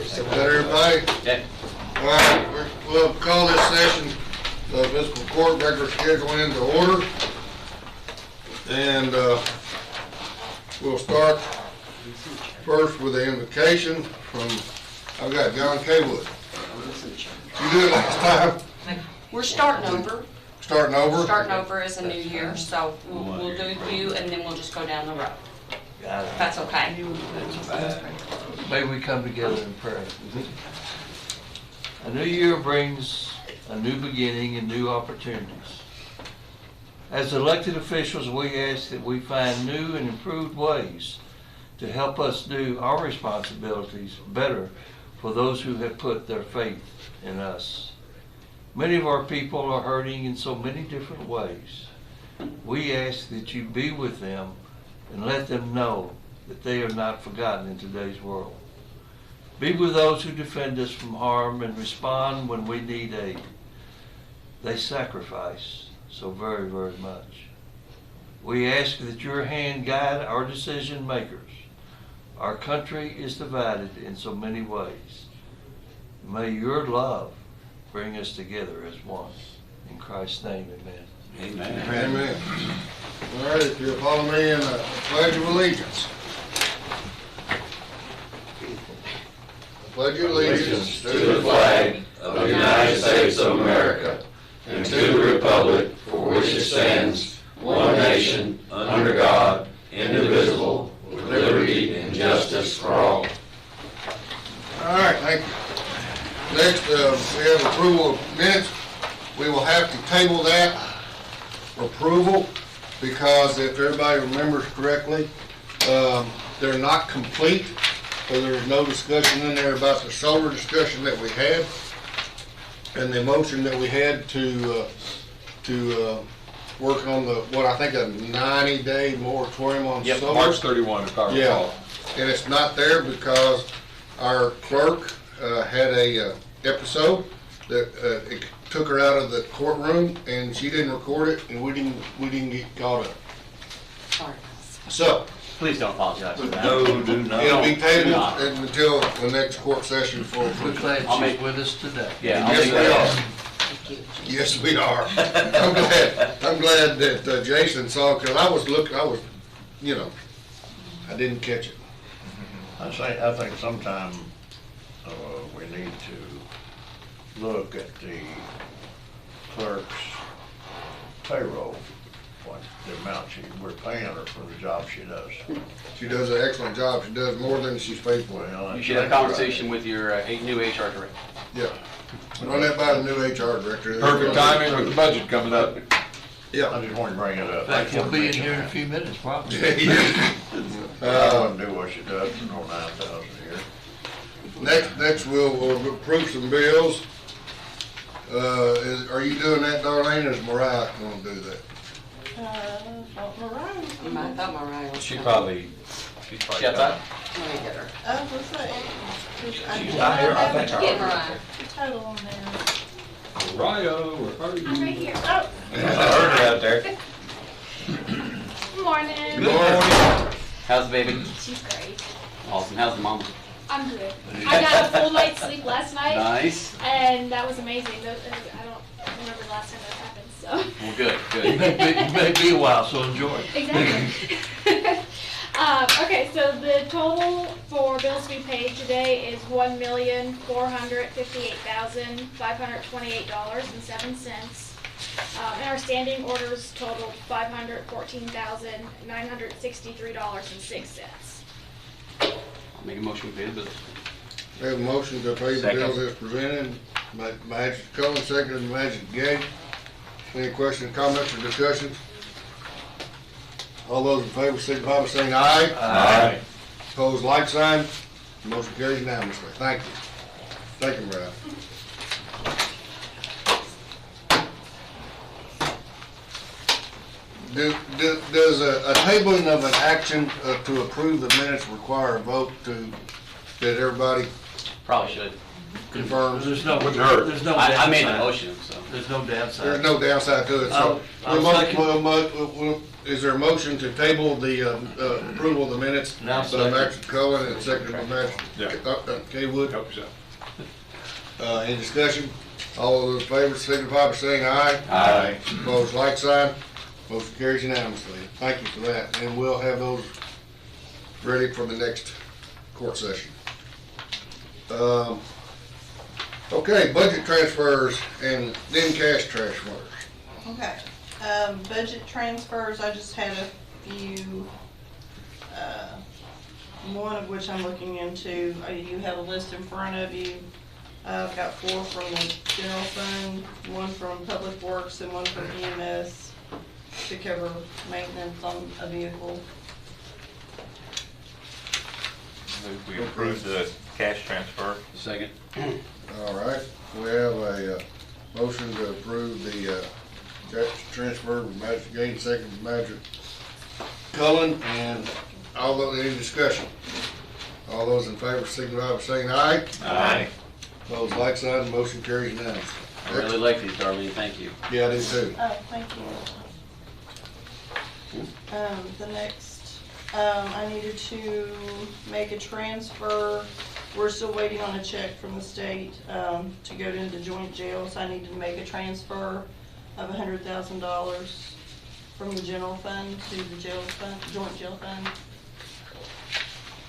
Is that everybody? Yeah. All right, we'll call this session of fiscal court regular schedule into order. And we'll start first with the invocation from, I've got John Caywood. You do it last time? We're starting over. Starting over? Starting over as a new year, so we'll do you and then we'll just go down the road. If that's okay. May we come together in prayer. A new year brings a new beginning and new opportunities. As elected officials, we ask that we find new and improved ways to help us do our responsibilities better for those who have put their faith in us. Many of our people are hurting in so many different ways. We ask that you be with them and let them know that they are not forgotten in today's world. Be with those who defend us from harm and respond when we need aid. They sacrifice so very, very much. We ask that your hand guide our decision makers. Our country is divided in so many ways. May your love bring us together as one. In Christ's name, amen. Amen. Amen. All right, if you'll follow me in the Pledge of Allegiance. I pledge allegiance to the flag of the United States of America and to the republic for which it stands, one nation, under God, indivisible, with liberty and justice for all. All right, thank you. Next, we have approval of minutes. We will have to table that approval because if everybody remembers correctly, they're not complete. So there's no discussion in there about the solar discussion that we had and the motion that we had to work on the, what I think a 90-day moratorium on solar. March 31 if I recall. Yeah, and it's not there because our clerk had a episode that it took her out of the courtroom and she didn't record it and we didn't get caught up. Sorry. So Please don't apologize for that. No, do not. it'll be tabled until the next court session for We're approval. glad I'll she's make- with us today. Yeah, I'll Yes, make we that. are. Yes, we are. I'm glad that Jason saw, because I was, you know, I didn't catch it. I think sometime we need to look at the clerk's payroll, what the amount we're paying her for the job she does. She does an excellent job. She does more than she's paid for. Well, You should have a conversation with your new HR director. Yeah. Run that by the new HR director. Perfect timing with the budget coming up. Yeah. I just wanted to bring it up. In fact, he'll be in here in a few minutes, probably. I wouldn't do what she does for no 9,000 a year. Next we'll approve some bills. Are you doing that, Darlene, or is Mariah gonna do that? I thought Mariah was. She's probably outside. Let me get her. She's not here, I think. Get Mariah. Title on there. Ryo, where are you? I'm right here. Oh, I heard her out there. good morning. Good morning. How's the baby? She's great. Awesome. How's the mom? I'm good. I got a full night's sleep last night, Nice. and that was amazing. I don't remember the last time that happened, so. Well, good, It good. may be a while, so enjoy it. Exactly. Okay, so the total for bills to be paid today is $1,458,528.07. And our standing orders totaled $514,963.06. I'll make a motion to pay the bills. We have a motion to pay the Second. bills as presented. Magic Cullen, seconded by Magic Gay. Any questions, comments, or discussions? All those in favor signify by saying aye. Aye. Opposed, like sign. Motion carries unanimously. Thank you. Thank you, Mariah. Does a tabling of an action to approve the minutes require a vote that everybody? Probably should. confirms. There's no, Wouldn't hurt. there's no I made the downside. motion, so. There's no downside. There's no downside to it, so. I'll second. Is there a motion to table the approval of the minutes? Now By second. Magistrate Cullen and seconded by Magistrate Caywood. Help yourself. Any discussion? All those in favor signify by saying aye. Aye. Opposed, like sign. Motion carries unanimously. Thank you for that, and we'll have those ready for the next court session. Okay, budget transfers and then cash transfers. Okay, budget transfers, I just had a few, one of which I'm looking into. You have a list in front of you. I've got 4 from the general fund, 1 from Public Works, and 1 from EMS to cover maintenance on a vehicle. Move we approve the cash transfer. Second. All right, we have a motion to approve the cash transfer from Magistrate Gaines, second from Magistrate Cullen, and all those, any discussion? All those in favor signify by saying aye. Aye. Opposed, like sign, motion carries unanimously. I really like these, Darlene, thank you. Yeah, I do too. Oh, thank you. The next, I needed to make a transfer. We're still waiting on a check from the state, to go into joint jail, so I need to make a transfer of $100,000 from the general fund to the jail fund, joint jail fund.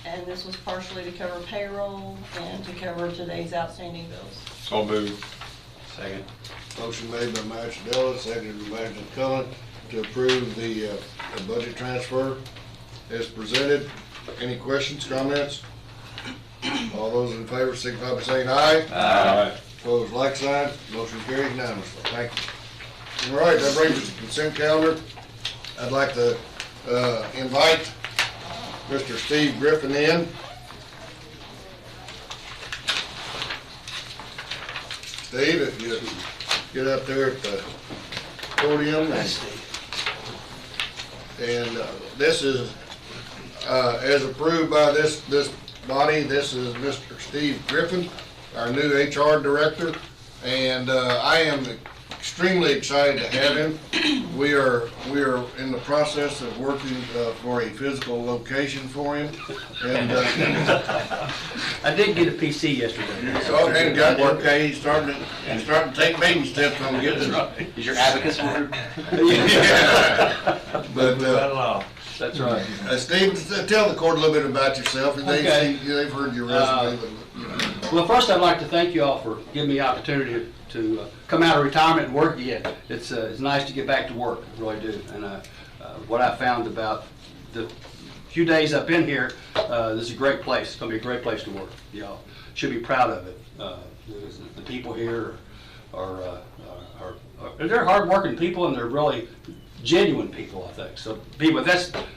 And this was partially to cover payroll and to cover today's outstanding bills. So moved. Second. Motion made by Magistrate Dillon, seconded by Magistrate Cullen to approve the budget transfer as presented. Any questions, comments? All those in favor signify by saying aye. Aye. Opposed, like sign. Motion carries unanimously. Thank you. All right, that brings us to consent calendar. I'd like to invite Mr. Steve Griffin in. Steve, if you get up there at the podium. And this is, as approved by this body, this is Mr. Steve Griffin, our new HR director. And I am extremely excited to have him. We are in the process of working for a physical location for him. And I did get a PC yesterday. so, and got okay. He's starting to take baby steps on getting it. Is your abacus order? Yeah. But That's right. Steve, tell the court a little bit about yourself. Okay. They've heard your resume, but you know. Well, first I'd like to thank you all for giving me the opportunity to come out of retirement and work again. It's nice to get back to work, I really do. And what I found about the few days I've been here, this is a great place. It's going to be a great place to work. Y'all should be proud of it. The people here are they're hard-working people, and they're really genuine people, I think. So, people, I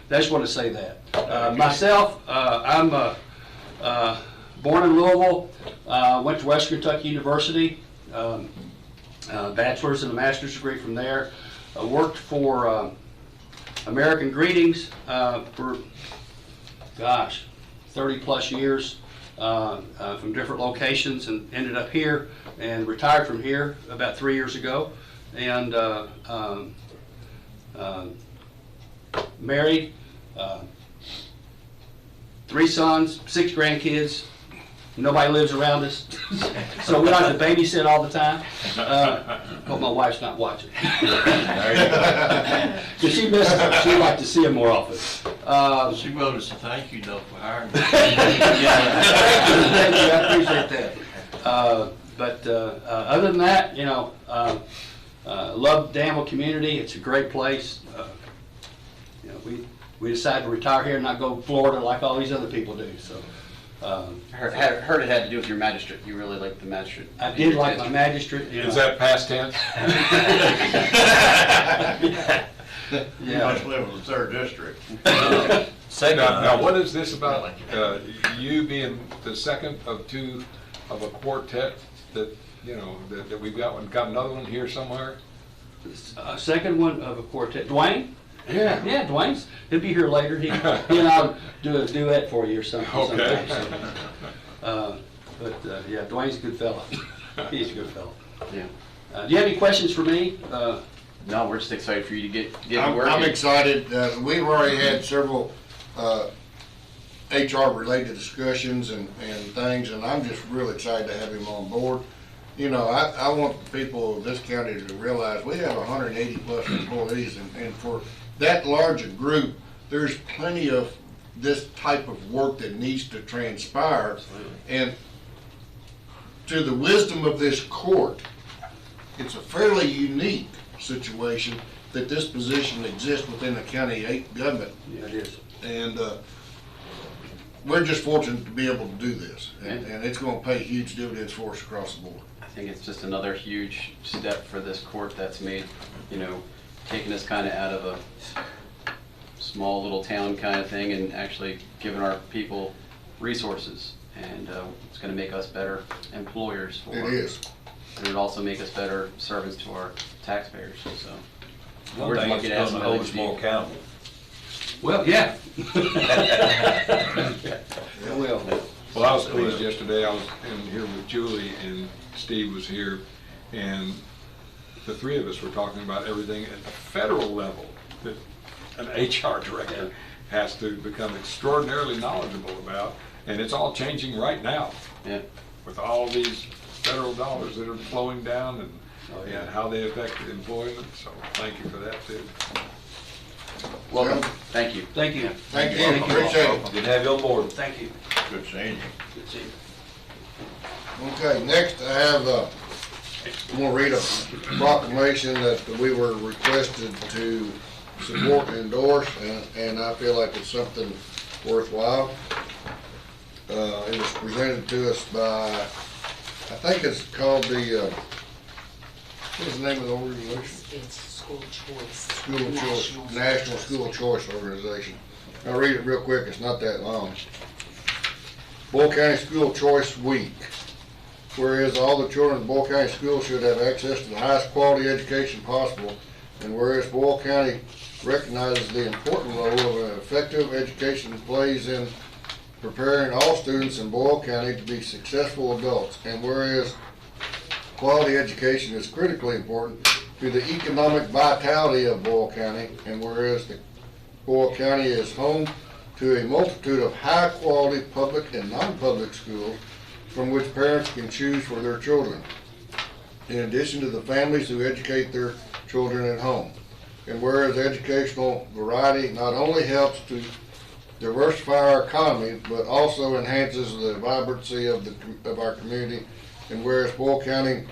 just want to say that. Myself, I'm born in Louisville. Went to Western Kentucky University. Bachelor's and a master's degree from there. Worked for American Greetings for, 30 plus years from different locations, and ended up here and retired from here about 3 years ago. And married, 3 sons, 6 grandkids. Nobody lives around us, so we don't have to babysit all the time. Hope my wife's not watching. Because she misses them. She'd like to see them more often. she wrote us a thank you note for hiring me. Thank you, I appreciate that. But other than that, love Danville community. It's a great place. We decided to retire here and not go to Florida like all these other people do. So. I heard it had to do with your magistrate. You really liked the magistrate. I did like my magistrate. Is that past tense? You must live in the 3rd district. Now, what is this about, you being the second of 2 of a quartet that, that we've got another one here somewhere? Second one of a quartet. Duane? Yeah. Yeah, Duane's. He'll be here later. He and I'll do a duet for you or something. Okay. Sometime, so. But, yeah, Duane's a good fella. He's a good fella. Yeah. Do you have any questions for me? No, we're just excited for you to get to I'm work. excited. We've already had several HR-related discussions and things, and I'm just really excited to have him on board. You know, I want the people of this county to realize we have 180-plus employees, and for that large a group, there's plenty of this type of work that needs to transpire. Absolutely. And to the wisdom of this court, it's a fairly unique situation that this position exists within the county government. Yeah, it is. And we're just fortunate to be able to do this. And it's going to pay huge dividends for us across the board. I think it's just another huge step for this court that's made, you know, taking us kind of out of a small little town kind of thing and actually giving our people resources. And it's going to make us better employers for It is. And it'll also make us better servants to our taxpayers, so. One We're thing, lucky it's to have gonna somebody hold us like more you. accountable. Well, yeah. It will. Well, I was pleased yesterday, I was in here with Julie and Steve was here, and the three of us were talking about everything at the federal level that an HR director has to become extraordinarily knowledgeable about, and it's all changing right now Yeah. with all these federal dollars that are flowing down and yeah. how they affect employment, so thank you for that too. Welcome. Thank you. Thank you. Thank you. Appreciate it. Good to have you on board. Thank you. Good seeing you. Good seeing you. Okay, next I have, I'm gonna read a proclamation that we were requested to support and endorse, and I feel like it's something worthwhile. It was presented to us by, I think it's called the, what is the name of the organization? It's school choice. School Choice, National School Choice Organization. I'll read it real quick, it's not that long. Boyle County School Choice Week. Whereas all the children in Boyle County schools should have access to the highest quality education possible, and whereas Boyle County recognizes the important role of an effective education plays in preparing all students in Boyle County to be successful adults, and whereas quality education is critically important to the economic vitality of Boyle County, and whereas the Boyle County is home to a multitude of high-quality public and non-public schools from which parents can choose for their children, in addition to the families who educate their children at home. And whereas educational variety not only helps to diversify our economy, but also enhances the vibrancy of our community, and whereas Boyle County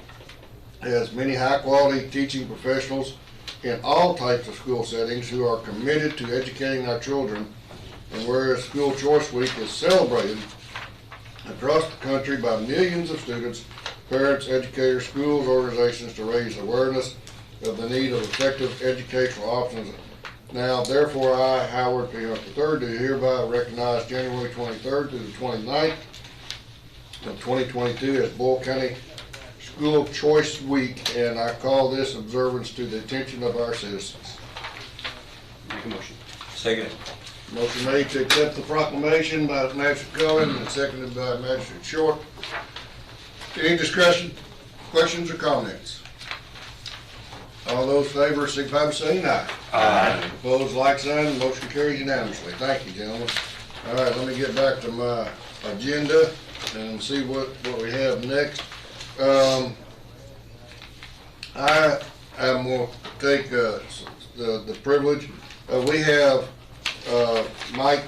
has many high-quality teaching professionals in all types of school settings who are committed to educating our children, and whereas School Choice Week is celebrated across the country by millions of students, parents, educators, schools, organizations to raise awareness of the need of effective educational options. Now, therefore, I, Howard P. Hunt III, do hereby recognize January 23rd through the 29th of 2022 as Boyle County School Choice Week, and I call this observance to the attention of our citizens. Make a motion. Second. Motion made to accept the proclamation by Magistrate Cullen and seconded by Magistrate Short. Any discussion, questions, or comments? All those in favor signify by saying aye. Aye. Opposed, like sign. Motion carries unanimously. Thank you, gentlemen. All right, let me get back to my agenda and see what we have next. I am going to take the privilege. We have Mike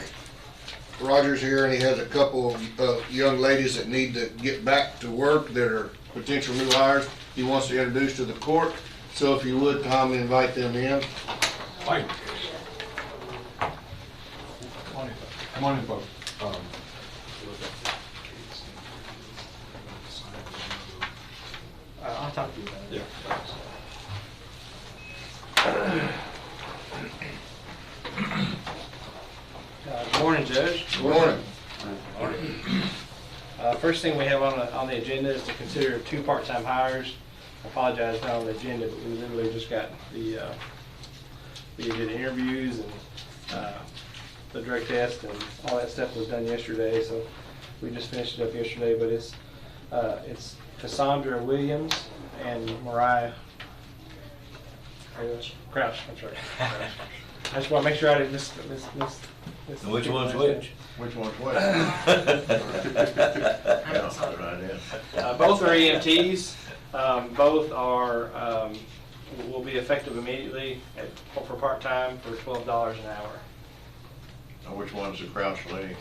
Rogers here, and he has a couple of young ladies that need to get back to work that are potential new hires. He wants to introduce to the court. So if you would, Tom, invite them in. Mike. Come on in, folks. I'll talk to you about it. Yeah. Good morning, Judge. Good morning. First thing we have on the agenda is to consider 2 part-time hires. I apologize, not on the agenda, but we literally just got we did interviews and the drug test and all that stuff was done yesterday, so we just finished it up yesterday, but it's It's Cassandra Williams and Mariah Crouch, that's right. I just want to make sure I didn't miss. Which one's which? Which one's what? Yeah, good idea. Both are EMTs. Both are, will be effective immediately for part-time for $12 an hour. Now, which one's the Crouch lady?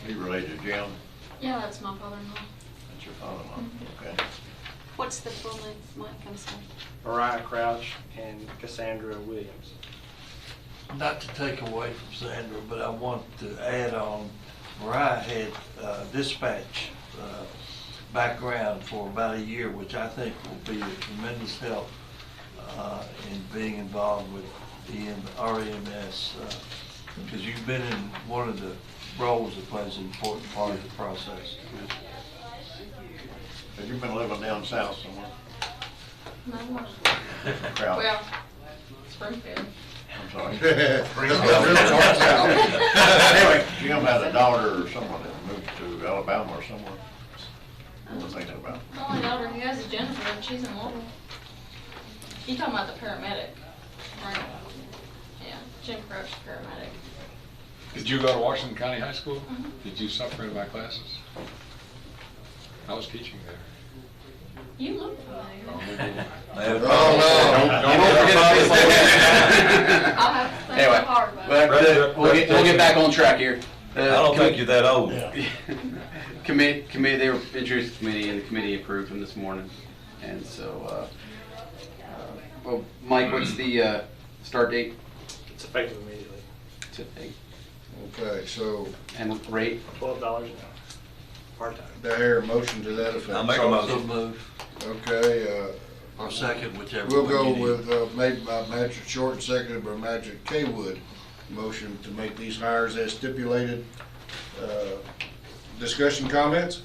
You related to Jim? Yeah, that's my father-in-law. That's your father-in-law, okay. What's the full name, Mike? I'm sorry. Mariah Crouch and Cassandra Williams. Not to take away from Sandra, but I want to add on, Mariah had dispatch background for about a year, which I think will be a tremendous help in being involved with REMS, because you've been in one of the roles that plays an important part of the process. Have you been living down south somewhere? No. Different crowd? Well, Springfield. I'm sorry. Anyway, Jim had a daughter or someone that moved to Alabama or somewhere. What was I thinking about? The only daughter he has is Jennifer, and she's in Walden. You talking about the paramedic, right? Yeah, Jim Crouch, paramedic. Did you go to Washington County High School? Mhm. Did you suffer in my classes? I was teaching there. You look familiar. I'll have to think Anyway, hard about it. but we'll get back on track here. I don't think you're that old. Committee, they were introduced to the committee, and the committee approved them this morning. And so, well, Mike, what's the start date? It's effective immediately. okay, so, And rate? $12 an hour, part-time. do I hear a motion to that effect? I'll make a So motion. move, Okay, or second, whichever. we'll one go you need. with, made by Magistrate Short, seconded by Magistrate Caywood. Motion to make these hires as stipulated. Discussion comments?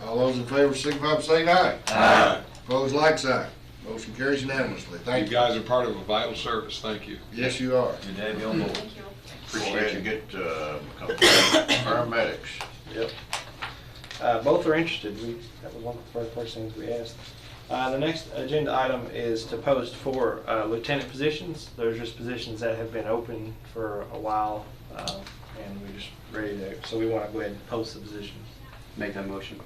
All those in favor signify by saying aye. Aye. Opposed, like sign. Motion carries unanimously. You Thank you. guys are part of a vital service, thank you. Yes, you are. Good to have you on board. Thank you. Go ahead and get paramedics. Yep. Both are interested. That was one of the first things we asked. The next agenda item is to post for lieutenant positions. There's just positions that have been open for a while, and we're just ready to, so we want to go ahead and post the positions. Make that motion.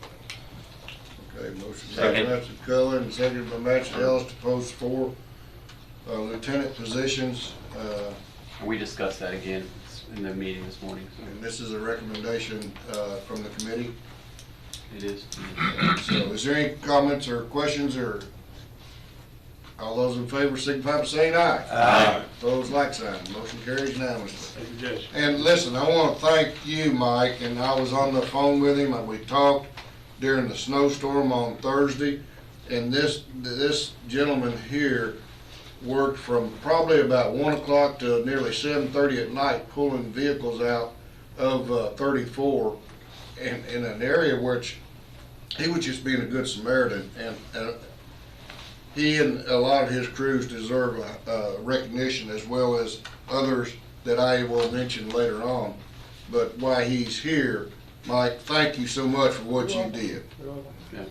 Okay, motion by Second. Magistrate Cullen and seconded by Magistrate Ellis to post 4 lieutenant positions. We discussed that again in the meeting this morning. And this is a recommendation from the committee. It is. So is there any comments or questions, or all those in favor signify by saying aye. Aye. Opposed, like sign. Motion carries unanimously. Thank you, Judge. And listen, I want to thank you, Mike, and I was on the phone with him, and we talked during the snowstorm on Thursday, and this gentleman here worked from probably about 1 o'clock to nearly 7:30 at night, pulling vehicles out of 34 in an area which he was just being a good Samaritan, and he and a lot of his crews deserve recognition, as well as others that I will mention later on. But while he's here, Mike, thank you so much for what you did. Yeah.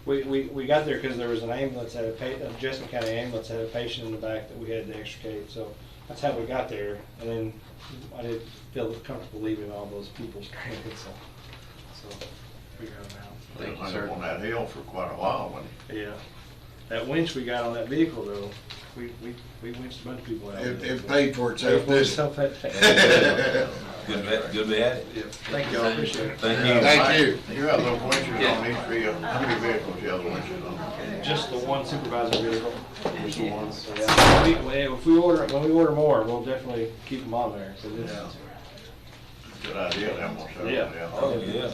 We got there because there was an ambulance at a Jessamine County ambulance had a patient in the back that we had to extricate. So that's how we got there. And then I didn't feel comfortable leaving all those people stranded. So we got them out. Thank you, I was sir. on that hill for quite a while when Yeah. That winch we got on that vehicle though, we winched a bunch of people out. It paid for Paid itself, for didn't itself that day. Good to be at it. Yeah. Thank you, I appreciate it. it? Thank you. Thank you. You have those winches on each vehicle. How many vehicles you have the winches on? Just the one supervisor vehicle. Just the one. So, yeah. When we order more, we'll definitely keep them on there. So this. Yeah. Good idea, that one. So, Yeah. Oh, yeah.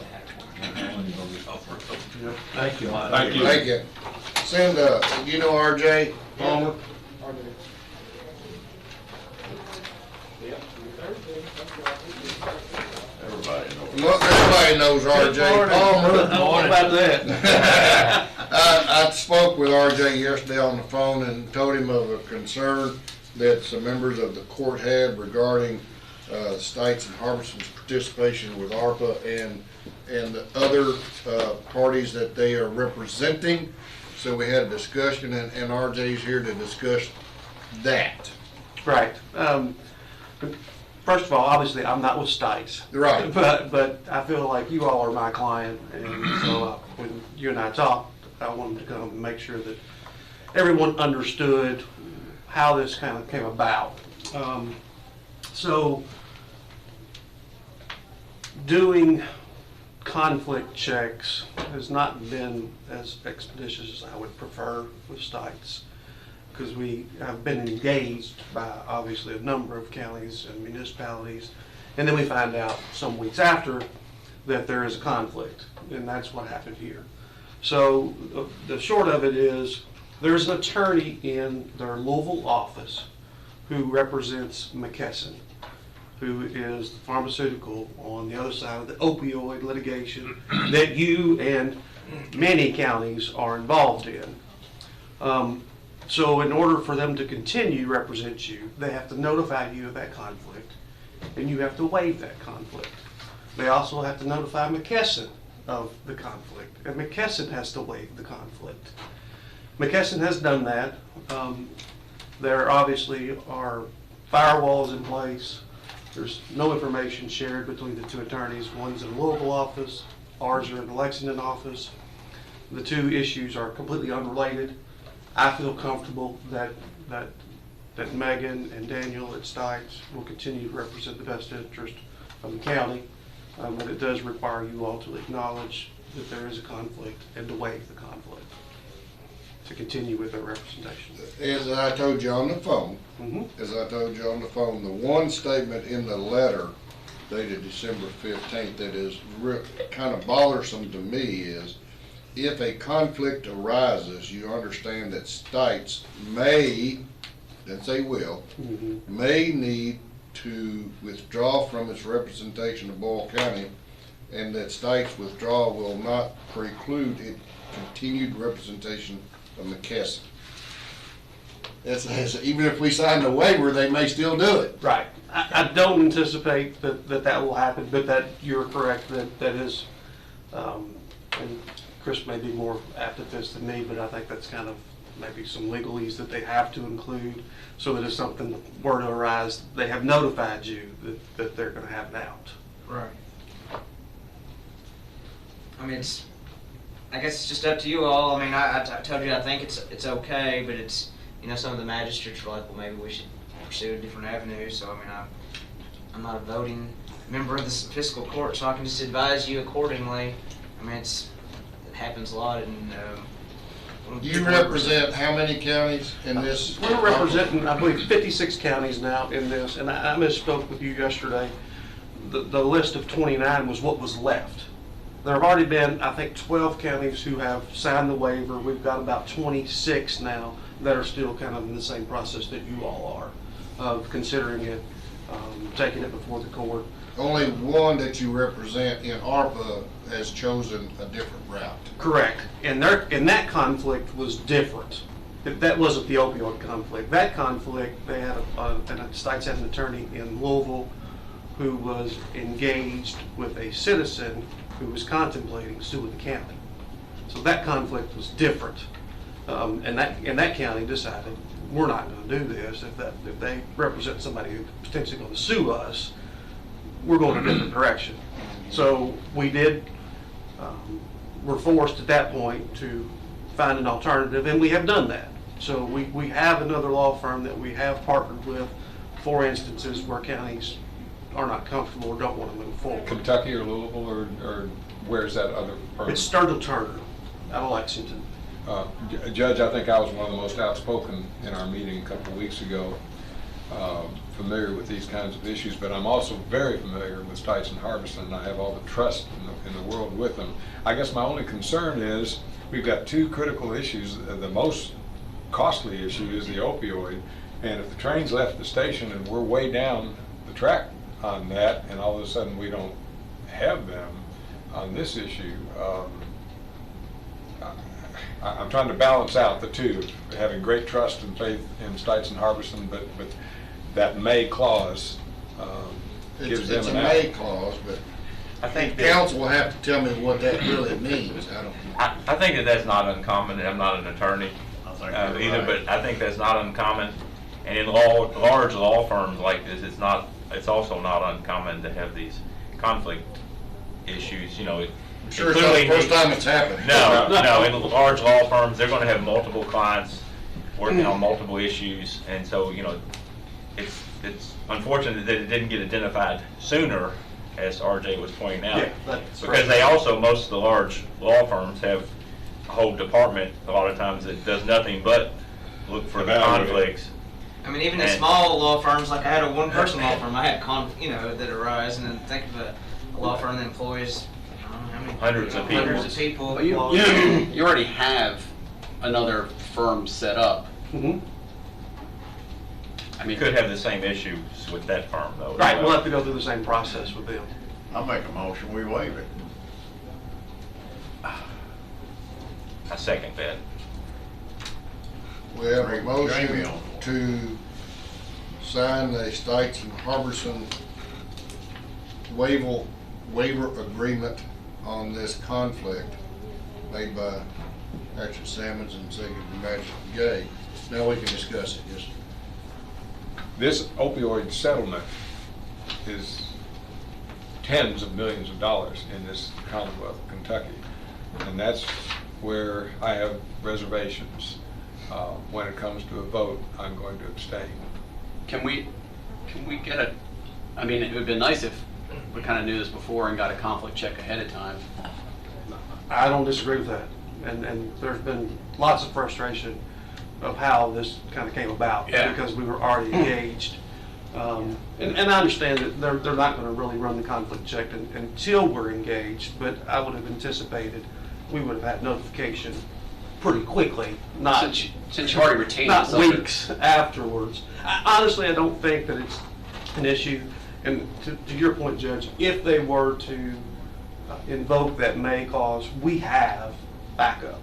Thank you, Mike. Thank you. Thank you. Send, you know RJ Palmer? Everybody knows. Look, everybody knows RJ Palmer. What about that? I spoke with RJ yesterday on the phone and told him of a concern that some members of the court had regarding Stites and Harberson's participation with ARPA and the other parties that they are representing. So we had a discussion, and RJ's here to discuss that. Right. First of all, obviously, I'm not with Stites. Right. But I feel like you all are my client, and so when you and I talked, I wanted to come and make sure that everyone understood how this kind of came about. So doing conflict checks has not been as expeditious as I would prefer with Stites, because we have been engaged by obviously a number of counties and municipalities, and then we find out some weeks after that there is a conflict, and that's what happened here. So the short of it is, there's an attorney in their Louisville office who represents McKesson, who is the pharmaceutical on the other side of the opioid litigation that you and many counties are involved in. So in order for them to continue to represent you, they have to notify you of that conflict, and you have to waive that conflict. They also have to notify McKesson of the conflict, and McKesson has to waive the conflict. McKesson has done that. There obviously are firewalls in place. There's no information shared between the two attorneys. One's in the Louisville office, ours are in the Lexington office. The two issues are completely unrelated. I feel comfortable that Megan and Daniel at Stites will continue to represent the best interest of the county, but it does require you all to acknowledge that there is a conflict and to waive the conflict to continue with their representation. As I told you on the phone, the one statement in the letter dated December 15th that is kind of bothersome to me is, if a conflict arises, you understand that Stites may, didn't say will, may need to withdraw from its representation of Boyle County, and that Stites' withdrawal will not preclude its continued representation of McKesson. Even if we sign the waiver, they may still do it. Right. I don't anticipate that will happen, but that you're correct, that is, and Chris may be more apt at this than me, but I think that's kind of maybe some legalese that they have to include, so that if something were to arise, they have notified you that they're going to have an out. Right. I mean, I guess it's just up to you all. I mean, I told you I think it's okay, but it's, you know, some of the magistrates were like, well, maybe we should pursue a different avenue. So I mean, I'm not a voting member of the fiscal court, so I can just advise you accordingly. I mean, it happens a lot, and you represent how many counties in this? We're representing, I believe, 56 counties now in this, and I misspoke with you yesterday. The list of 29 was what was left. There have already been, I think, 12 counties who have signed the waiver. We've got about 26 now that are still kind of in the same process that you all are, of considering it, taking it before the court. Only one that you represent in ARPA has chosen a different route. Correct. And that conflict was different. That wasn't the opioid conflict. That conflict, they had Stites had an attorney in Louisville who was engaged with a citizen who was contemplating suing the county. So that conflict was different. And that county decided, we're not going to do this. If they represent somebody who's potentially going to sue us, we're going a different direction. So we were forced at that point to find an alternative, and we have done that. So we have another law firm that we have partnered with for instances where counties are not comfortable or don't want to move forward. Kentucky or Louisville, or where's that other firm? It's Sturgill Turner out of Lexington. Judge, I think I was one of the most outspoken in our meeting a couple of weeks ago, familiar with these kinds of issues, but I'm also very familiar with Stites and Harberson, and I have all the trust in the world with them. I guess my only concern is we've got two critical issues. The most costly issue is the opioid, and if the train's left the station and we're way down the track on that, and all of a sudden we don't have them on this issue, I'm trying to balance out the two, having great trust and faith in Stites and Harberson, but that may clause gives them It's a an may out. clause, but I think the that, council will have to tell me what that really means. I don't. I think that that's not uncommon, and I'm not an attorney I think you're either, right. but I think that's not uncommon. And in large law firms like this, it's also not uncommon to have these conflict issues, you know. I'm sure it's not the first time it's happened. No, in large law firms, they're gonna have multiple clients working on multiple issues, and so, you know, it's unfortunate that it didn't get identified sooner, as RJ was pointing out. Yeah, that's Because right. they also, most of the large law firms have a whole department, a lot of times, that does nothing but look for the Evaluate. conflicts. I mean, even in And- small law firms, like I had a one-person law firm, I had that arise, and then think of a law firm that employs, I don't know how many. Hundreds of people. Hundreds of people. But you already have another firm set up. Mhm. I You mean, could have the same issues with that firm, though. as Right, well. we'll have to go through the same process with them. I'll make a motion, we waive it. I second that. We have a Jamie motion on. to sign the Stites and Harberson waiver agreement on this conflict made by Patrick Sammons and seconded by Magistrate Gay. Now we can discuss it, yes. This opioid settlement is tens of millions of dollars in this Commonwealth of Kentucky. And that's where I have reservations. When it comes to a vote, I'm going to abstain. can we get a, I mean, it would have been nice if we kind of knew this before and got a conflict check ahead of time. I don't disagree with that. And there's been lots of frustration of how this kind of came about. Yeah. Because we were already engaged. And I understand that they're not going to really run the conflict check until we're engaged, but I would have anticipated we would have had notification pretty quickly, not Since you already retained not this other- weeks afterwards. Honestly, I don't think that it's an issue. And to your point, Judge, if they were to invoke that may clause, we have backup.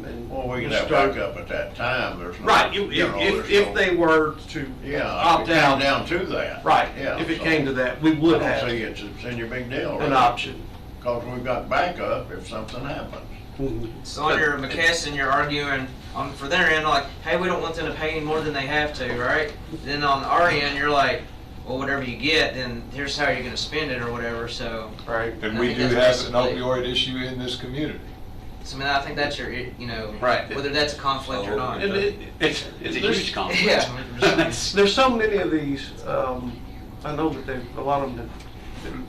And Well, we can we'll have start- backup at that time, there's no. Right, you know, there's if no- they were to Yeah, opt if it came out, down to that. right, Yeah. if it so came to that, we would I have don't see it's any big deal. an option. Because we've got backup if something happens. Mhm. So on your McKesson, you're arguing for their end, like, hey, we don't want them to pay any more than they have to, right? Then on our end, you're like, well, whatever you get, then here's how you're gonna spend it or whatever, so. Right. And I we think do that's have an basically- opioid issue in this community. So, I mean, I think that's your, Right. whether that's a conflict or not. And It's a there's- huge conflict. Yeah. There's so many of these, I know that a lot of them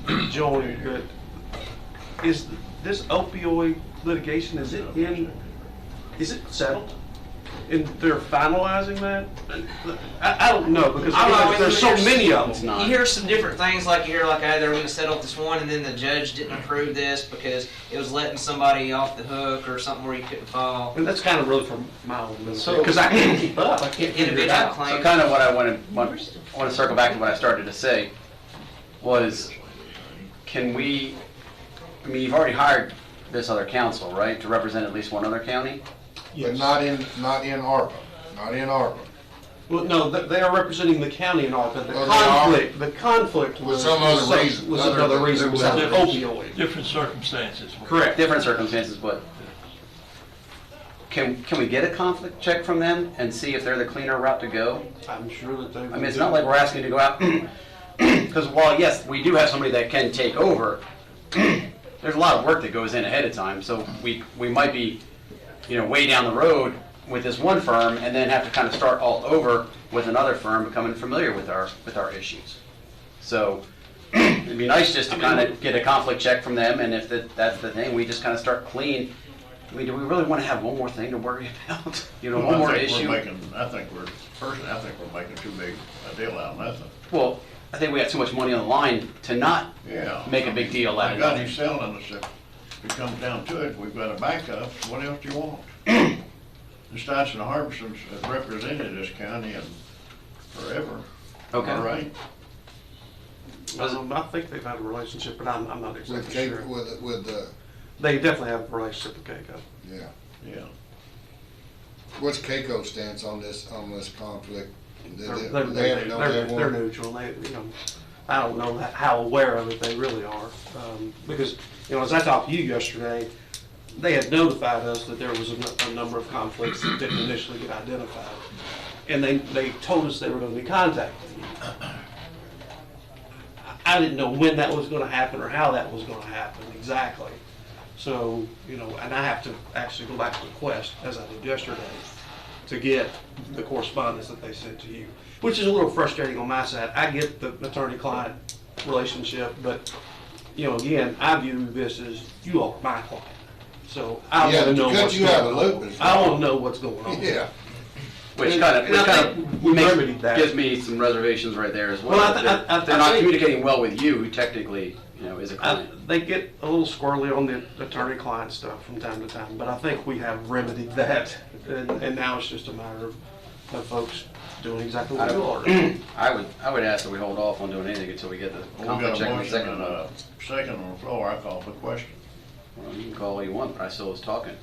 have joined, but is this opioid litigation, is it settled? And they're finalizing that? I don't know, because I don't know, there's so many of It's them. not. You hear some different things, like you hear like, hey, they were gonna settle this one, and then the judge didn't approve this because it was letting somebody off the hook or something where you couldn't fall. And that's kind of really from my own, So- because I can't keep up, I can't figure it Individual out. claims. So kind of what I want to circle back to what I started to say was, can we, I mean, you've already hired this other counsel, right, to represent at least one other county? But not in ARPA, not in ARPA. Well, no, they are representing the county in ARPA. Oh, they are? The conflict Was was some other reason, was other another than- reason, was there the was other opioid. Different circumstances. Correct. Different circumstances, but can we get a conflict check from them and see if they're the cleaner route to go? I'm sure that they. I mean, it's not like we're asking to go out, because while, yes, we do have somebody that can take over, there's a lot of work that goes in ahead of time, so we might be, way down the road with this one firm and then have to kind of start all over with another firm becoming familiar with our issues. So it'd be nice just to kind of get a conflict check from them, and if that's the thing, we just kind of start clean. I mean, do we really want to have one more thing to worry about? One more issue? I think we're making too big a deal out of nothing. Well, I think we have too much money on the line to not Yeah. make a big deal out My of God, it. he's selling us, if it comes down to it, we've got a backup, what else do you want? The Stites and the Harbersons have represented this county and forever. Okay. All right? I think they've had a relationship, but I'm not With exactly Cape, sure. with the, They definitely have a relationship with Keiko. yeah. Yeah. What's Keiko's stance on this conflict? They're They haven't known that they're one? neutral. I don't know how aware of it they really are. Because, as I talked to you yesterday, they had notified us that there was a number of conflicts that didn't initially get identified. And they told us they were going to be contacting you. I didn't know when that was going to happen or how that was going to happen exactly. So, and I have to actually go back to the Quest, as I did yesterday, to get the correspondence that they sent to you, which is a little frustrating on my side. I get the attorney-client relationship, but, again, I view this as you are my client. So I want to know what's going on. I want to know what's going on. Yeah. Which kind of gives me some reservations right there as well. They're not communicating well with you, who technically, is a client. They get a little squirrely on the attorney-client stuff from time to time, but I think we have remedied that, and now it's just a matter of folks doing exactly what we are. I would ask that we hold off on doing anything until we get the conflict check. We got a motion second on the floor. I call for the question. Well, you can call all you want, but I still was talking.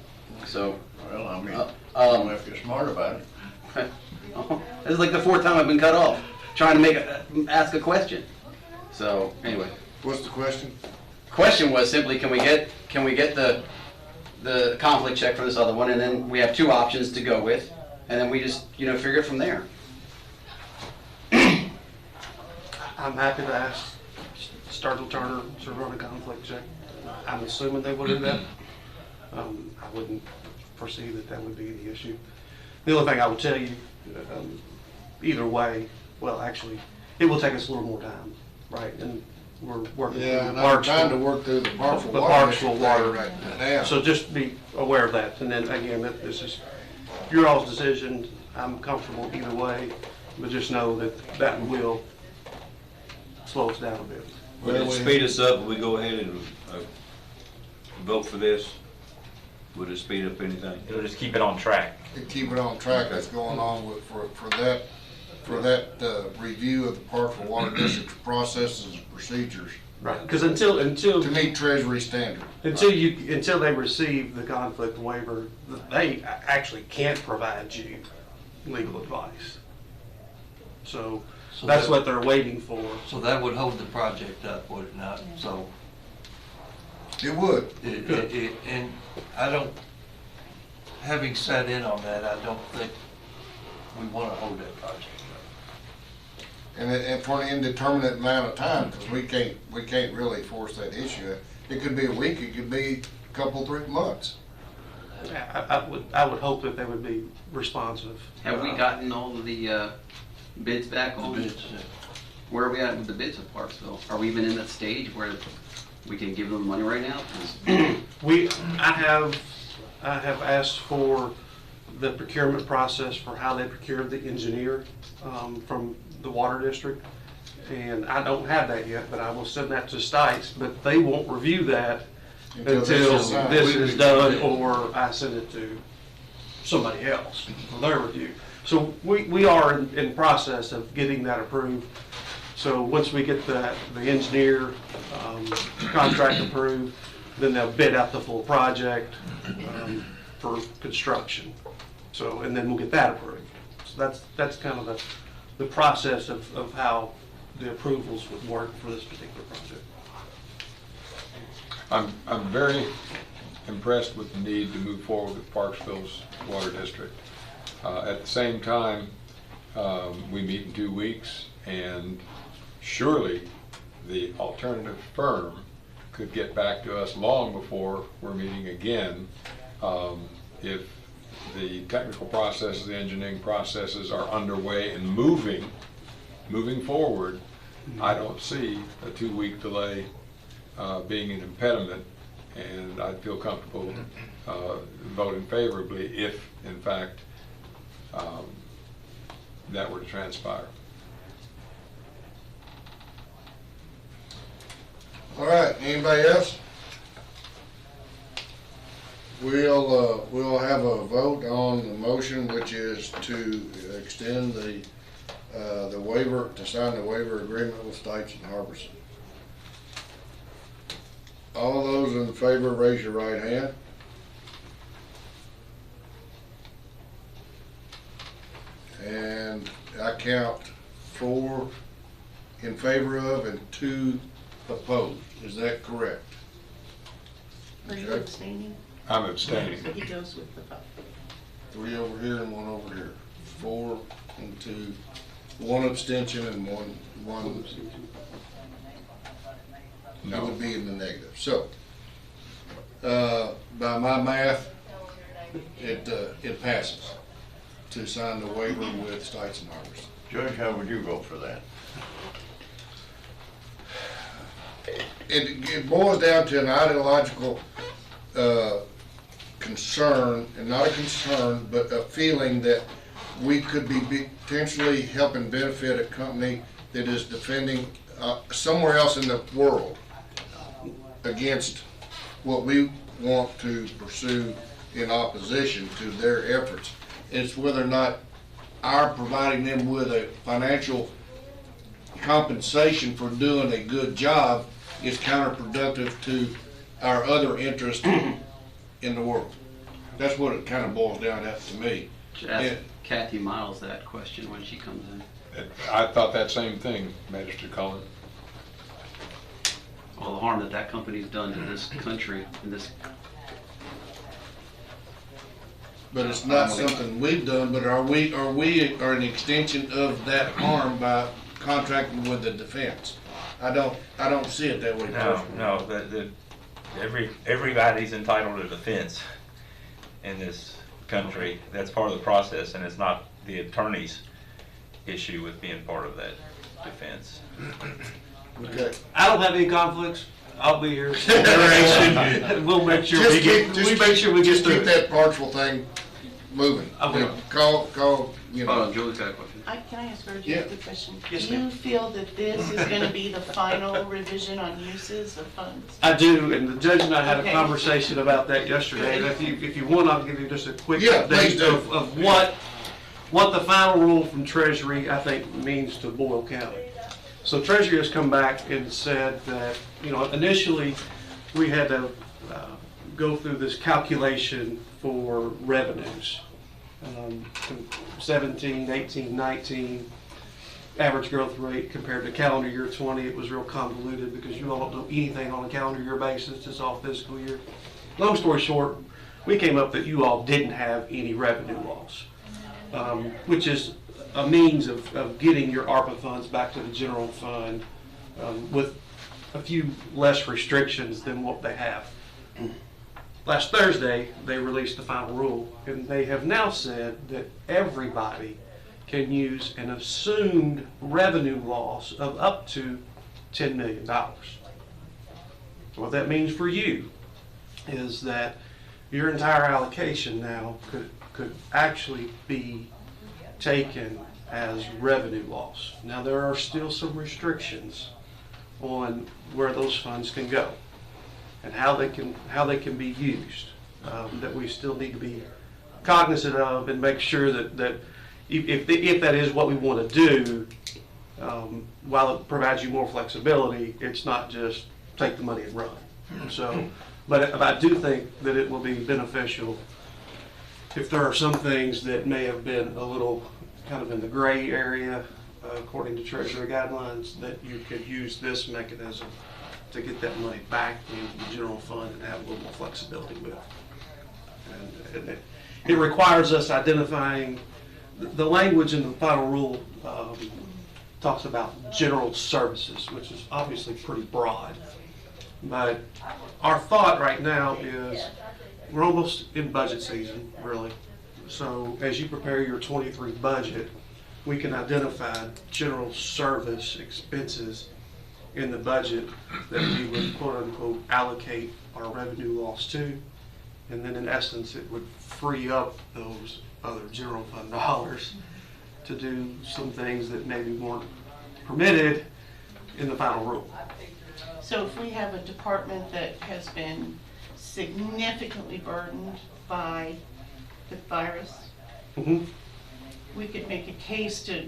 So. Well, I mean, if you're smart about it. This is like the 4th time I've been cut off trying to ask a question. So anyway, what's the question? Question was simply, can we get the conflict check for this other one, and then we have 2 options to go with, and then we just figure it from there. I'm happy to ask Sturgill Turner to run a conflict check. I'm assuming they will do that. I wouldn't foresee that would be the issue. The only thing I would tell you, either way, well, actually, it will take us a little more time, right? And we're working through and I'm trying to work through the Parksville water right now. So just be aware of that. And then again, this is your all's decision. I'm comfortable either way, but just know that will slow us down a bit. Would it speed us up if we go ahead and vote for this? Would it speed up anything? It'll just keep it on track. Keep it on track. That's going on for that review of the Parksville Water District's processes and procedures. Right. Because until to meet Treasury standard. Until they receive the conflict waiver, they actually can't provide you legal advice. So that's what they're waiting for. So that would hold the project up, would it not? So it would. And I don't, having sat in on that, I don't think we want to hold that project up. And for an indeterminate amount of time, because we can't really force that issue. It could be a week. It could be a couple, 3 months. I would hope that they would be responsive. Have we gotten all of the bids back on? The bids, yeah. Where are we at with the bids of Parksville? Are we even in that stage where we can give them money right now? I have asked for the procurement process for how they procured the engineer from the water district, and I don't have that yet, but I will send that to Stites, but they won't review that until this is done, or I send it to somebody else for their review. So we are in process of getting that approved. So once we get the engineer contract approved, then they'll bid out the full project for construction. So, and then we'll get that approved. So that's kind of the process of how the approvals would work for this particular project. I'm very impressed with the need to move forward with Parksville's water district. At the same time, we meet in 2 weeks, and surely the alternative firm could get back to us long before we're meeting again. If the technical processes, the engineering processes are underway and moving forward, I don't see a 2-week delay being an impediment, and I'd feel comfortable voting favorably if, in fact, that were to transpire. All right, anybody else? We'll have a vote on the motion, which is to extend the waiver, to sign the waiver agreement with Stites and Harberson. All those in favor, raise your right hand. And I count 4 in favor of and 2 opposed. Is that correct? Are you Okay. abstaining? I'm abstaining. He goes with the vote. 3 over here and 1 over here. 4 and 2, 1 abstention and one. It would be in the negative. So, by my math, it passes to sign the waiver with Stites and Harberson. Judge, how would you vote for that? It boils down to an ideological concern, and not a concern, but a feeling that we could be potentially helping benefit a company that is defending somewhere else in the world against what we want to pursue in opposition to their efforts. It's whether or not our providing them with a financial compensation for doing a good job is counterproductive to our other interest in the world. That's what it kind of boils down to me. Should ask Kathy Miles that question when she comes in. I thought that same thing, Magistrate Cullen. All the harm that that company's done to this country and this. But it's not something we've done, but are we an extension of that harm by contracting with the defense? I don't see it that way personally. No, everybody's entitled to defense in this country. That's part of the process, and it's not the attorney's issue with being part of that defense. Okay. I don't have any conflicts. I'll be here. We'll make sure we get through Keep that partial thing moving. I will. Call, you know. Julie's got a question. Can I ask her Yeah. a quick question? Yes, Do you ma'am. feel that this is gonna be the final revision on uses of funds? I do, and the judge and I had a Okay. conversation about that yesterday. And if you want, I'll give you just a quick Yeah, please update do. of what the final rule from Treasury, I think, means to Boyle County. So Treasury has come back and said that, initially, we had to go through this calculation for revenues. 17, 18, 19, average growth rate compared to calendar year 20, it was real convoluted because you all don't know anything on a calendar year basis, it's all fiscal year. Long story short, we came up that you all didn't have any revenue loss, which is a means of getting your ARPA funds back to the general fund with a few less restrictions than what they have. Last Thursday, they released the final rule, and they have now said that everybody can use an assumed revenue loss of up to $10 million. What that means for you is that your entire allocation now could actually be taken as revenue loss. Now, there are still some restrictions on where those funds can go and how they can be used, that we still need to be cognizant of and make sure that if that is what we want to do, while it provides you more flexibility, it's not just take the money and run. So, but I do think that it will be beneficial if there are some things that may have been a little kind of in the gray area, according to Treasury guidelines, that you could use this mechanism to get that money back into the general fund and have a little more flexibility with it. And it requires us identifying, the language in the final rule talks about general services, which is obviously pretty broad. But our thought right now is we're almost in budget season, really. So as you prepare your 23 budget, we can identify general service expenses in the budget that we would quote unquote allocate our revenue loss to. And then in essence, it would free up those other general fund dollars to do some things that maybe weren't permitted in the final rule. So if we have a department that has been significantly burdened by the virus, we could make a case to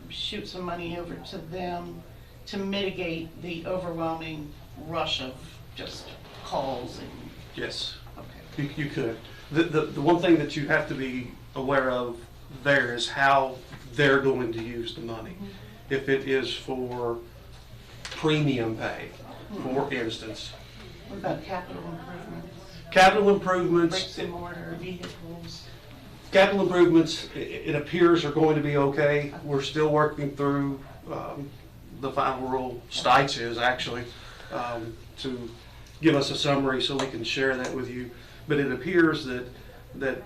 shoot some money over to them to mitigate the overwhelming rush of just calls and... Yes, Okay. you could. The one thing that you have to be aware of there is how they're going to use the money. if it is for premium pay, for instance. What about capital improvements? Capital improvements. Bricks and mortar, vehicles? Capital improvements, it appears are going to be okay. We're still working through the final rule. Stites is actually to give us a summary so we can share that with you. But it appears that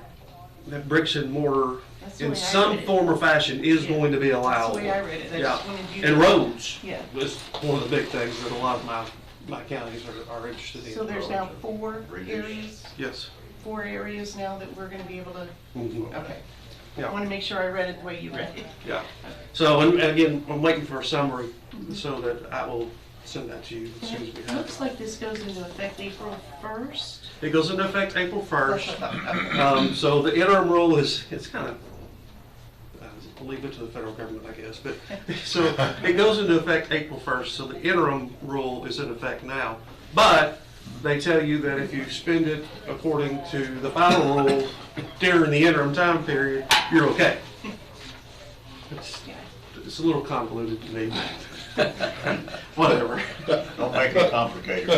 bricks and mortar That's the in way I some read it. form or fashion is going to be allowed. That's the way I read it. I Yeah, just wanted you and to- roads Yeah. is one of the big things that a lot of my counties are interested in. So there's now 4 areas, Yes. 4 areas now that we're gonna be able to, Mhm. okay. I Yeah. wanna make sure I read it the way you read it. Yeah. So, and again, I'm waiting for a summary so that I will send that to you as soon as we It have looks it. like this goes into effect April 1st. It goes into effect April 1st. That's what I thought. So the interim rule is, it's kind of, I'll leave it to the federal government, I guess. But, so it goes into effect April 1st, so the interim rule is in effect now. But they tell you that if you spend it according to the final rule during the interim time period, you're okay. It's a little convoluted to me. Whatever. Don't make it complicated.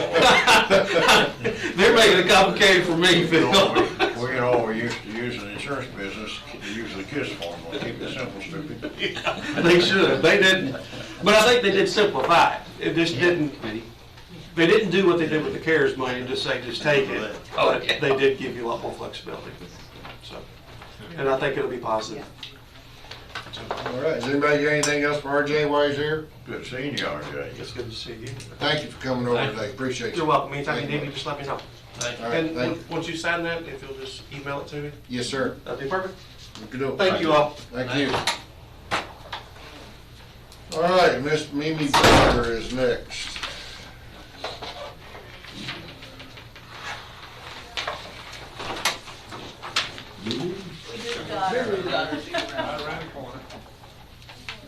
They're making it complicated for me, Phil. We're used to using the insurance business, usually KISS form, we'll keep it simple, stupid. They should, they didn't, but I think they did simplify it. It just didn't, they didn't do what they did with the CARES money and just say, just take it. But they did give you a lot more flexibility, so, and I think it'll be positive. All right, does anybody got anything else for RJ while he's here? Good seeing you, RJ. It's good to see you. Thank you for coming over today, appreciate you. You're welcome, anytime you Thank need me, just let me know. All right, And thank you. once you sign that, if you'll just email it to me, Yes, sir. that'd be perfect. Good deal. Thank you all. Thank you. All right, Miss Mimi Becker is next.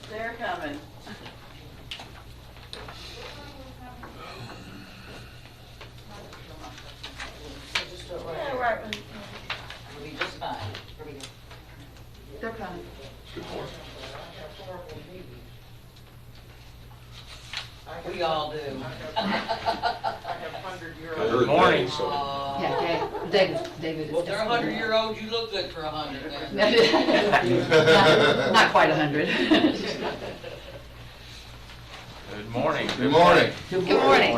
They're coming. Yeah, right. It'll be just fine. They're coming. We all do. Good morning. Yeah, David Well, is if they're 100-year-olds, you look good for 100 not quite 100. Good morning. Good morning. Good morning.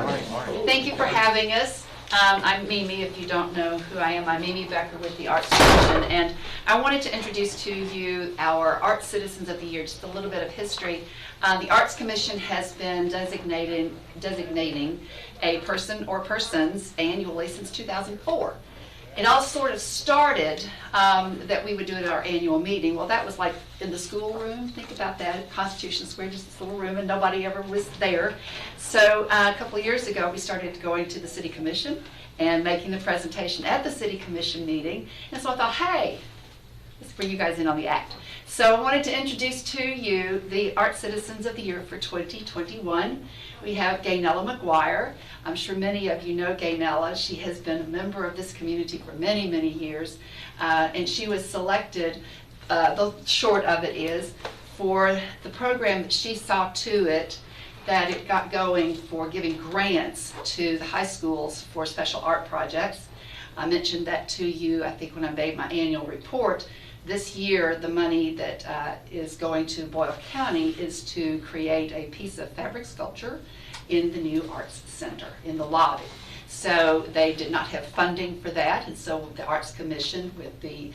Thank you for having us. I'm Mimi, if you don't know who I am. I'm Mimi Becker with the Arts Commission, and I wanted to introduce to you our Arts Citizens of the Year, just a little bit of history. The Arts Commission has been designating a person or persons annually since 2004. It all sort of started that we would do it at our annual meeting. Well, that was like in the schoolroom. Think about that, Constitution Square, just this little room, and nobody ever was there. So a couple of years ago, we started going to the City Commission and making the presentation at the City Commission meeting. And so I thought, hey, let's bring you guys in on the act. So I wanted to introduce to you the Art Citizens of the Year for 2021. We have Gaynella McGuire. I'm sure many of you know Gaynella. She has been a member of this community for many, many years. And she was selected, the short of it is, for the program that she saw to it that it got going for giving grants to the high schools for special art projects. I mentioned that to you, I think, when I made my annual report. This year, the money that is going to Boyle County is to create a piece of fabric sculpture in the new Arts Center, in the lobby. So they did not have funding for that, and so the Arts Commission, with the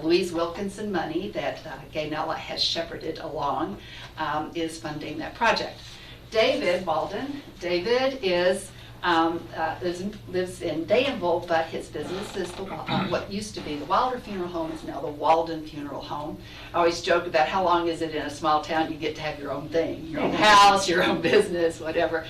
Louise Wilkinson money that Gaynella has shepherded along, is funding that project. David Walden, David is lives in Danville, but his business is what used to be the Wilder Funeral Home is now the Walden Funeral Home. I always joke about how long is it in a small town you get to have your own thing, your own house, your own business, whatever.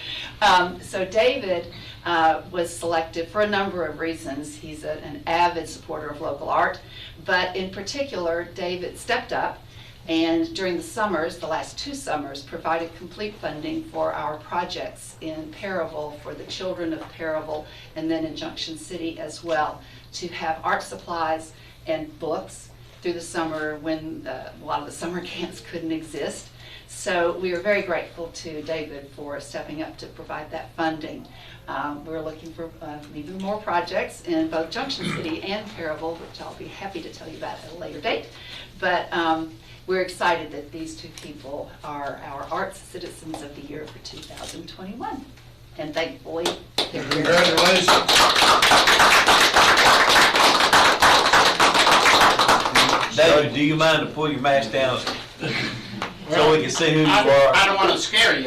So David was selected for a number of reasons. He's an avid supporter of local art, but in particular, David stepped up and during the summers, the last 2 summers, provided complete funding for our projects in Paravel, for the children of Paravel, and then in Junction City as well, to have art supplies and books through the summer when a lot of the summer camps couldn't exist. So we are very grateful to David for stepping up to provide that funding. We're looking for even more projects in both Junction City and Parable, which I'll be happy to tell you about at a later date. But we're excited that these two people are our Arts Citizens of the Year for 2021. And thankfully, they're here. Congratulations. David, do you mind to pull your mask down so we can see who you are? I don't want to scare you.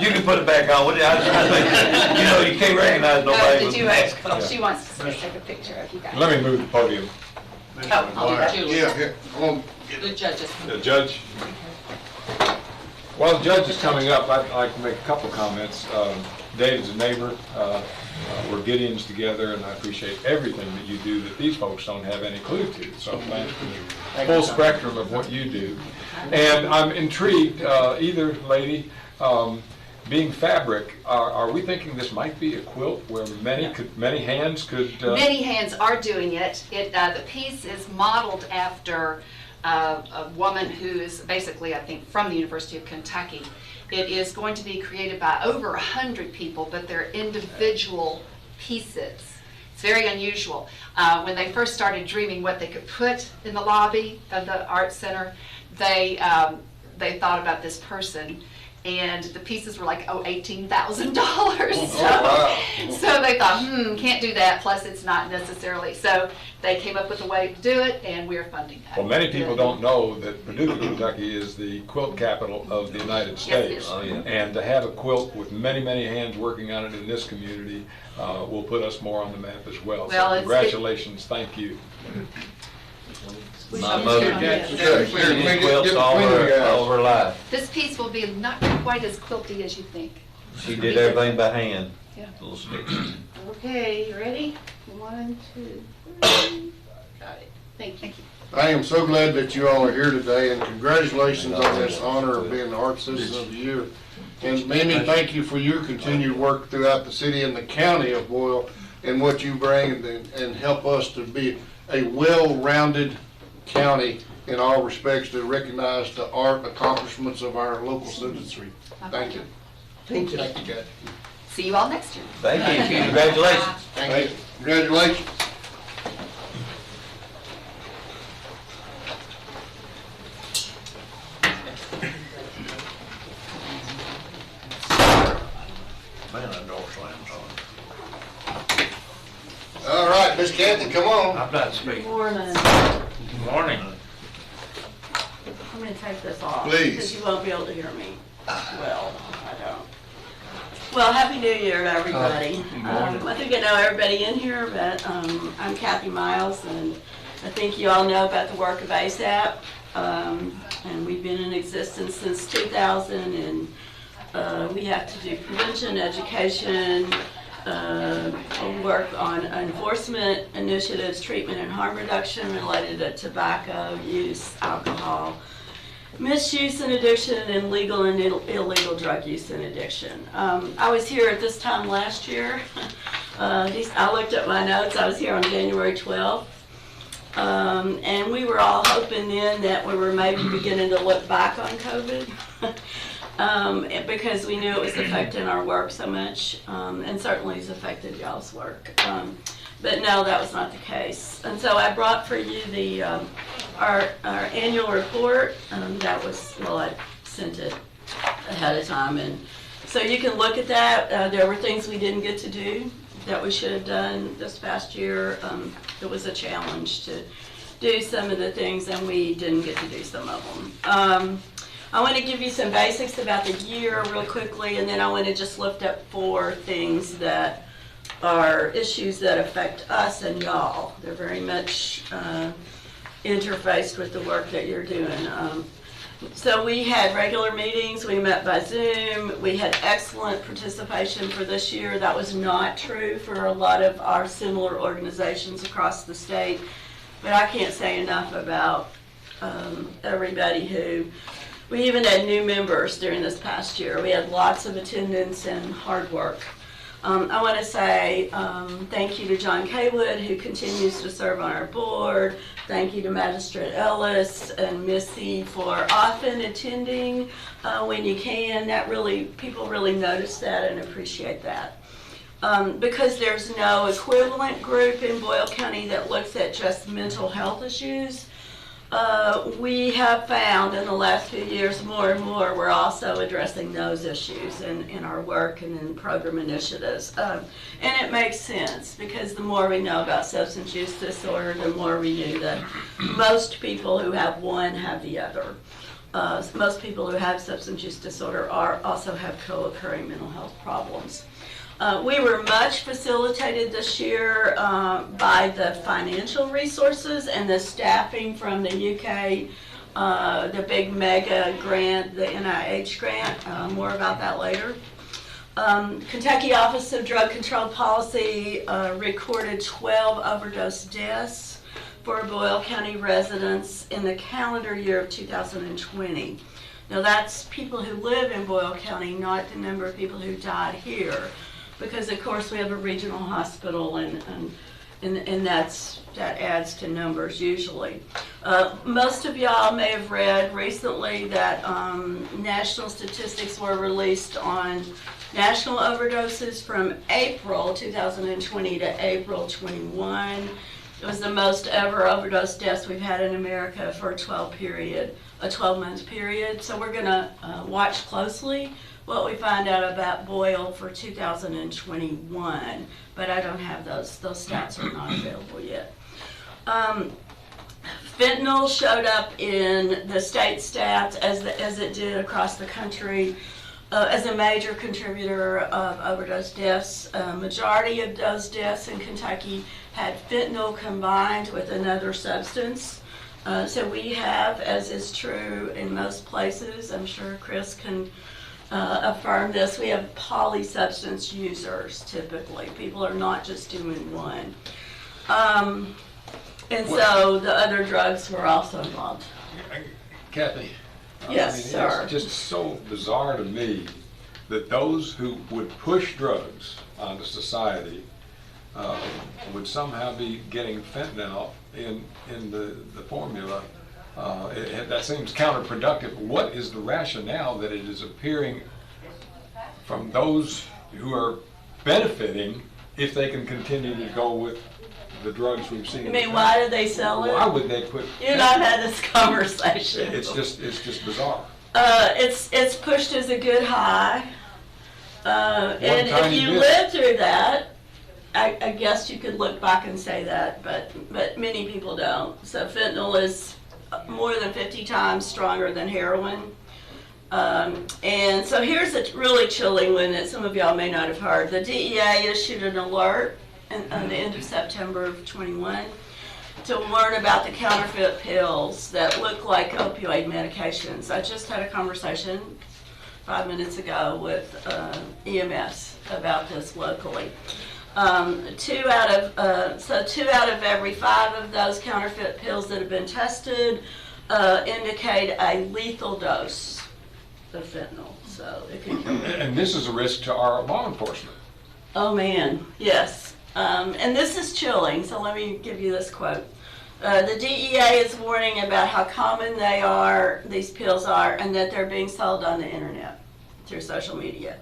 You can put it back on. You know, you can't recognize nobody with a mask on. She wants to take a picture of you guys. Let me move the podium. Oh, I'll do that. Yeah, come on. The judges. The judge. While the judge is coming up, I'd like to make a couple comments. David's a neighbor. We're Gideons together, and I appreciate everything that you do that these folks don't have any clue to. So thanks for the full spectrum of what you do. And I'm intrigued, either lady, being fabric, are we thinking this might be a quilt where many hands could? Many hands are doing it. The piece is modeled after a woman who is basically, I think, from the University of Kentucky. It is going to be created by over 100 people, but they're individual pieces. It's very unusual. When they first started dreaming what they could put in the lobby of the Art Center, they thought about this person, and the pieces were like, $18,000. So they thought, can't do that, plus it's not necessarily. So they came up with a way to do it, and we're funding that. Well, many people don't know that Paducah, Kentucky is the quilt capital of the United States. Yes, it is. And to have a quilt with many, many hands working on it in this community will put us more on the map as well. Well, So congratulations, thank you. My mother did Get quilts the all cleaning guys. her life. This piece will be not quite as quilty as you think. She did everything by hand. Yeah. Little sticks. Okay, you ready? 1, 2, 3. Got it. Thank you. I am so glad that you all are here today, and congratulations on this honor of being the Art Citizen of the Year. And Mimi, thank you for your continued work throughout the city and the county of Boyle and what you bring and help us to be a well-rounded county in all respects to recognize the art accomplishments of our local citizenry. Thank you. Thank you. Thank you, guys. See you all next year. Thank you. Congratulations. Thank you. Congratulations. Man, that door slams on. All right, Miss Kathy, come on. I'm not speaking. Morning. Good morning. I'm gonna take this off. Please. Because you won't be able to hear me. Well, I don't. Well, Happy New Year to everybody. I think I know everybody in here, but I'm Kathy Miles, and I think you all know about the work of ASAP. And we've been in existence since 2000, and we have to do prevention, education, work on enforcement initiatives, treatment and harm reduction related to tobacco use, alcohol, misuse and addiction, and legal and illegal drug use and addiction. I was here at this time last year. I looked at my notes. I was here on January 12th. And we were all hoping then that we were maybe beginning to look back on COVID. Because we knew it was affecting our work so much, and certainly it's affected y'all's work. But no, that was not the case. And so I brought for you the our annual report. I sent it ahead of time, and so you can look at that. There were things we didn't get to do that we should have done this past year. It was a challenge to do some of the things, and we didn't get to do some of them. I want to give you some basics about the year real quickly, and then I want to just lift up 4 things that are issues that affect us and y'all. They're very much interfaced with the work that you're doing. So we had regular meetings, we met by Zoom, we had excellent participation for this year. That was not true for a lot of our similar organizations across the state, but I can't say enough about everybody who. We even had new members during this past year. We had lots of attendance and hard work. I want to say thank you to John Caywood, who continues to serve on our board, Thank you to Magistrate Ellis and Missy for often attending when you can. People really notice that and appreciate that. Because there's no equivalent group in Boyle County that looks at just mental health issues, we have found in the last few years more and more we're also addressing those issues in our work and in program initiatives. And it makes sense because the more we know about substance use disorder, the more we knew that most people who have one have the other. Most people who have substance use disorder also have co-occurring mental health problems. We were much facilitated this year by the financial resources and the staffing from the UK, the big mega grant, the NIH grant. More about that later. Kentucky Office of Drug Control Policy recorded 12 overdose deaths for Boyle County residents in the calendar year of 2020. Now that's people who live in Boyle County, not the number of people who died here. Because of course we have a regional hospital and that adds to numbers usually. Most of y'all may have read recently that national statistics were released on national overdoses from April 2020 to April 21. It was the most ever overdose deaths we've had in America for a 12-month period. So we're gonna watch closely what we find out about Boyle for 2021, but I don't have those. Those stats are not available yet. Fentanyl showed up in the state stats as it did across the country as a major contributor of overdose deaths. Majority of those deaths in Kentucky had fentanyl combined with another substance. So we have, as is true in most places, I'm sure Chris can affirm this, we have polysubstance users typically. People are not just doing one. And so the other drugs were also involved. Kathy? Yes, sir. It's just so bizarre to me that those who would push drugs onto society would somehow be getting fentanyl in the formula. That seems counterproductive. What is the rationale that it is appearing from those who are benefiting if they can continue to go with the drugs we've seen? I mean, why do they sell it? Why would they put? You and I've had this conversation. It's just bizarre. It's pushed as a good high, and if you live through that, I guess you could look back and say that, but many people don't. So fentanyl is more than 50 times stronger than heroin. And so here's a really chilling one that some of y'all may not have heard. The DEA issued an alert on the end of September of 21 to warn about the counterfeit pills that look like opioid medications. I just had a conversation 5 minutes ago with EMS about this locally. 2 out of every 5 of those counterfeit pills that have been tested indicate a lethal dose of fentanyl. So it can kill you. And this is a risk to our law enforcement. Oh man, yes. And this is chilling, so let me give you this quote. The DEA is warning about how common these pills are, and that they're being sold on the internet through social media.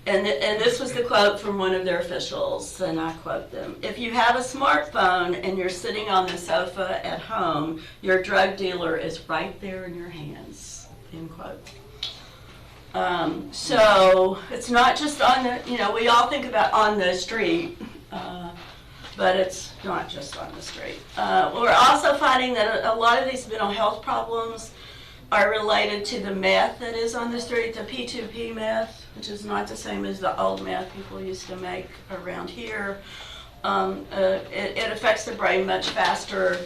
And this was the quote from one of their officials, and I quote them. "If you have a smartphone and you're sitting on the sofa at home, your drug dealer is right there in your hands," end quote. So it's not just on the, we all think about on the street, but it's not just on the street. We're also finding that a lot of these mental health problems are related to the meth that is on the street, the P2P meth, which is not the same as the old meth people used to make around here. It affects the brain much faster,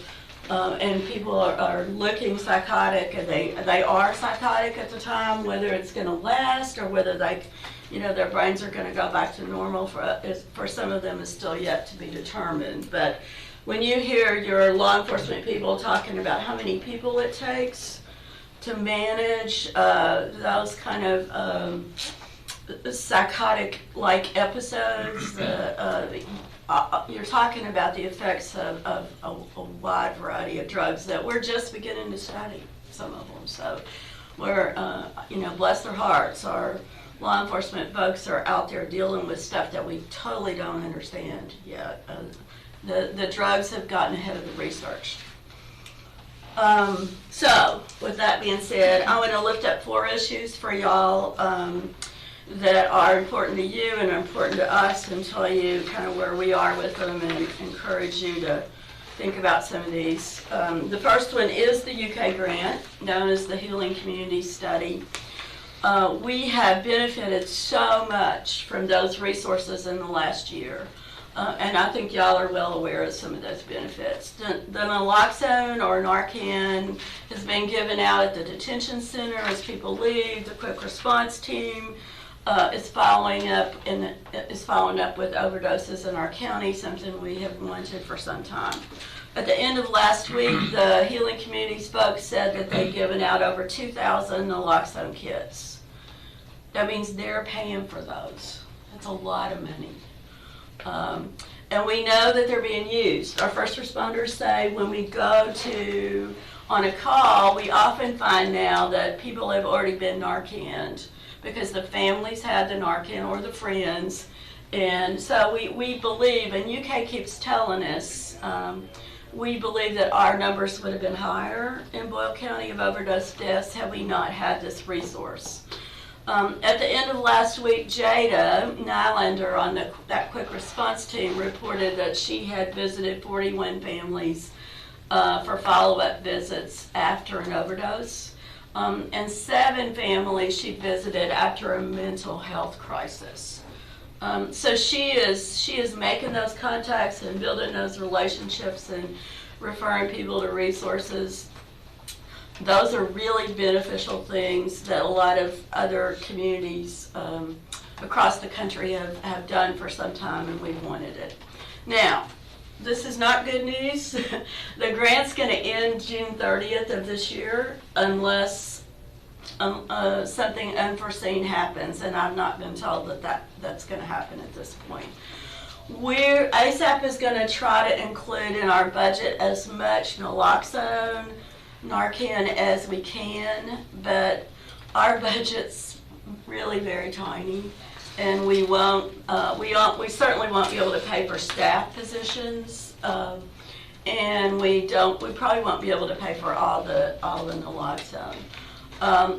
and people are looking psychotic, and they are psychotic at the time, whether it's going to last or whether their brains are going to go back to normal. For some of them is still yet to be determined. But when you hear your law enforcement people talking about how many people it takes to manage those kind of psychotic-like episodes, you're talking about the effects of a wide variety of drugs that we're just beginning to study, some of them. So we're, bless their hearts, our law enforcement folks are out there dealing with stuff that we totally don't understand yet. The drugs have gotten ahead of the research. So, with that being said, I want to lift up 4 issues for y'all that are important to you and are important to us, and tell you kind of where we are with them, and encourage you to think about some of these. The first one is the UK grant, known as the Healing Community Study. We have benefited so much from those resources in the last year. And I think y'all are well aware of some of those benefits. The naloxone or Narcan has been given out at the detention center as people leave. The quick response team is following up with overdoses in our county, something we have wanted for some time. At the end of last week, the Healing Communities folks said that they've given out over 2,000 naloxone kits. That means they're paying for those. That's a lot of money. And we know that they're being used. Our first responders say when we go on a call, we often find now that people have already been Narcaned because the families had the Narcan or the friends. And so we believe, and UK keeps telling us, we believe that our numbers would have been higher in Boyle County of overdose deaths had we not had this resource. At the end of last week, Jada Nylander on that quick response team reported that she had visited 41 families for follow-up visits after an overdose, and 7 families she visited after a mental health crisis. So she is making those contacts and building those relationships and referring people to resources. Those are really beneficial things that a lot of other communities across the country have done for some time, and we've wanted it. Now, this is not good news. The grant's going to end June 30th of this year unless something unforeseen happens, and I've not been told that's going to happen at this point. ASAP is going to try to include in our budget as much naloxone, Narcan as we can, but our budget's really very tiny, and we certainly won't be able to pay for staff positions, and we probably won't be able to pay for all the naloxone.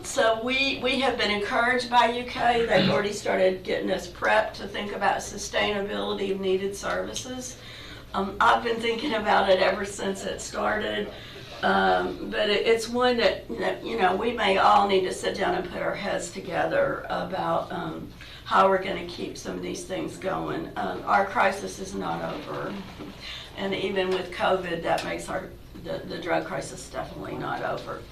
So we have been encouraged by UK. They've already started getting us prepped to think about sustainability of needed services. I've been thinking about it ever since it started. But it's one that we may all need to sit down and put our heads together about how we're going to keep some of these things going. Our crisis is not over, and even with COVID, that makes the drug crisis definitely not over.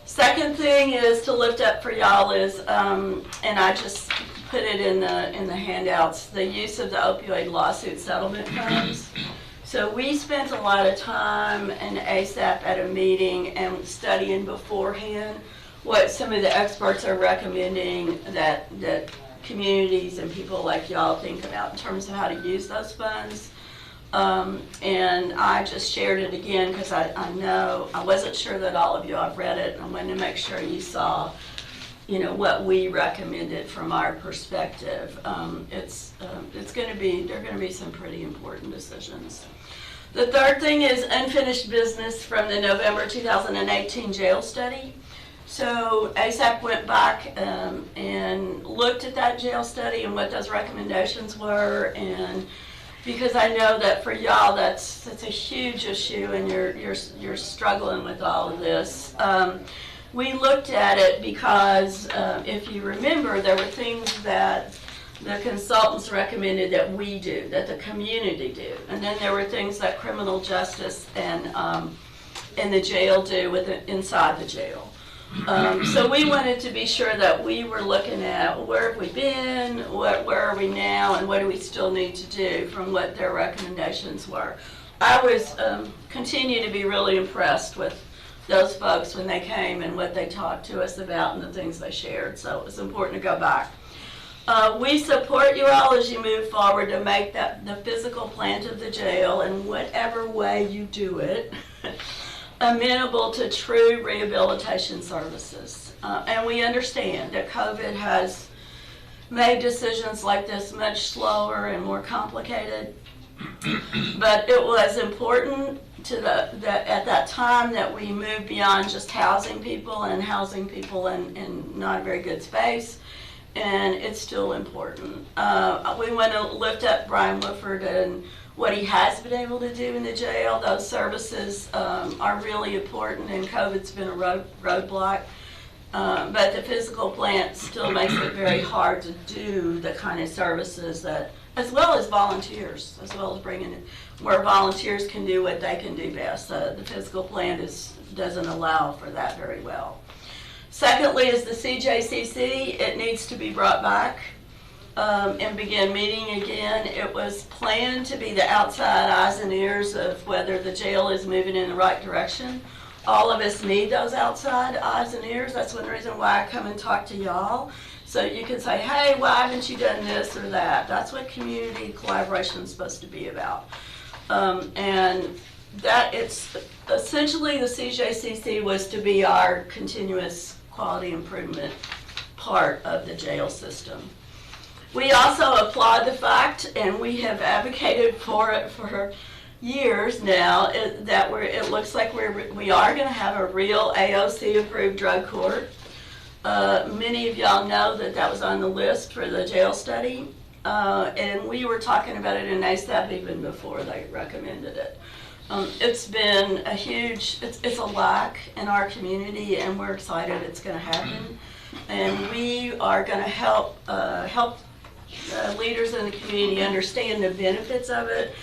Second thing is to lift up for y'all is, and I just put it in the handouts, the use of the opioid lawsuit settlement funds. So we spent a lot of time in ASAP at a meeting and studying beforehand what some of the experts are recommending that communities and people like y'all think about in terms of how to use those funds. And I just shared it again because I know I wasn't sure that all of you have read it, and I wanted to make sure you saw what we recommended from our perspective. There are going to be some pretty important decisions. The third thing is unfinished business from the November 2018 jail study. So ASAP went back and looked at that jail study and what those recommendations were, and because I know that for y'all that's a huge issue, and you're struggling with all of this. We looked at it because if you remember, there were things that the consultants recommended that we do, that the community do, and then there were things that criminal justice and the jail do inside the jail. So we wanted to be sure that we were looking at where have we been, where are we now, and what do we still need to do from what their recommendations were. I was continue to be really impressed with those folks when they came and what they talked to us about and the things they shared, so it was important to go back. We support you all as you move forward to make the physical plant of the jail, in whatever way you do it, amenable to true rehabilitation services. And we understand that COVID has made decisions like this much slower and more complicated. But it was important to at that time that we move beyond just housing people in not a very good space. And it's still important. We want to lift up Brian Wofford and what he has been able to do in the jail. Those services are really important, and COVID's been a roadblock. But the physical plant still makes it very hard to do the kind of services that, as well as volunteers, as well as bringing in where volunteers can do what they can do best. The physical plant doesn't allow for that very well. Secondly is the CJCC. It needs to be brought back and begin meeting again. It was planned to be the outside eyes and ears of whether the jail is moving in the right direction. All of us need those outside eyes and ears. That's one reason why I come and talk to y'all. So you can say, hey, why haven't you done this or that? That's what community collaboration is supposed to be about. And that it's essentially the CJCC was to be our continuous quality improvement part of the jail system. We also applaud the fact, and we have advocated for it for years now, that it looks like we are going to have a real AOC approved drug court. Many of y'all know that was on the list for the jail study, and we were talking about it in ASAP even before they recommended it. It's been a huge, it's a lack in our community, and we're excited it's going to happen. And we are going to help leaders in the community understand the benefits of it.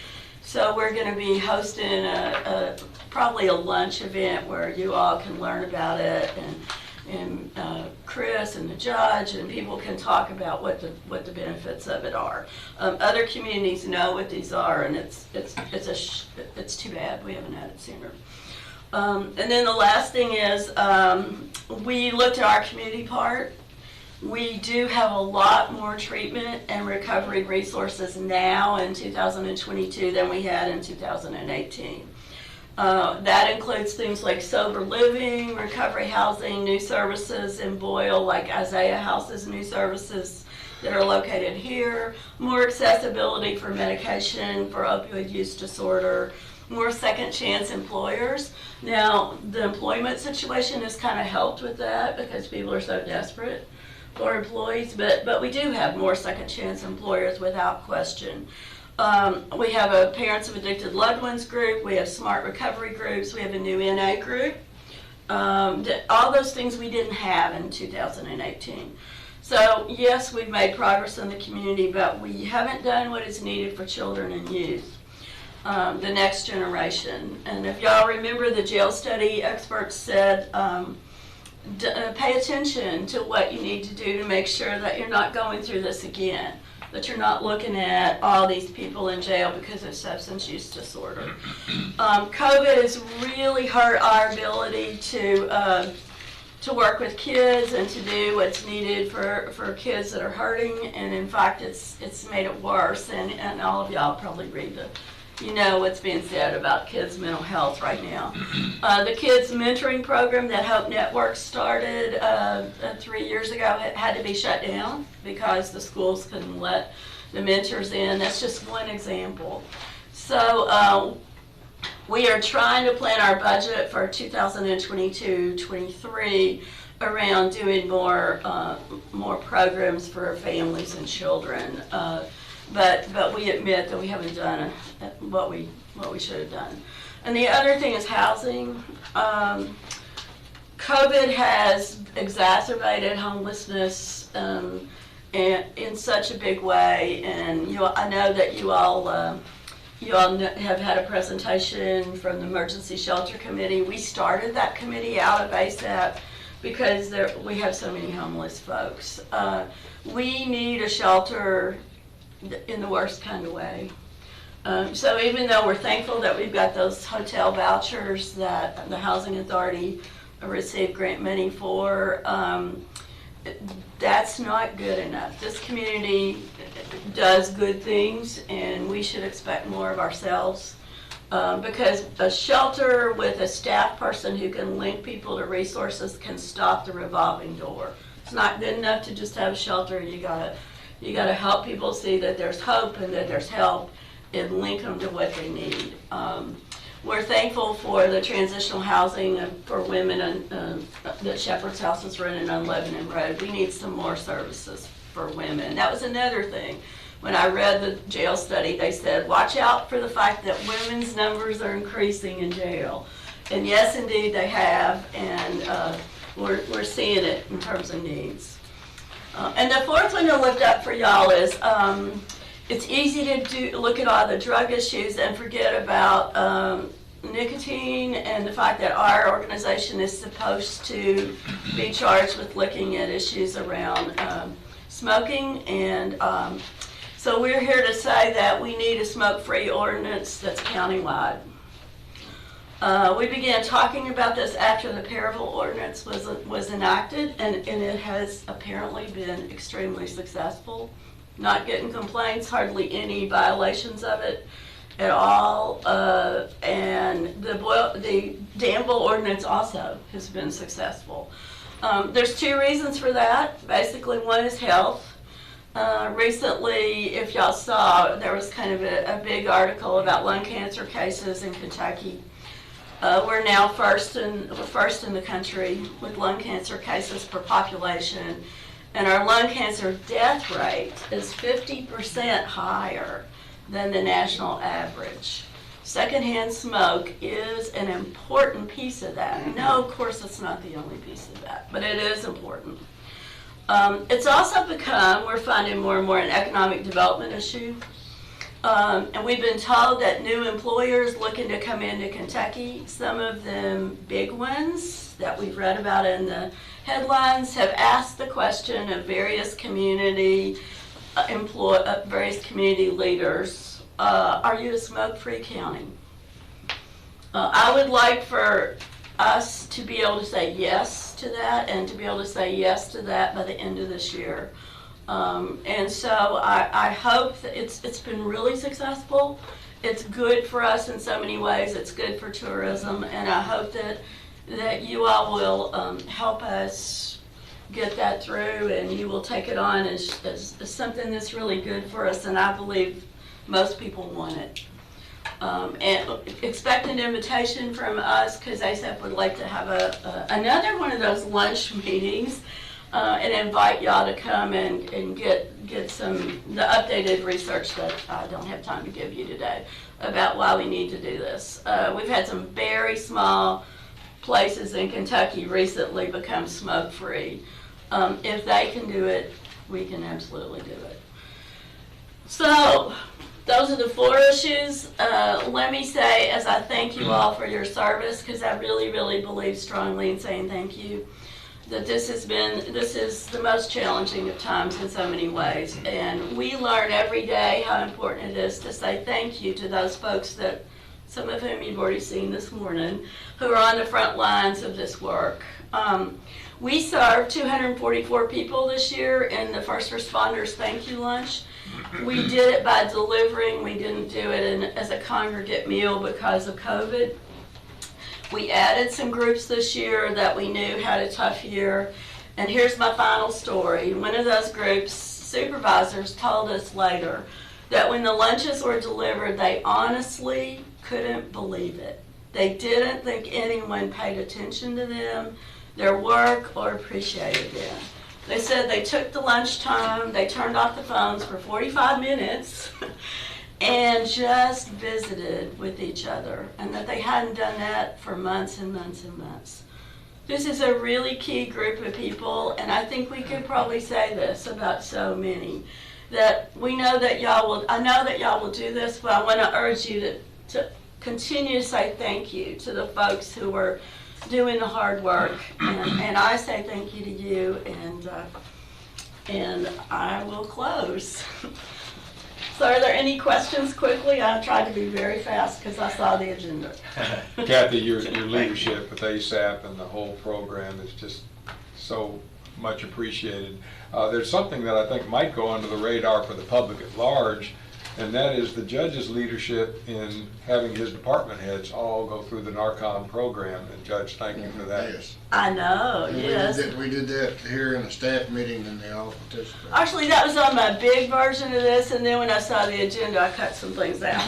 So we're going to be hosting probably a lunch event where you all can learn about it, and Chris and the judge and people can talk about what the benefits of it are. Other communities know what these are, and it's too bad we haven't had it sooner. And then the last thing is we looked at our community part. We do have a lot more treatment and recovery resources now in 2022 than we had in 2018. That includes things like sober living, recovery housing, new services in Boyle, like Isaiah House's new services that are located here, more accessibility for medication for opioid use disorder, more second chance employers. Now, the employment situation has kind of helped with that because people are so desperate for employees, but we do have more second chance employers without question. We have a Parents of Addicted Loved Ones group, we have smart recovery groups, we have a new NA group. All those things we didn't have in 2018. So yes, we've made progress in the community, but we haven't done what is needed for children and youth, the next generation. And if y'all remember, the jail study experts said, pay attention to what you need to do to make sure that you're not going through this again, that you're not looking at all these people in jail because of substance use disorder. COVID has really hurt our ability to work with kids and to do what's needed for kids that are hurting, and in fact it's made it worse, and all of y'all probably read what's being said about kids' mental health right now. The kids mentoring program that Hope Network started 3 years ago had to be shut down because the schools couldn't let the mentors in. That's just one example. So we are trying to plan our budget for 2022-23 around doing more programs for families and children. But we admit that we haven't done what we should have done. And the other thing is housing. COVID has exacerbated homelessness and in such a big way. And I know that you all have had a presentation from the Emergency Shelter Committee. We started that committee out of ASAP because we have so many homeless folks. We need a shelter in the worst kind of way. So even though we're thankful that we've got those hotel vouchers that the Housing Authority received grant money for, that's not good enough. This community does good things, and we should expect more of ourselves. Because a shelter with a staff person who can link people to resources can stop the revolving door. It's not good enough to just have a shelter. You gotta help people see that there's hope and that there's help, and link them to what they need. We're thankful for the transitional housing for women that Shepherd's House is running on Lebanon Road. We need some more services for women. That was another thing. When I read the jail study, they said, watch out for the fact that women's numbers are increasing in jail. And yes, indeed, they have, and we're seeing it in terms of needs. And the fourth one to lift up for y'all is, it's easy to look at all the drug issues and forget about nicotine and the fact that our organization is supposed to be charged with looking at issues around smoking. And so we're here to say that we need a smoke-free ordinance that's countywide. We began talking about this after the Paravel ordinance was enacted, and it has apparently been extremely successful. Not getting complaints, hardly any violations of it at all. And the Danville ordinance also has been successful. There's two reasons for that. Basically, one is health. Recently, if y'all saw, there was kind of a big article about lung cancer cases in Kentucky. We're now first in the country with lung cancer cases per population. And our lung cancer death rate is 50% higher than the national average. Secondhand smoke is an important piece of that. No, of course, it's not the only piece of that, but it is important. It's also become, we're finding more and more, an economic development issue. And we've been told that new employers looking to come into Kentucky, some of them big ones that we've read about in the headlines, have asked the question of various community leaders, are you a smoke-free county? I would like for us to be able to say yes to that, and to be able to say yes to that by the end of this year. And so I hope that it's been really successful. It's good for us in so many ways. It's good for tourism, and I hope that you all will help us get that through, and you will take it on as something that's really good for us, and I believe most people want it. And expect an invitation from us, because ASAP would like to have another one of those lunch meetings, and invite y'all to come and get the updated research that I don't have time to give you today about why we need to do this. We've had some very small places in Kentucky recently become smoke-free. If they can do it, we can absolutely do it. So, those are the 4 issues. Let me say, as I thank you all for your service, because I really, really believe strongly in saying thank you, that this is the most challenging of times in so many ways. And we learn every day how important it is to say thank you to those folks that, some of whom you've already seen this morning, who are on the front lines of this work. We served 244 people this year in the First Responders Thank You Lunch. We did it by delivering. We didn't do it as a congregate meal because of COVID. We added some groups this year that we knew had a tough year. And here's my final story. One of those groups, supervisors told us later that when the lunches were delivered, they honestly couldn't believe it. They didn't think anyone paid attention to them, their work, or appreciated them. They said they took the lunchtime, they turned off the phones for 45 minutes and just visited with each other, and that they hadn't done that for months and months and months. This is a really key group of people, and I think we could probably say this about so many, that we know that y'all will, I know that y'all will do this, but I want to urge you to continue to say thank you to the folks who are doing the hard work, and I say thank you to you, and I will close. So are there any questions quickly? I tried to be very fast because I saw the agenda. Kathy, your leadership with ASAP and the whole program is just so much appreciated. There's something that I think might go under the radar for the public at large, and that is the judge's leadership in having his department heads all go through the NARCOM program. And Judge, thank you for that. Yes. I know, And yes. we did that here in a staff meeting and they all participated. Actually, that was on my big version of this, and then when I saw the agenda, I cut some things out.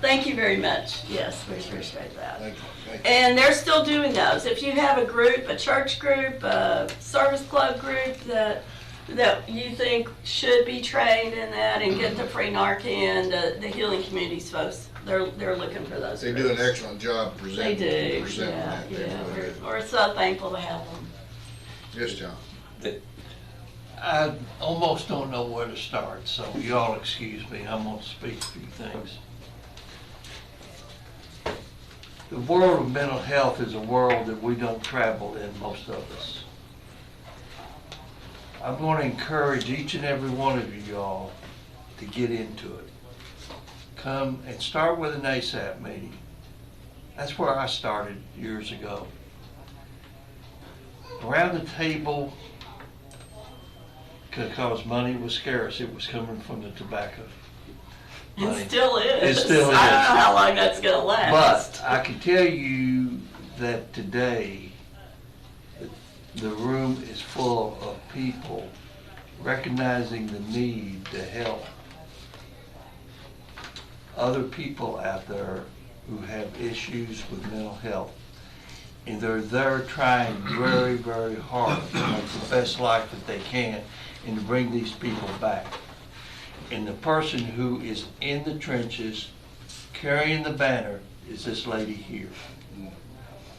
Thank you very much. Yes, we appreciate that. Thank you. Thank you. And they're still doing those. If you have a group, a church group, a service club group that you think should be trained in that and get the free Narcan, the healing communities folks, they're looking for those. They do an excellent job presenting. They do, presenting yeah, that. They yeah. really do. We're so thankful to have them. Yes, John. I almost don't know where to start, so y'all excuse me, I'm gonna speak a few things. The world of mental health is a world that we don't travel in, most of us. I'm going to encourage each and every one of y'all to get into it. Come and start with an ASAP meeting. That's where I started years ago. Around the table, because money was scarce, it was coming from the tobacco. Money. It still is. It still is. I don't know how long that's gonna last. But I can tell you that today, the room is full of people recognizing the need to help other people out there who have issues with mental health. And they're there trying very, very hard to make the best life that they can and to bring these people back. And the person who is in the trenches carrying the banner is this lady here.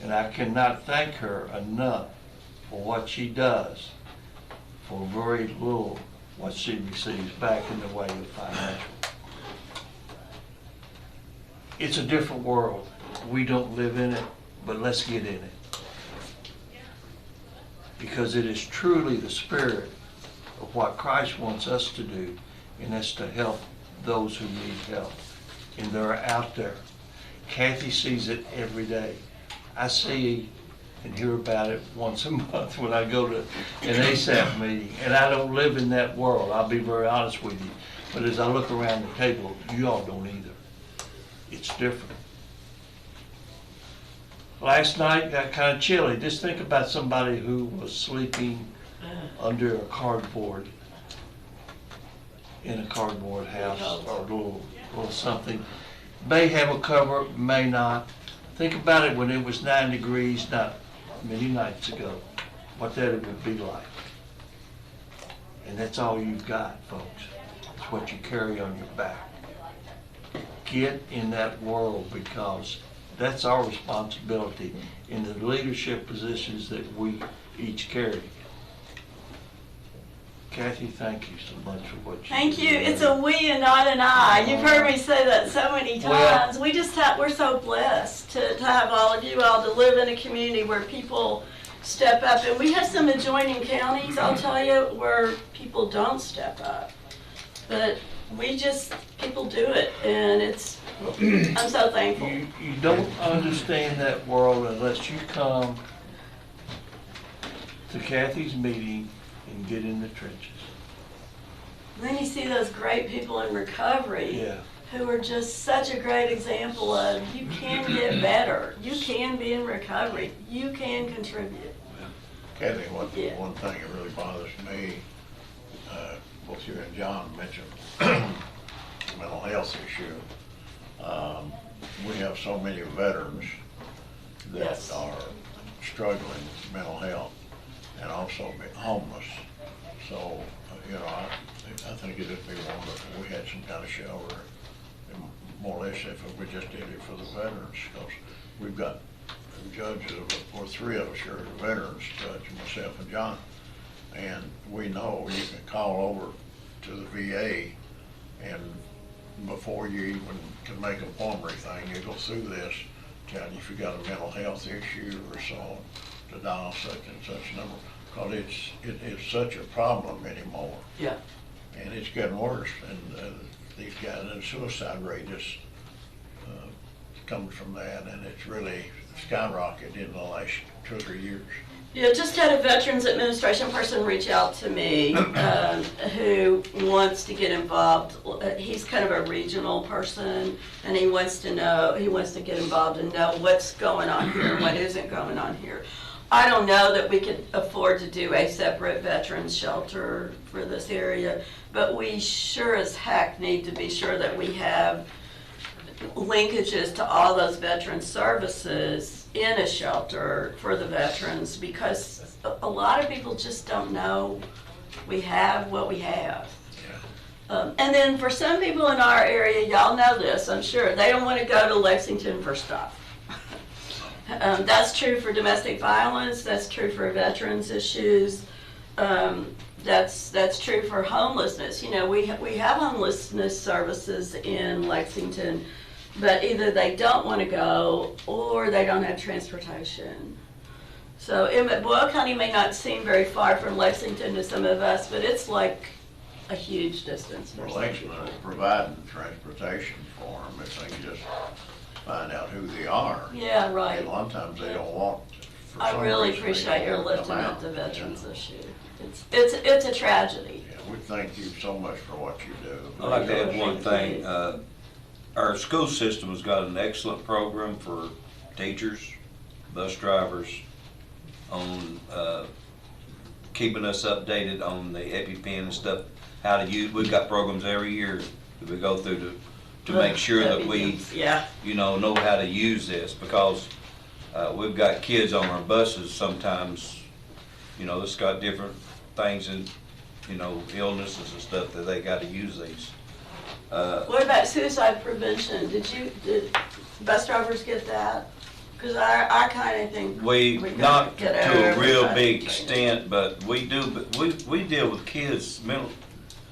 And I cannot thank her enough for what she does, for very little what she receives back in the way of financial. It's a different world. We don't live in it, but let's get in it. Because it is truly the spirit of what Christ wants us to do, and that's to help those who need help. And they're out there. Kathy sees it every day. I see and hear about it once a month when I go to an ASAP meeting. And I don't live in that world, I'll be very honest with you. But as I look around the table, you all don't either. It's different. Last night got kind of chilly. Just think about somebody who was sleeping under a cardboard, in a cardboard house or a little something. May have a cover, may not. Think about it when it was 9 degrees, not many nights ago, what that would be like. And that's all you've got, folks. It's what you carry on your back. Get in that world, because that's our responsibility in the leadership positions that we each carry. Kathy, thank you so much for what you do. Thank you. It's a we and not an I. You've heard me say that so many times. We're so blessed to have all of you all to live in a community where people step up. And we have some adjoining counties, I'll tell you, where people don't step up. But people do it, and I'm so thankful. You don't understand that world unless you come to Kathy's meeting and get in the trenches. Then you see those great people in recovery who are just such a great example of you can get better. You can be in recovery. You can contribute. Kathy, one thing that really bothers me, both you and John mentioned mental health issue. We have so many veterans that are struggling with mental health and also homeless. So, I think it'd be wonderful if we had some kind of shelter, and more or less if we just did it for the veterans, because we've got judges, or 3 of us here are veterans, Judge, myself and John, and we know you can call over to the VA, and before you even can make an appointment or anything, you go through this, telling you if you got a mental health issue or so, to dial such and such number, because it's such a problem anymore. Yeah. And it's getting worse, and these guys, and the suicide rate just comes from that, and it's really skyrocketed in the last 2 or 3 years. Yeah, just had a Veterans Administration person reach out to me who wants to get involved. He's kind of a regional person, and he wants to get involved and know what's going on here and what isn't going on here. I don't know that we could afford to do a separate veterans shelter for this area, but we sure as heck need to be sure that we have linkages to all those veteran services in a shelter for the veterans, because a lot of people just don't know we have what we have. And then for some people in our area, y'all know this, I'm sure, they don't want to go to Lexington for stuff. That's true for domestic violence, that's true for veterans issues, that's true for homelessness. You know, we have homelessness services in Lexington, but either they don't want to go or they don't have transportation. So Boyle County may not seem very far from Lexington to some of us, but it's like a huge distance for some people. Lexington is providing transportation for them if they just find out who they are. Yeah, right. And a lot of times they don't want. I really appreciate your lifting up the veterans issue. It's a tragedy. Yeah, we thank you so much for what you do. I'd like to add one thing. Our school system has got an excellent program for teachers, bus drivers, on keeping us updated on the EpiPen and stuff, how to use. We've got programs every year that we go through to make sure that we, know how to use this, because we've got kids on our buses sometimes, that's got different things and, illnesses and stuff that they got to use these. What about suicide prevention? Did bus drivers get that? Because I kind of think we not to a real big extent, but we do. But we deal with kids mental.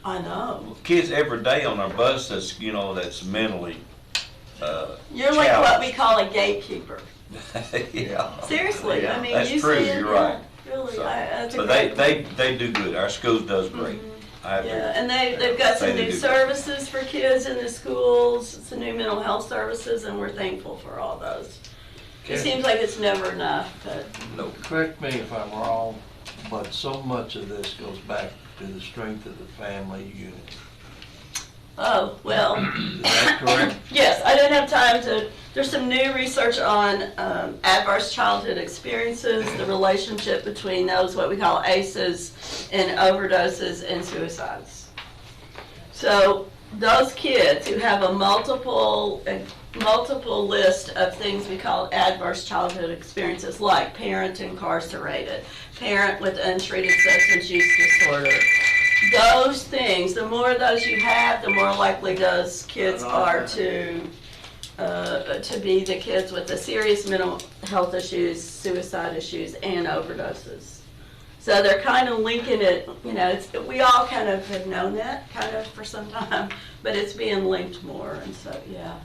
I know. Kids every day on our bus that's that's mentally. You're like what we call a gatekeeper. Yeah. Seriously, yeah. I mean, that's you true. see it, You're right. Really, So, that's a but great they do good. Our school does great. and they've got some new services for kids in the schools, some new mental health services, and we're thankful for all those. It seems like it's never enough, but. No, correct me if I'm wrong, but so much of this goes back to the strength of the family unit. Oh, well. Is that correct? Yes, I didn't have time to, there's some new research on adverse childhood experiences, the relationship between those, what we call ACEs, and overdoses and suicides. So those kids who have a multiple list of things we call adverse childhood experiences, like parent incarcerated, parent with untreated substance use disorder, those things, the more of those you have, the more likely those kids are to be the kids with the serious mental health issues, suicide issues, and overdoses. So they're kind of linking it, we all kind of have known that kind of for some time, but it's being linked more, and so, yeah.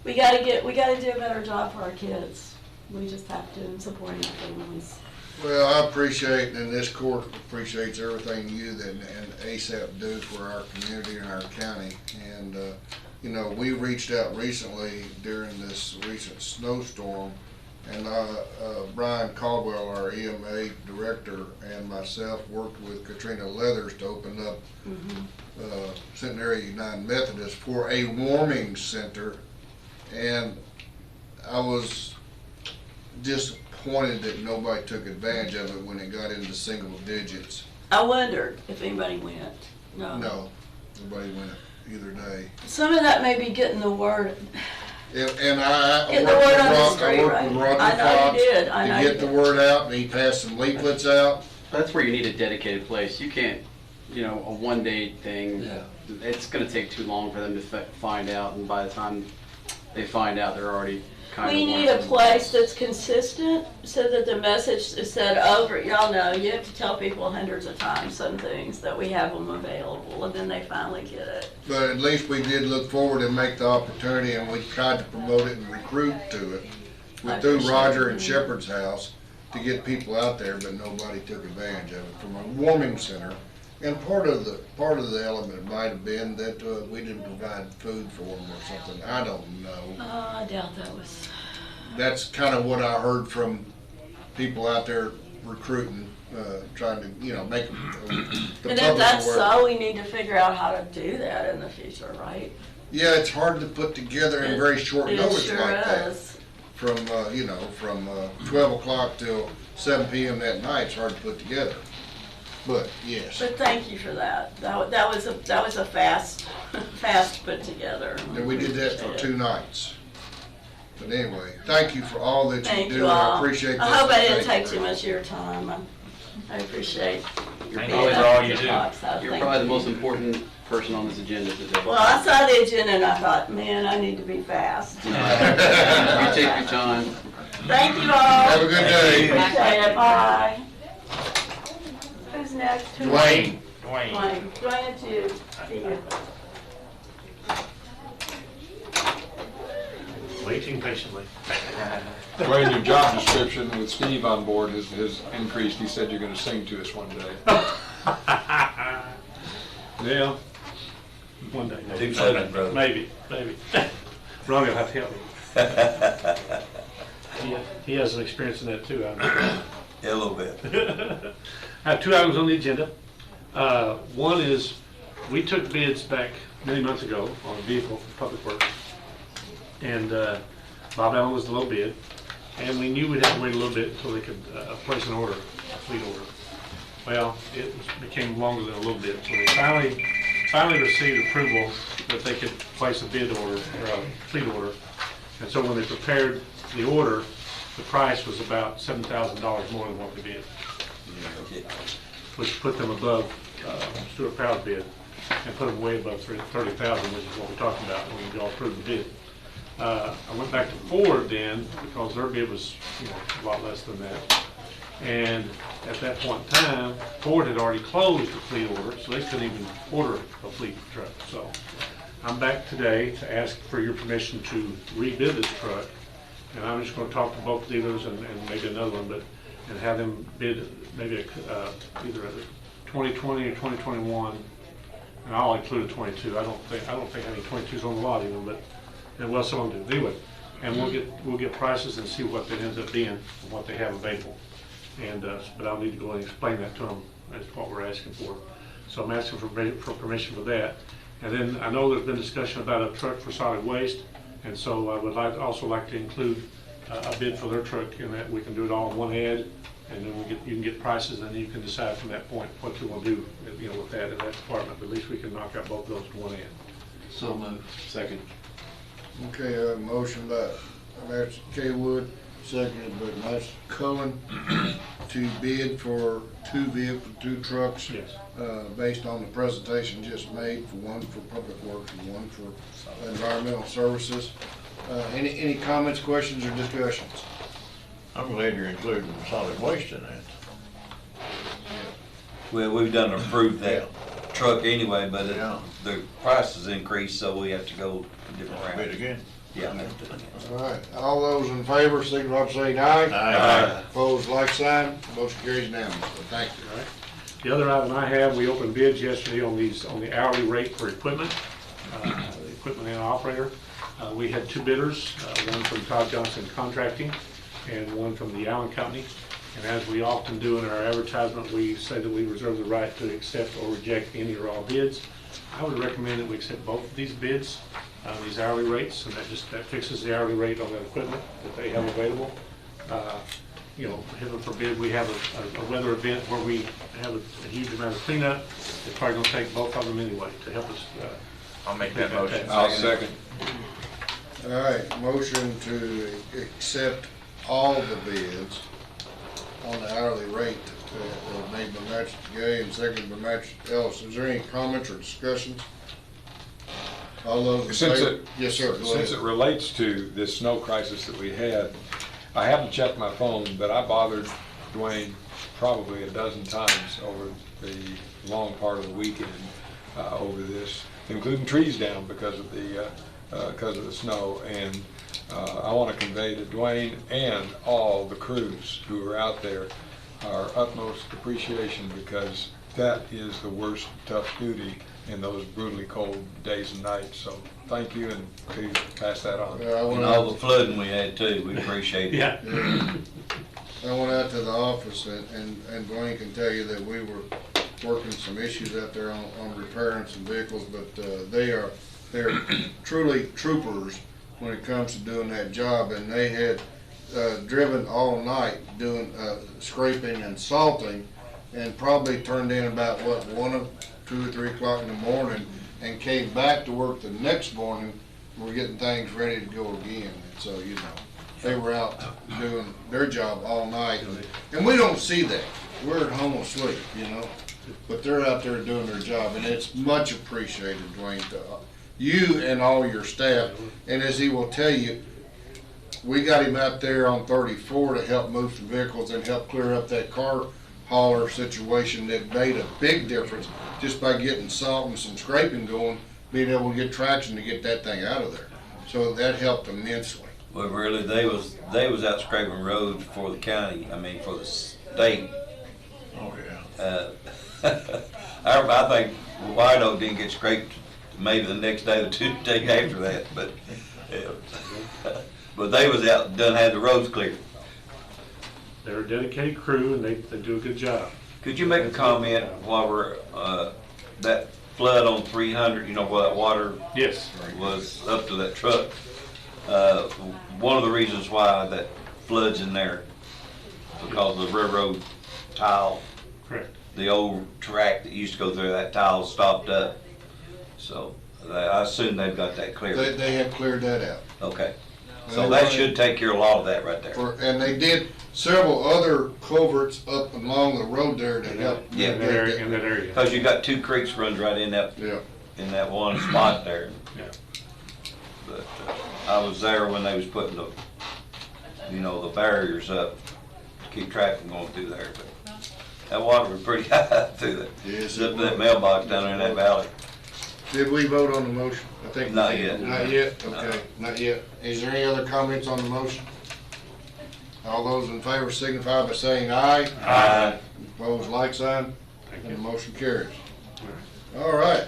We gotta do a better job for our kids. We just have to, in supporting our families. Well, I appreciate, and this court appreciates everything you and ASAP do for our community and our county. And, we reached out recently during this recent snowstorm, and Brian Caldwell, our EMA director, and myself worked with Katrina Leathers to open up Centenary United Methodist for a warming center. And I was disappointed that nobody took advantage of it when it got into single digits. I wondered if anybody went. No, nobody went either day. Some of that may be getting the word. And I Get the word on the street, I worked right? with Roger I know Fox you did. to get the word out, and he passed some leaflets out. That's where you need a dedicated place. You can't, a one-day thing. Yeah. It's going to take too long for them to find out, and by the time they find out, they're already kind of. We need a place that's consistent so that the message is said over. Y'all know you have to tell people hundreds of times some things that we have them available, and then they finally get it. But at least we did look forward and make the opportunity, and we tried to promote it and recruit to it. Through Roger and Shepherd's house to get people out there, but nobody took advantage of it from a warming center. And part of the element might have been that we didn't provide food for them or something. I don't know. I doubt that was. That's kind of what I heard from people out there recruiting, trying to, make the And if public that's aware. so, we need to figure out how to do that in the future, right? Yeah, it's hard to put together in very short It notice sure like that. is. From, from 12 o'clock till 7 p.m. that night, it's hard to put together. But, yes. But thank you for that. That was a fast put together. And we did that for 2 nights. But anyway, thank you for all that you Thank do. you all. I appreciate this. I hope I didn't Thank take you. too much of your time. I appreciate. You're being probably, up all to you the do. clock, so you're thank probably the you. most important person on this agenda today. Well, I saw the agenda and I thought, man, I need to be fast. You take your time. Thank you all. Have a good day. Appreciate it. Bye. Who's next? Duane. Duane. Duane, too. See you. Waiting patiently. Dwayne, your job description with Steve on board has increased. He said you're gonna sing to us one day. Yeah. One day. maybe. Do something, brother. Maybe. Ronnie will have to help me. He has an experience in that too. I know. Yeah, a little bit. I have 2 items on the agenda. One is, we took bids back many months ago on a vehicle for Public Works. And Bob Allen was the low bid. And we knew we'd have to wait a little bit until they could place an order, a fleet order. Well, it became longer than a little bit. So they finally received approval that they could place a bid order, or a fleet order. And so when they prepared the order, the price was about $7,000 more than what we did, which put them above Stuart Powell's bid and put them way above 30,000, which is what we're talking about when we all approved the bid. I went back to Ford then because their bid was a lot less than that. And at that point in time, Ford had already closed the fleet order, so they couldn't even order a fleet truck. So I'm back today to ask for your permission to rebid this truck. And I'm just going to talk to both dealers and maybe another one, and have them bid maybe either a 2020 or 2021. And I'll include a 22. I don't think any 22s on the lot even, but well, some of them do. Anyway, and we'll get prices and see what that ends up being and what they have available. And but I'll need to go and explain that to them as to what we're asking for. So I'm asking for permission for that. And then I know there's been discussion about a truck for solid waste, and so I would also like to include a bid for their truck, in that we can do it all in one ad, and then you can get prices, and then you can decide from that point what you want to do, with that in that department. But at least we can knock out both of those in one ad. So moved. Second. Okay, motion by Master Caywood, seconded by Master Cullen, to bid for 2 vehicles, 2 trucks. Yes. Based on the presentation just made, one for Public Works and one for Environmental Services. Any comments, questions, or discussions? I'm glad you're including solid waste in that. Well, we've done approved that truck anyway, but the price has increased, so we have to go a different route. Bid again. Yeah. All right, all those in favor, signify by saying aye. Aye. Opposed, like sign. Motion carries unanimously. Thank you. All right. The other item I have, we opened bids yesterday on the hourly rate for equipment, equipment and operator. We had 2 bidders, one from Todd Johnson Contracting and one from the Allen Company. And as we often do in our advertisement, we say that we reserve the right to accept or reject any or all bids. I would recommend that we accept both of these bids, these hourly rates, and that fixes the hourly rate on that equipment that they have available. Heaven forbid we have a weather event where we have a huge amount of cleanup. It's probably going to take both of them anyway to help us. I'll make that motion. I'll second. All right, motion to accept all the bids on the hourly rate made by Magistrate Gay and seconded by Magistrate Ellis. Is there any comments or discussions? All those in favor? Yes, sir. Go Since it ahead. relates to this snow crisis that we had, I haven't checked my phone, but I bothered Duane probably a dozen times over the long part of the weekend over this, including trees down because of the snow. And I want to convey to Duane and all the crews who are out there our utmost appreciation, because that is the worst tough duty in those brutally cold days and nights. So thank you, and please pass that on. And all the flooding we had too, we appreciate it. Yeah. I went out to the office and Duane can tell you that we were working some issues out there on repairing some vehicles, but they're truly troopers when it comes to doing that job, and they had driven all night doing scraping and salting, and probably turned in about 2 or 3 o'clock in the morning, and came back to work the next morning. We're getting things ready to go again, and so they were out doing their job all night, and we don't see that. We're at home asleep, but they're out there doing their job, and it's much appreciated, Duane, to you and all your staff. And as he will tell you, we got him out there on 34 to help move some vehicles and help clear up that car hauler situation that made a big difference just by getting salt and some scraping going, being able to get traction to get that thing out of there. So that helped immensely. Well, really, they was out scraping roads for the county, for the state. Oh, yeah. I think White Oak didn't get scraped maybe the next day or 2 days after that, but they was out, done had the roads cleared. They're a dedicated crew, and they do a good job. Could you make a comment while we're, that flood on 300, where that water Yes. was up to that truck? One of the reasons why that flood's in there, because of the railroad tile. Correct. The old track that used to go through, that tile stopped up. So I assume they've got that cleared. They have cleared that out. Okay. So that should take care of a lot of that right there. And they did several other culverts up along the road there to help. Yeah, in that area. Because you got 2 creeks runs right in that one spot there. Yeah. But I was there when they was putting the barriers up to keep traffic going through there. But that water was pretty high through that. Yes, up to that mailbox down there in that valley. Did we vote on the motion? I think Not yet. Not yet? Okay, not yet. Is there any other comments on the motion? All those in favor signify by saying aye. Aye. Opposed, like sign. And the motion carries. All right.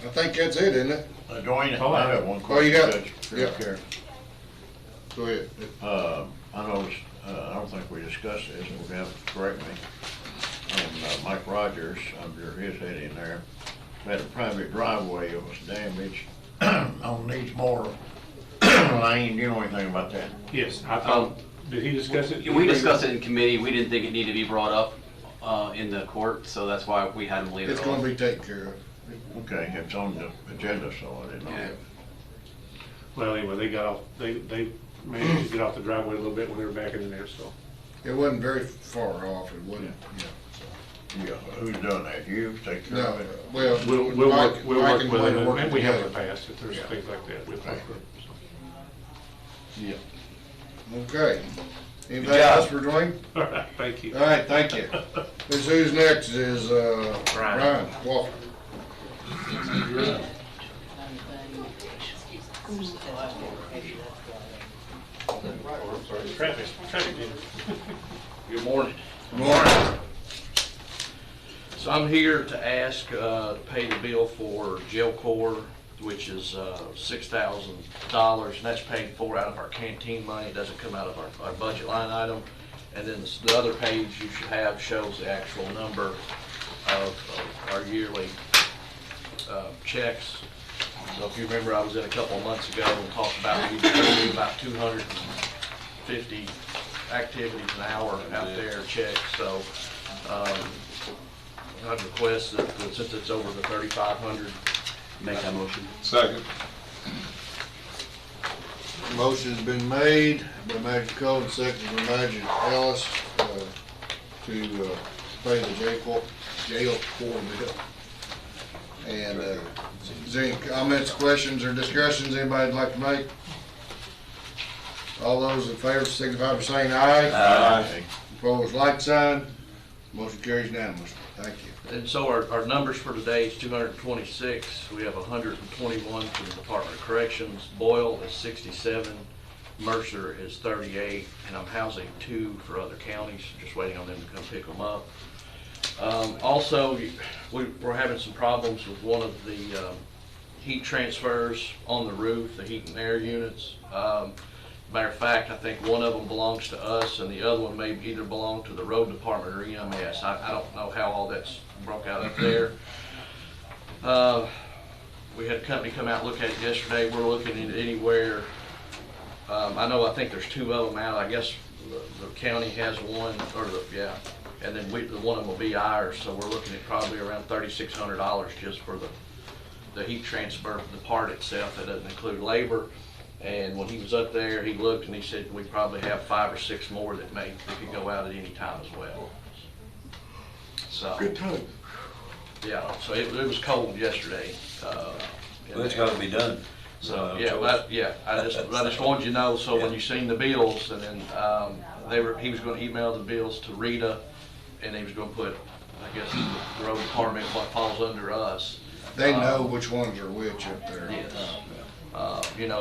I think that's it, isn't it? Duane, I have one question. Oh, you got it? Judge. Yeah. Care. Go ahead. I noticed, I don't think we discussed this, and we're gonna have to correct me. On Mike Rogers, under his head in there, had a private driveway that was damaged on NeedMore Lane. Do you know anything about that? Yes. I thought, did he discuss it? We discussed it in committee. We didn't think it needed to be brought up in the court, so that's why we had him leave it off. It's gonna be taken care of. Okay, it's on the agenda, so I didn't know. Yeah. Well, anyway, they managed to get off the driveway a little bit when they were backing in there, so. It wasn't very far off. It wasn't, Yeah, who's done that? You take care No, of it? well, We'll work with Mike them, and Wayne and we have in the together. past, if there's things like that, we'll talk to them, so. Yeah. Okay. Anything Good job. else for Duane? All right, thank you. All right, thank you. Who's next is, Ryan Wofford. Traffic jam. Good morning. Good morning. So I'm here to ask to pay the bill for jail core, which is $6,000, and that's paid for out of our canteen money. It doesn't come out of our budget line item. And then the other page you should have shows the actual number of our yearly checks. So if you remember, I was in a couple of months ago and talked about we do about 250 activities an hour out there, checks. So I'd request that since it's over the 3,500, Make that motion. Second. Motion's been made by Magic Cole and seconded by Magic Ellis to pay the jail core bill. And is there any comments, questions, or discussions anybody'd like to make? All those in favor signify by saying aye. Aye. Opposed, like sign. Motion carries unanimously. Thank you. and so our numbers for today is 226. We have 121 for the Department of Corrections. Boyle is 67. Mercer is 38, and I'm housing 2 for other counties, just waiting on them to come pick them up. Also, we're having some problems with one of the heat transfers on the roof, the heat and air units. Matter of fact, I think one of them belongs to us and the other one may either belong to the road department or EMS. I don't know how all that's broke out up there. We had a company come out and look at it yesterday. We're looking at anywhere, I think there's 2 of them out. I guess the county has one, or and then the one of them will be ours. So we're looking at probably around $3,600 just for the heat transfer, the part itself. That doesn't include labor. And when he was up there, he looked and he said we probably have 5 or 6 more that could go out at any time as well. So Good time. yeah, so it was cold yesterday. Well, it's gotta be done. So I just wanted you to know. So when you seen the bills, and then he was going to email the bills to Rita, and he was going to put, I guess, the road department, what falls under us. They know which ones are which up there. Yes.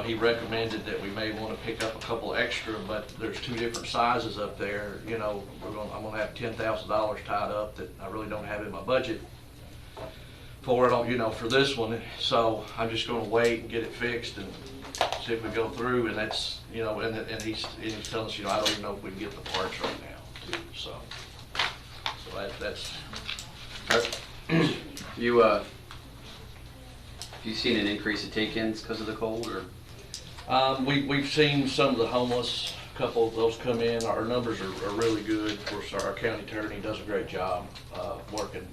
He recommended that we may want to pick up a couple extra, but there's 2 different sizes up there. I'm going to have $10,000 tied up that I really don't have in my budget for it, for this one. So I'm just going to wait and get it fixed and see if we go through. And that's, and he's telling us, I don't even know if we can get the parts right now, too. So that's. You seen an increase in take-ins because of the cold, or? We've seen some of the homeless, a couple of those come in. Our numbers are really good. Of course, our county attorney does a great job working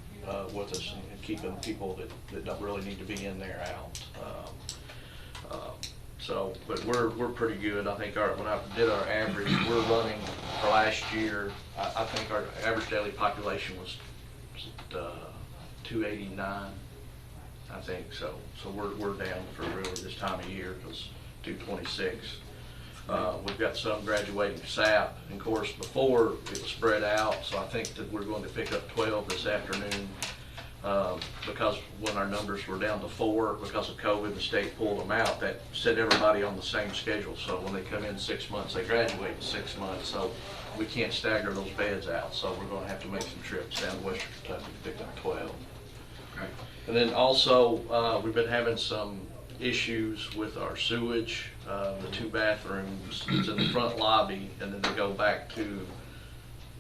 with us and keeping people that don't really need to be in there out. But we're pretty good. I think when I did our average, we're running for last year. I think our average daily population was 289. I think so. So we're down for really this time of year because 226. We've got some graduating SAP, and of course before it was spread out. So I think that we're going to pick up 12 this afternoon because when our numbers were down to 4 because of COVID, the state pulled them out. That set everybody on the same schedule. So when they come in 6 months, they graduate in 6 months. So we can't stagger those beds out. So we're going to have to make some trips down to Western Kentucky to pick up 12. Okay. And then also, we've been having some issues with our sewage, the 2 bathrooms. It's in the front lobby, and then they go back to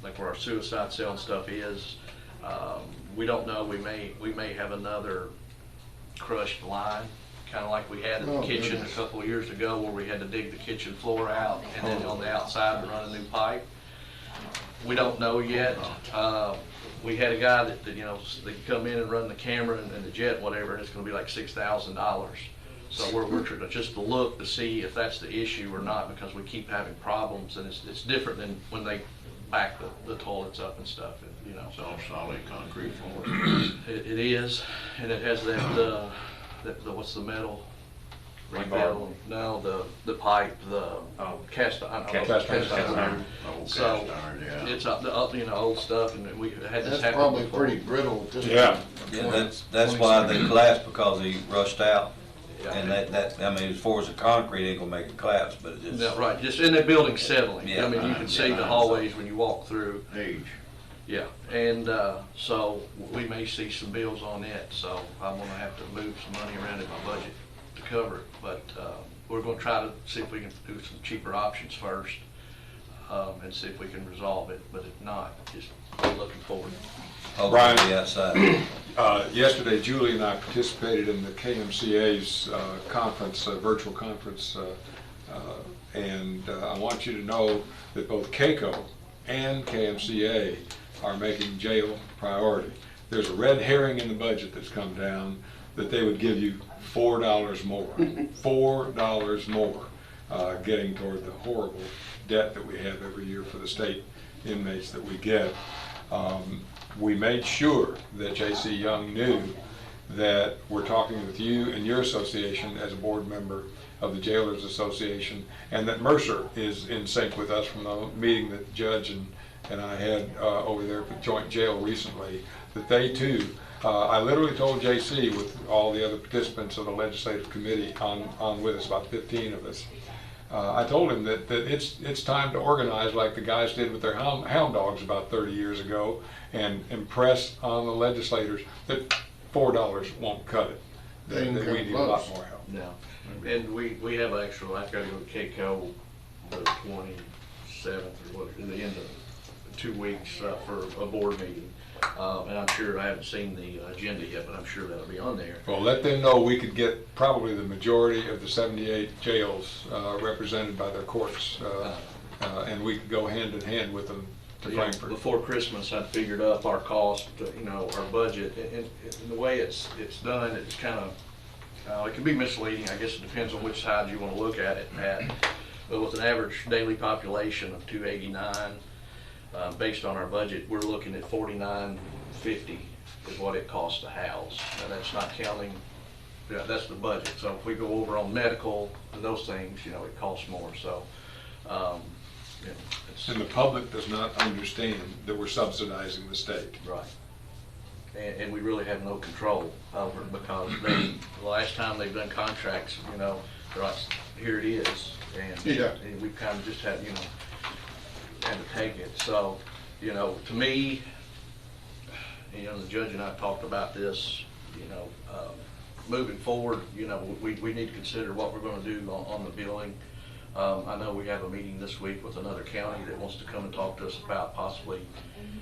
like where our suicide cell and stuff is. We don't know. We may have another crushed line, kind of like we had in the kitchen a couple of years ago, where we had to dig the kitchen floor out, and then on the outside to run a new pipe. We don't know yet. We had a guy that they come in and run the camera and the jet, whatever, and it's going to be like $6,000. So we're trying just to look to see if that's the issue or not, because we keep having problems, and it's different than when they back the toilets up and stuff. It's all solid concrete floor. It is, and it has that what's the metal? Rebuild. No, the pipe, cast iron. So it's old stuff, and we had this happen. That's probably pretty brittle. Yeah, that's why they collapsed, because he rushed out. Yeah. And as far as the concrete, ain't gonna make it collapse, but it just. Yeah, right. Just in the building settling. Yeah, you can see the hallways when you walk through. Age. Yeah, and so we may see some bills on it. So I'm gonna have to move some money around in my budget to cover it, but we're going to try to see if we can do some cheaper options first and see if we can resolve it, but if not, just looking forward. Brian, yesterday Julie and I participated in the KMCA's conference, virtual conference, and I want you to know that both KCO and KMCA are making jail priority. There's a red herring in the budget that's come down that they would give you $4 more, $4 more, getting toward the horrible debt that we have every year for the state inmates that we get. We made sure that J.C. Young knew that we're talking with you and your association as a board member of the Jailers Association, and that Mercer is in sync with us from the meeting that the judge and I had over there at the joint jail recently, that they too. I literally told JC, with all the other participants of the legislative committee on with us, about 15 of us, I told him that it's time to organize like the guys did with their hound dogs about 30 years ago, and impress on the legislators that $4 won't cut it. That we need a lot more help. No, and we have actual. I've got to go to KCO the 27th or what, in the end of 2 weeks for a board meeting. And I'm sure, I haven't seen the agenda yet, but I'm sure that'll be on there. Well, let them know we could get probably the majority of the 78 jails represented by their courts, and we could go hand in hand with them to Yeah, Frankfurt. before Christmas, I'd figured up our cost, our budget, and the way it's done, it's kind of, it can be misleading. I guess it depends on which side you want to look at it at. But with an average daily population of 289, based on our budget, we're looking at $49.50 is what it costs to house. Now, that's not counting, that's the budget. So if we go over on medical and those things, it costs more. So, and the public does not understand that we're subsidizing the state. Right. And we really have no control over it, because the last time they've done contracts, they're like, here it is. And we've kind of just had, had to take it. So, to me, the judge and I talked about this, moving forward, we need to consider what we're going to do on the billing. I know we have a meeting this week with another county that wants to come and talk to us about possibly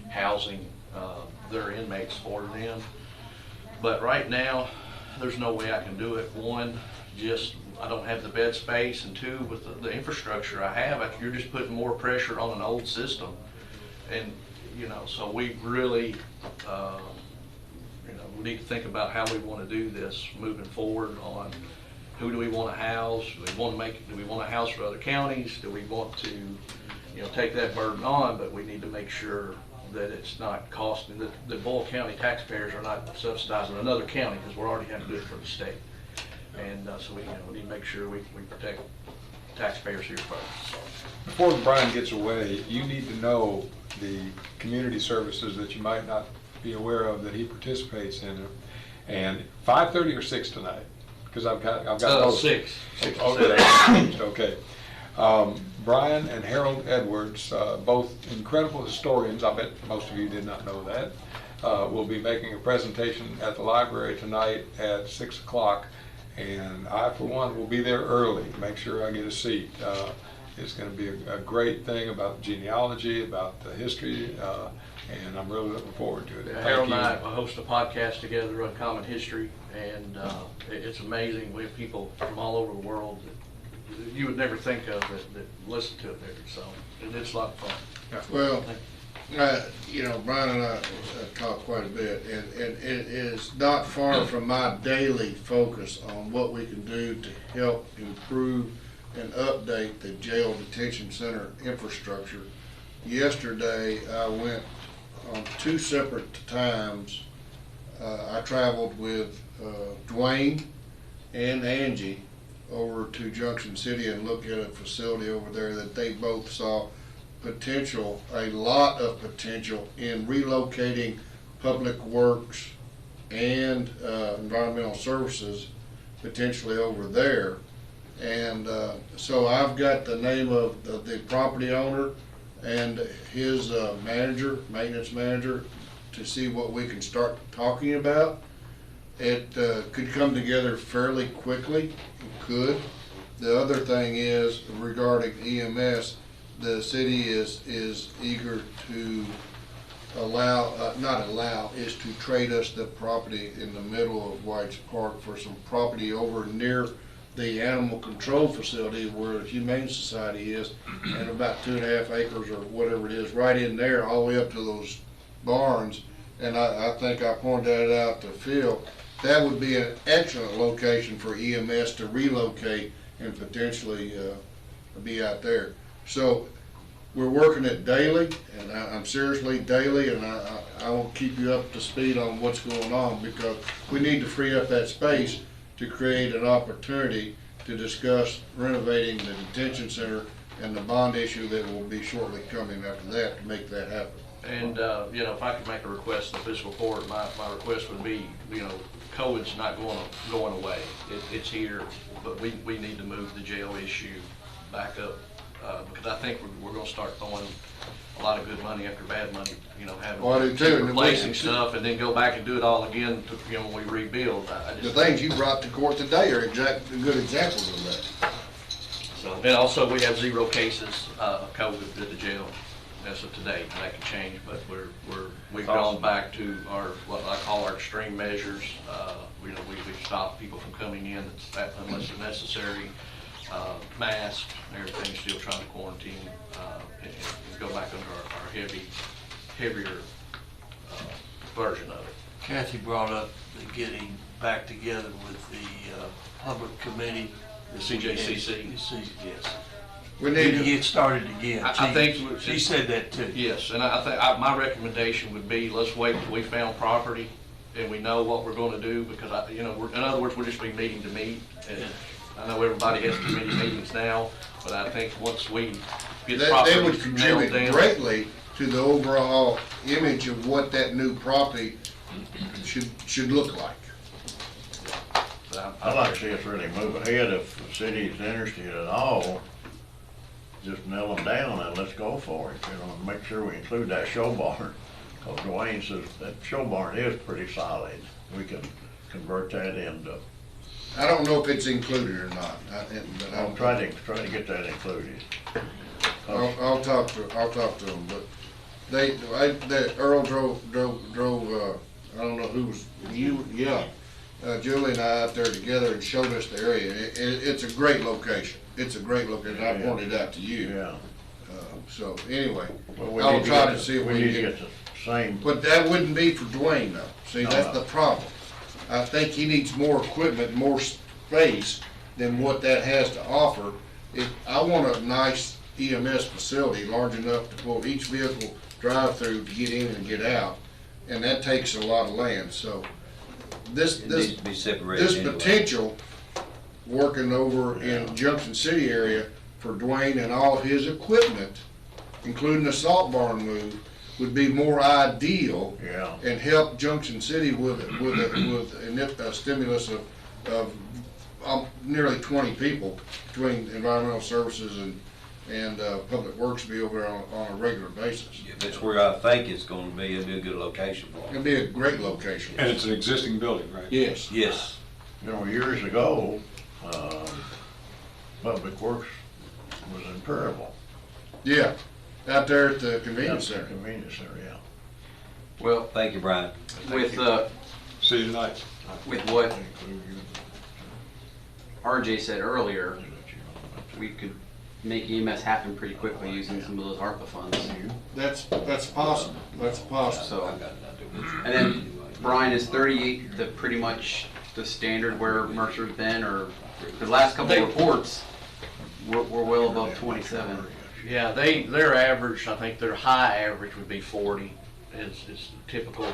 housing their inmates for them. But right now, there's no way I can do it. One, I don't have the bed space, and two, with the infrastructure I have, you're just putting more pressure on an old system. And, so we really, we need to think about how we want to do this moving forward on who do we want to house, do we want to house for other counties, do we want to, take that burden on, but we need to make sure that it's not costing, the Boyle County taxpayers are not subsidizing another county, because we're already having to do it for the state. And so we need to make sure we protect taxpayers here first. Before Brian gets away, you need to know the community services that you might not be aware of that he participates in. And 5:30 or 6 tonight? Because I've got both. 6. Okay. Brian and Harold Edwards, both incredible historians, I bet most of you did not know that, will be making a presentation at the library tonight at 6 o'clock. And I, for one, will be there early to make sure I get a seat. It's going to be a great thing about genealogy, about the history, and I'm really looking forward to it. Harold and I host a podcast together on common history, and it's amazing. We have people from all over the world that you would never think of that listen to it there. So it's a lot of fun. Yeah. Well, Brian and I talk quite a bit, and it is not far from my daily focus on what we can do to help improve and update the jail detention center infrastructure. Yesterday, I went on 2 separate times. I traveled with Duane and Angie over to Junction City and looked at a facility over there that they both saw a lot of potential in relocating public works and environmental services potentially over there. And so I've got the name of the property owner and his maintenance manager, to see what we can start talking about. It could come together fairly quickly. It could. The other thing is, regarding EMS, the city is eager to is to trade us the property in the middle of White's Park for some property over near the animal control facility where the Humane Society is, and about 2.5 acres or whatever it is, right in there, all the way up to those barns. And I think I pointed that out to Phil. That would be an excellent location for EMS to relocate and potentially be out there. So we're working it daily, and I'm seriously daily, and I won't keep you up to speed on what's going on, because we need to free up that space to create an opportunity to discuss renovating the detention center and the bond issue that will be shortly coming after that to make that happen. And, if I could make a request to the fiscal court, my request would be, COVID's not going away. It's here, but we need to move the jail issue back up, because I think we're going to start throwing a lot of good money after bad money, having replacing stuff, and then go back and do it all again when we rebuild. The things you brought to court today are good examples of that. So, and also, we have 0 cases of COVID at the jail as of today, and that can change, but we've gone back to our, what I call our extreme measures. We've stopped people from coming in unless they're necessary. Mask, everything's still trying to quarantine, and go back under our heavier version of it. Kathy brought up the getting back together with the public committee. The CJCC. Yes. We Need need to get started again. I think She said that too. Yes, and I think, my recommendation would be, let's wait till we found property and we know what we're gonna do, because in other words, we'll just be meeting to meet. And I know everybody has too many meetings now, but I think once we get They property would nailed contribute down. greatly to the overall image of what that new property should look like. I'd like to see us really move ahead. If the city's interested at all, just nail them down and let's go for it. Make sure we include that show barn. Because Duane says that show barn is pretty solid. We can convert that into. I don't know if it's included or not, but I'll try to get that included. I'll talk to them, but Earl drove, I don't know who was, Julie and I out there together and showed us the area. It's a great location. It's a great location. I pointed it out to you. Yeah. So anyway, Well, I'll try to see if we need can to get the same. But that wouldn't be for Duane though. See, No, that's no. the problem. I think he needs more equipment, more space than what that has to offer. I want a nice EMS facility large enough to pull each vehicle drive through to get in and get out. And that takes a lot of land, so this needs to be separated anyway. potential working over in Junction City area for Duane and all of his equipment, including the salt barn move, would be more ideal. Yeah. And help Junction City with a stimulus of nearly 20 people between environmental services and public works be over there on a regular basis. If it's where I think it's gonna be, it'd be a good location for it. It'd be a great location. And it's an existing building, right? Yes. Yes. Years ago, Public Works was in Perryville. Yeah, out there at the convenience Center. center. Convenience center, yeah. Well, Thank you, Brian. See you tonight. With what RJ said earlier, we could make EMS happen pretty quickly using some of those ARPA funds. That's possible. That's possible. So, and then Brian, is 38 pretty much the standard where Mercer's been, or the last couple of reports we're well above 27. Yeah, their average, I think their high average would be 40. It's typical.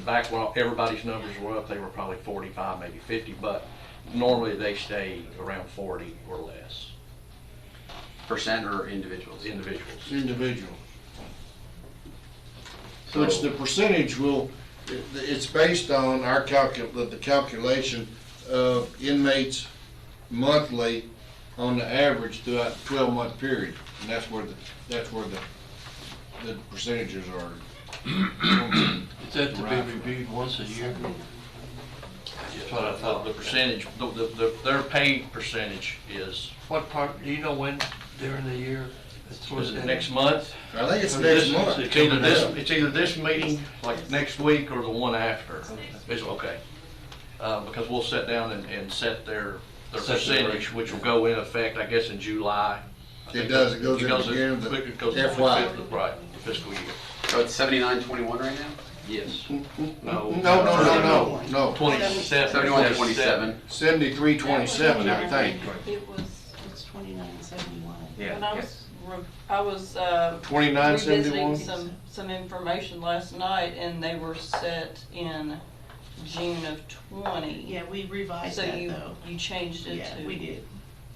Back when everybody's numbers were up, they were probably 45, maybe 50, but normally they stay around 40 or less. Percent or individuals? Individuals. Individual. Which the percentage it's based on the calculation of inmates monthly on the average throughout a 12-month period. And that's where the percentages are. Is that to be reviewed once a year? That's what I thought. The percentage, their paid percentage is. What part, do you know when during the year? Was it next month? I think it's next month. It's either this meeting, like next week, or the one after. It's okay. Because we'll sit down and set their percentage, which will go in effect, I guess, in July. It does, it goes in again, It goes in FY. Right, the fiscal year. So it's 79.21 right now? Yes. No. 27. 71.27. 73.27, I think. It's 29.71. Yeah. When I was 29.71? revisiting some information last night, and they were set in June of 20. Yeah, we revised So that you though. changed it Yeah, to we did.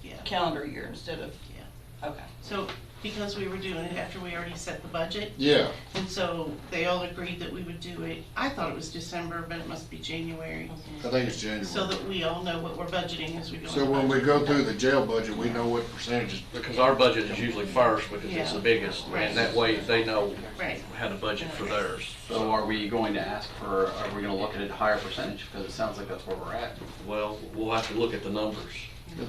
Yeah. calendar year instead of, Yeah. okay. So because we were doing it after we already set the budget. Yeah. And so they all agreed that we would do it. I thought it was December, but it must be January. I think it's January. So that we all know what we're budgeting as we go. So into when we budget. go through the jail budget, we know what percentages. Because our budget is usually first, because it's the biggest, and that way they know Right. how to budget for theirs. So are we going to ask for, are we going to look at a higher percentage? Because it sounds like that's where we're at. Well, we'll have to look at the numbers.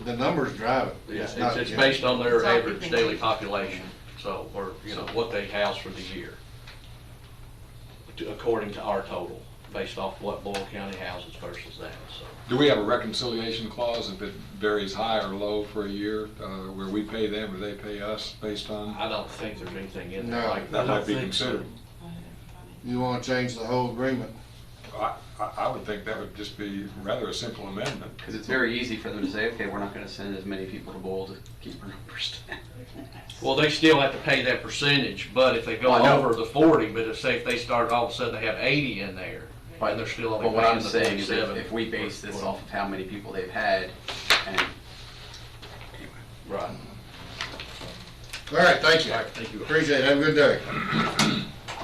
The numbers drive it. Yeah, not- it's based on their It's all average people daily think. population, so, or, what they house for the year, according to our total, based off what Boyle County houses versus that, so. Do we have a reconciliation clause if it varies high or low for a year, where we pay them or they pay us based on? I don't think there's anything in there No. like That that. might be considered. You wanna change the whole agreement? I would think that would just be rather a simple amendment. Because it's very easy for them to say, okay, we're not gonna send as many people to Boyle to keep our numbers down. Well, they still have to pay that percentage, but if they go Well, I know. over the 40, but if they start, all of a sudden they have 80 in there, and they're still only But what paying I'm the saying is 47. if we base this off of how many people they've had, and Right. All right, thank you. All right, thank you. Appreciate it, have a good day.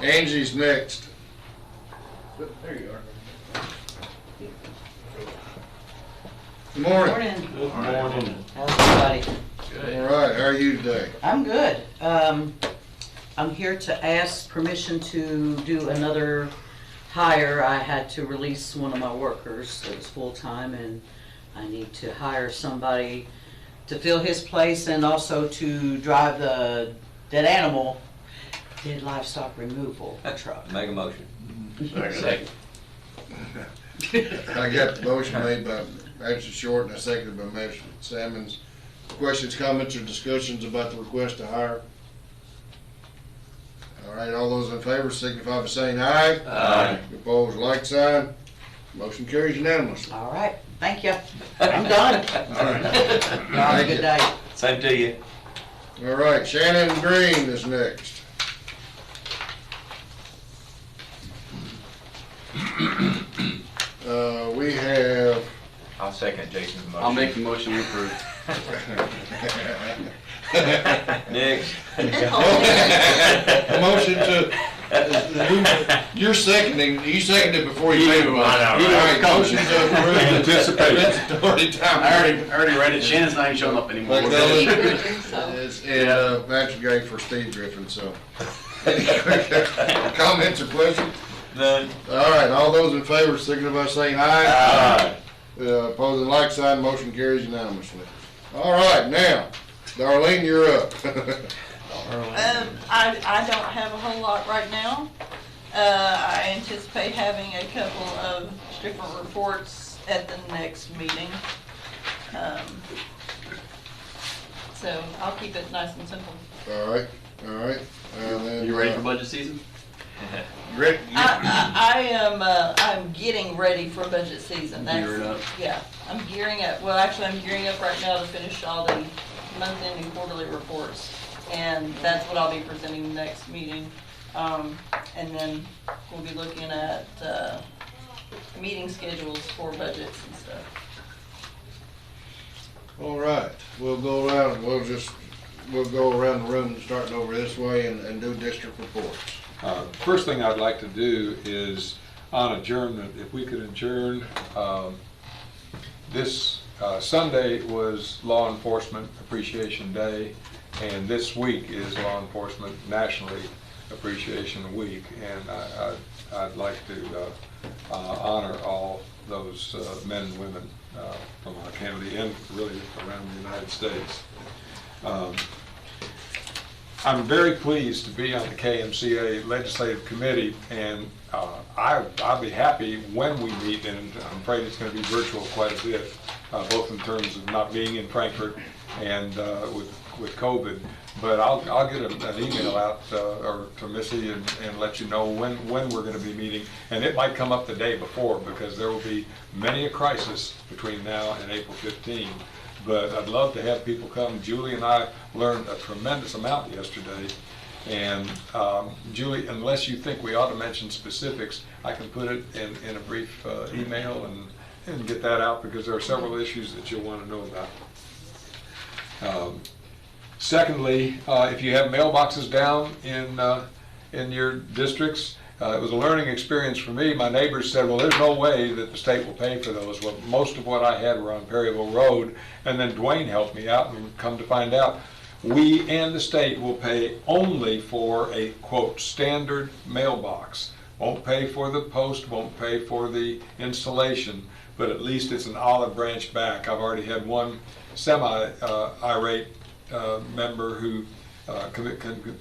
Angie's next. There you are. Good morning. Good morning. How's everybody? All right, how are you today? I'm good. I'm here to ask permission to do another hire. I had to release one of my workers that was full-time, and I need to hire somebody to fill his place and also to drive the dead livestock removal truck. Make a motion. Second. I got the motion made by Magistrate Short and I seconded by Magistrate Sammons. Questions, comments, or discussions about the request to hire? All right, all those in favor signify by saying aye. Aye. Opposed, like sign. Motion carries unanimously. All right, thank you. I'm done. All right. Y'all have a good day. Same to you. All right, Shannon Green is next. We have, I'll second Jason's motion. I'll make the motion to approve. Next. motion to, you're seconding, you seconded before you made a motion. I know, All right? right, motion to approve. Anticipate. I already read it, Shannon's not even showing up anymore. And Patrick Gay for Steve Griffin, so. Comments or questions? None. All right, all those in favor signify by saying aye. Aye. Opposing like sign, motion carries unanimously. All right, now, Darlene, you're up. I don't have a whole lot right now. I anticipate having a couple of different reports at the next meeting. So I'll keep it nice and simple. All right, all right. And then, You ready for budget season? I'm getting ready for budget season. Gearing up. Yeah, I'm gearing up. Well, actually, I'm gearing up right now to finish all the month-end and quarterly reports. And that's what I'll be presenting next meeting. And then we'll be looking at, meeting schedules for budgets and stuff. All right, we'll go around, we'll go around the room starting over this way and do district reports. First thing I'd like to do is on adjournment, if we could adjourn, this Sunday was Law Enforcement Appreciation Day, and this week is Law Enforcement Nationally Appreciation Week, and I'd like to honor all those men and women from our county and really around the United States. I'm very pleased to be on the KMCA Legislative Committee, and I'll be happy when we meet, and I'm afraid it's going to be virtual quite a bit, both in terms of not being in Frankfurt and with COVID. But I'll get an email out or to Missy and let you know when we're going to be meeting, and it might come up the day before because there will be many a crisis between now and April 15. But I'd love to have people come. Julie and I learned a tremendous amount yesterday. And Julie, unless you think we ought to mention specifics, I can put it in a brief email and get that out because there are several issues that you'll want to know about. Secondly, if you have mailboxes down in your districts, it was a learning experience for me. My neighbors said, well, there's no way that the state will pay for those. Well, most of what I had were on Perryville Road, and then Duane helped me out, and come to find out, we and the state will pay only for a, quote, standard mailbox. Won't pay for the post, won't pay for the installation, but at least it's an olive branch back. I've already had one semi-irate member who,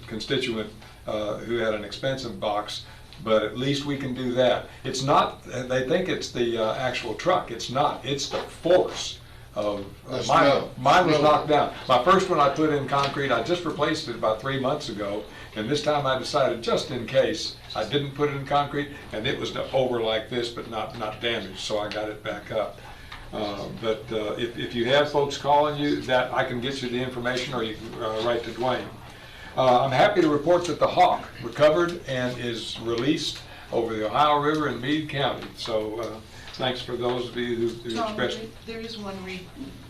constituent, who had an expensive box, but at least we can do that. It's not, they think it's the actual truck. It's not, it's the force of, mine was knocked down. My first one I put in concrete, I just replaced it about 3 months ago, and this time I decided, just in case, I didn't put it in concrete, and it was over like this, but not damaged, so I got it back up. But if you have folks calling you, that I can get you the information, or you can write to Duane. I'm happy to report that the Hawk recovered and is released over the Ohio River in Meade County. So thanks for those of you who Tom, expressed. there is one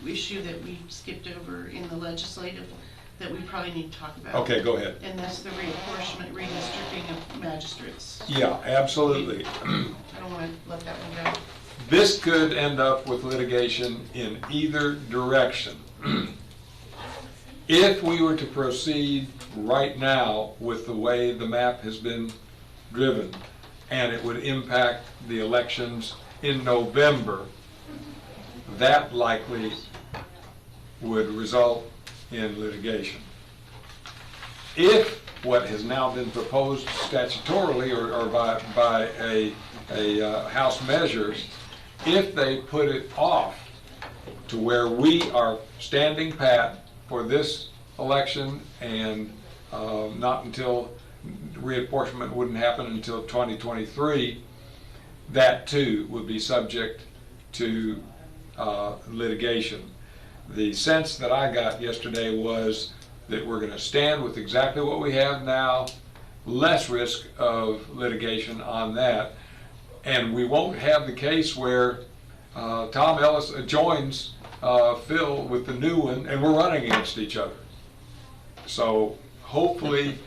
issue that we skipped over in the legislative that we probably need to talk about. Okay, go ahead. And that's the reapportionment, redistricting of magistrates. Yeah, absolutely. I don't want to let that one go. This could end up with litigation in either direction. If we were to proceed right now with the way the map has been driven, and it would impact the elections in November, that likely would result in litigation. If what has now been proposed statutorily or by a House measure, if they put it off to where we are standing pat for this election and not until reapportionment wouldn't happen until 2023, that too would be subject to litigation. The sense that I got yesterday was that we're going to stand with exactly what we have now, less risk of litigation on that, and we won't have the case where Tom Ellis joins Phil with the new one and we're running against each other. So hopefully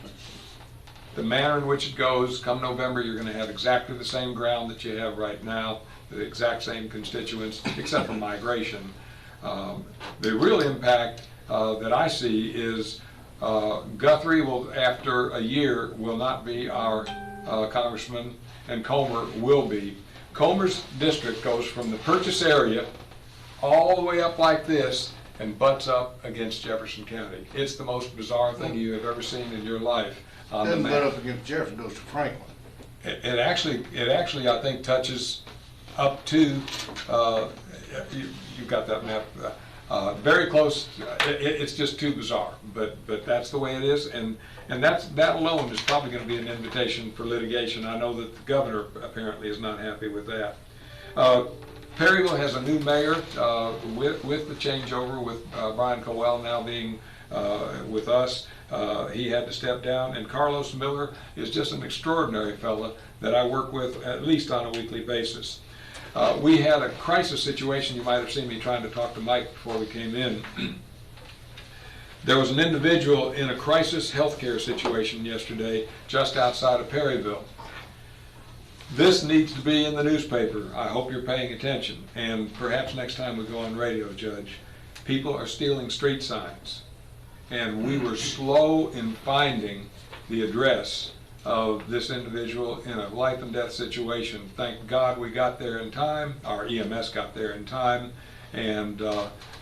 the manner in which it goes, come November, you're going to have exactly the same ground that you have right now, the exact same constituents, except for migration. The real impact that I see is Guthrie will, after a year, will not be our congressman, and Comer will be. Comer's district goes from the purchase area all the way up like this and butts up against Jefferson County. It's the most bizarre thing you have ever seen in your life on the map. Doesn't butt up against Jefferson, goes to Franklin. It actually I think touches up to you've got that map very close. It's just too bizarre, but that's the way it is, and that alone is probably going to be an invitation for litigation. I know that the governor apparently is not happy with that. Perryville has a new mayor with the changeover, with Brian Cowell now being with us. He had to step down, and Carlos Miller is just an extraordinary fella that I work with at least on a weekly basis. We had a crisis situation. You might have seen me trying to talk to Mike before we came in. There was an individual in a crisis healthcare situation yesterday just outside of Perryville. This needs to be in the newspaper. I hope you're paying attention, and perhaps next time we go on radio, Judge. People are stealing street signs, and we were slow in finding the address of this individual in a life and death situation. Thank God we got there in time, our EMS got there in time, and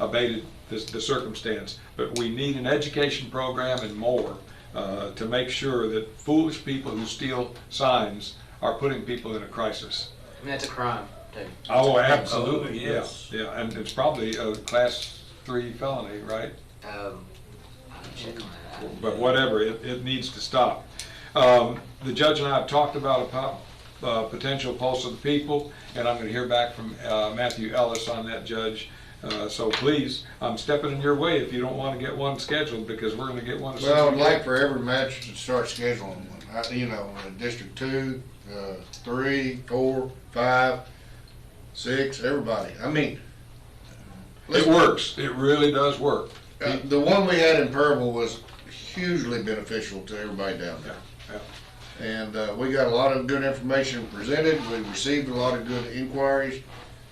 abated the circumstance. But we need an education program and more to make sure that foolish people who steal signs are putting people in a crisis. I mean, that's a crime, too. Oh, absolutely, yes. Yeah, and it's probably a class 3 felony, right? I'll check on that. But whatever, it needs to stop. The judge and I have talked about a potential pulse of the people, and I'm going to hear back from Matthew Ellis on that, Judge. So please, I'm stepping in your way if you don't want to get one scheduled, because we're going to get one. Well, I would like for every match to start scheduling one. You know, District 2, 3, 4, 5, 6, everybody. I mean, it works. It really does work. The one we had in Perryville was hugely beneficial to everybody down there. Yeah. And we got a lot of good information presented. We received a lot of good inquiries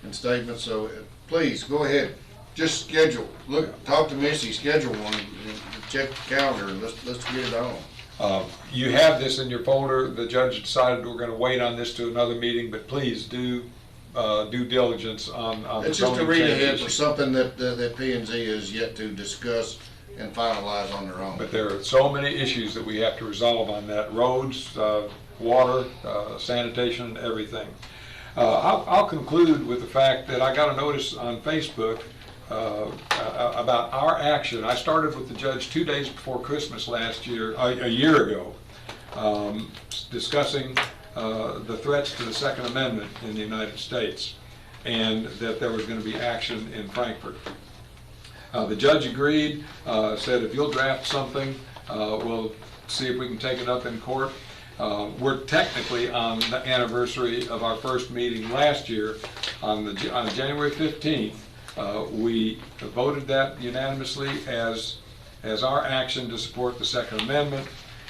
and statements. So please go ahead, just schedule. Look, talk to Missy, schedule one, and check the calendar, and let's get it on. You have this in your folder. The judge decided we're going to wait on this to another meeting, but please do due diligence on the It's just a zoning read ahead changes. for something that P&Z is yet to discuss and finalize on their own. But there are so many issues that we have to resolve on that: roads, water, sanitation, everything. I'll conclude with the fact that I got a notice on Facebook about our action. I started with the judge 2 days before Christmas last year, a year ago, discussing the threats to the Second Amendment in the United States, and that there was going to be action in Frankfurt. The judge agreed, said if you'll draft something, we'll see if we can take it up in court. We're technically on the anniversary of our first meeting last year. On January 15th, we voted that unanimously as our action to support the Second Amendment.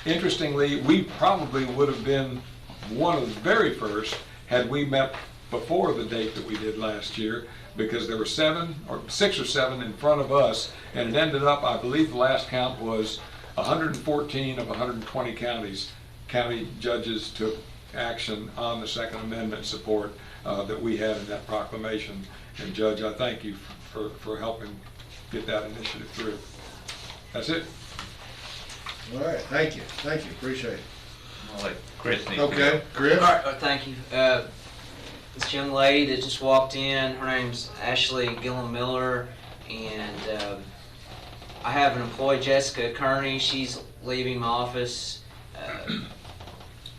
Interestingly, we probably would have been one of the very first had we met before the date that we did last year, because there were 6 or 7 in front of us, and it ended up, I believe the last count was 114 of 120 county judges took action on the Second Amendment support that we had in that proclamation. And Judge, I thank you for helping get that initiative through. That's it. All right, thank you, appreciate it. I'll let Chris need Okay, Chris? All right, thank you. This young lady that just walked in, her name's Ashley Gillum Miller, and I have an employee, Jessica Kearney. She's leaving my office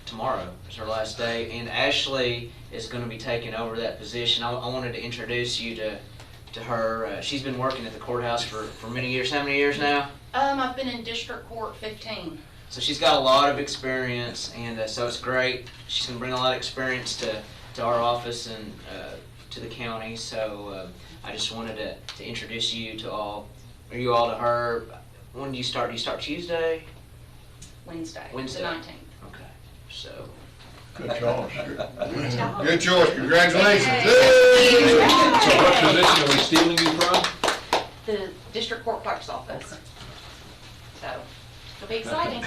tomorrow. It's her last day, and Ashley is going to be taking over that position. I wanted to introduce you to her. She's been working at the courthouse for many years. How many years now? I've been in district court 15. So she's got a lot of experience, and so it's great. She's going to bring a lot of experience to our office and to the county. So I just wanted to introduce you all to her. When do you start? Do you start Tuesday? Wednesday. The 19th. Okay. So. Good choice. Good choice, congratulations. So what position are we stealing you from? The district court clerk's office. So, it'll be exciting.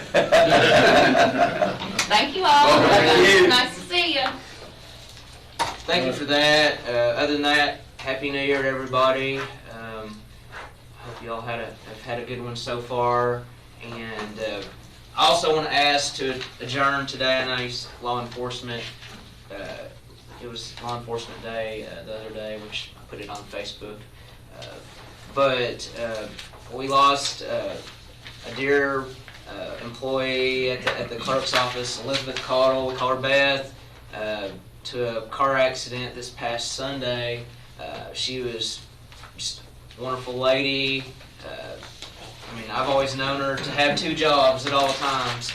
Thank you all. Thank you. Nice to see you. Thank you for that. Other than that, Happy New Year to everybody. Hope you all have had a good one so far. And I also want to ask to adjourn today. I know it's law enforcement. It was Law Enforcement Day the other day, which I put it on Facebook. But we lost a dear employee at the clerk's office, Elizabeth Caudle. We call her Beth. To a car accident this past Sunday. She was just a wonderful lady. I mean, I've always known her to have 2 jobs at all times.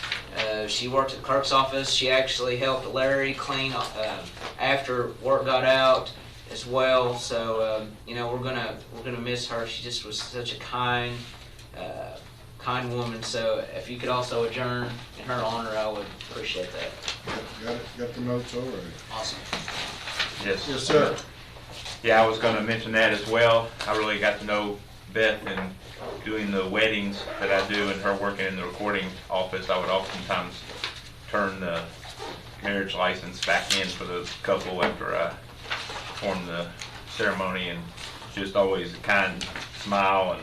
She worked at the clerk's office. She actually helped Larry clean after work got out as well. So you know, we're gonna miss her. She just was such a kind woman. So if you could also adjourn in her honor, I would appreciate that. Got the notes already. Awesome. Yes. Yes, sir. Yeah, I was going to mention that as well. I really got to know Beth and doing the weddings that I do and her working in the recording office. I would oftentimes turn the marriage license back in for the couple after I performed the ceremony, and just always a kind smile and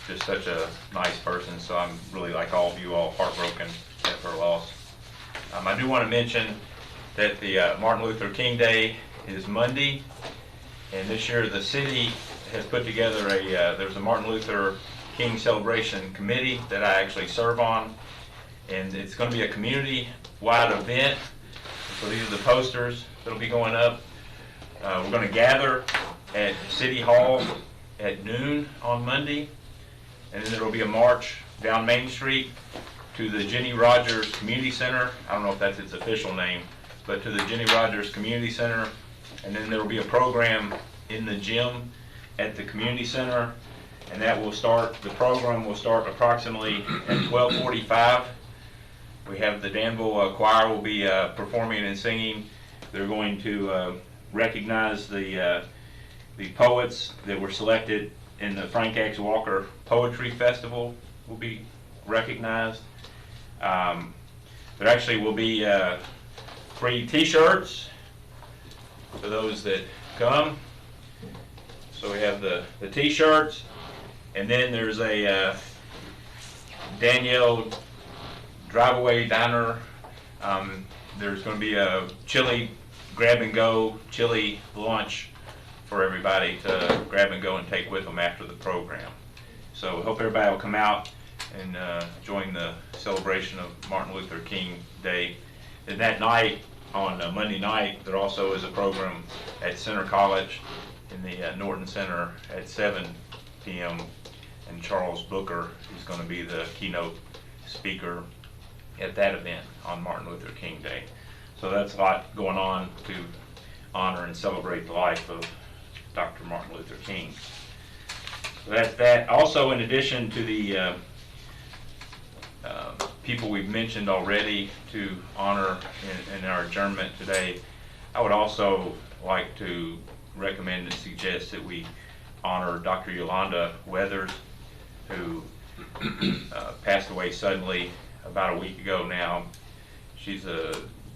just such a nice person. So I'm really, like all of you all, heartbroken at her loss. I do want to mention that the Martin Luther King Day is Monday, and this year the city has put together there's a Martin Luther King Celebration Committee that I actually serve on, and it's going to be a community-wide event. So these are the posters that'll be going up. We're going to gather at City Hall at noon on Monday, and then there will be a march down Main Street to the Jenny Rogers Community Center. I don't know if that's its official name, but to the Jenny Rogers Community Center. And then there will be a program in the gym at the community center, and that will start, the program will start approximately at 12:45. We have the Danville Choir will be performing and singing. They're going to recognize the poets that were selected in the Frank X. Walker Poetry Festival will be recognized. There actually will be free t-shirts for those that come. So we have the t-shirts, and then there's a Danielle drive-away diner. There's going to be a chili grab-and-go chili lunch for everybody to grab and go and take with them after the program. So we hope everybody will come out and join the celebration of Martin Luther King Day. And that night, on Monday night, there also is a program at Center College in the Norton Center at 7 p.m. And Charles Booker is going to be the keynote speaker at that event on Martin Luther King Day. So that's a lot going on to honor and celebrate the life of Dr. Martin Luther King. So that's that. Also, in addition to the people we've mentioned already to honor in our adjournment today, I would also like to recommend and suggest that we honor Dr. Yolanda Weathers, who passed away suddenly about a week ago now. She's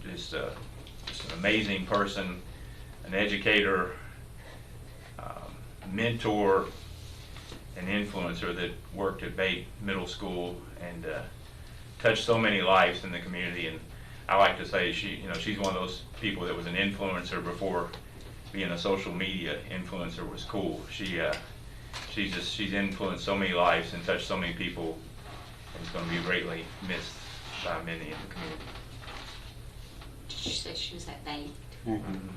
just an amazing person, an educator, mentor, an influencer that worked at Bate Middle School and touched so many lives in the community. And I like to say she's one of those people that was an influencer before being a social media influencer was cool. She's influenced so many lives and touched so many people, and is going to be greatly missed by many in the community. Did you say she was at Bate? Mm-hmm.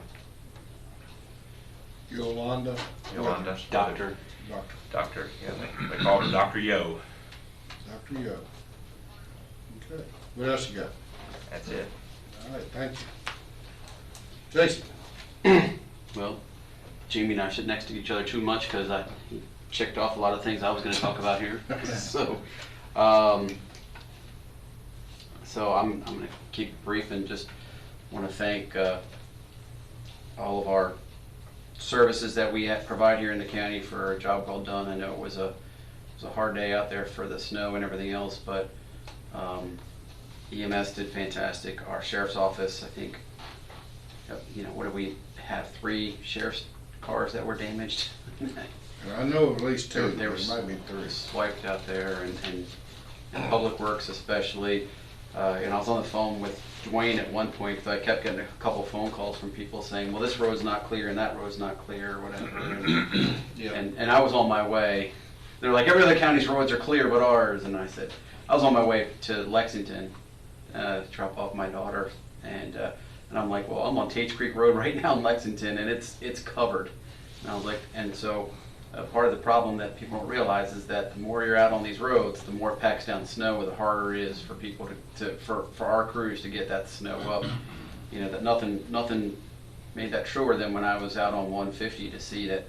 Yolanda. Doctor. Yeah, they call her Dr. Yo. Dr. Yo. Okay. What else you got? That's it. All right, thank you. Jason. Well, Jamie and I sit next to each other too much because I checked off a lot of things I was going to talk about here. So I'm going to keep it brief and just want to thank all of our services that we provide here in the county for a job well done. I know it was a hard day out there for the snow and everything else, but EMS did fantastic. Our sheriff's office, I think, what did we have? 3 sheriff's cars that were damaged. I know at least 2. There might be 3 swiped out there, and Public Works especially. And I was on the phone with Duane at one point because I kept getting a couple phone calls from people saying, well, this road's not clear and that road's not clear or whatever. And I was on my way. They're like, every other county's roads are clear but ours. And I said, I was on my way to Lexington to drop off my daughter. And I'm like, well, I'm on Tates Creek Road right now in Lexington and it's covered. And I was like, and so part of the problem that people don't realize is that the more you're out on these roads, the more it packs down snow, the harder it is for people for our crews to get that snow up. That nothing made that truer than when I was out on 150 to see that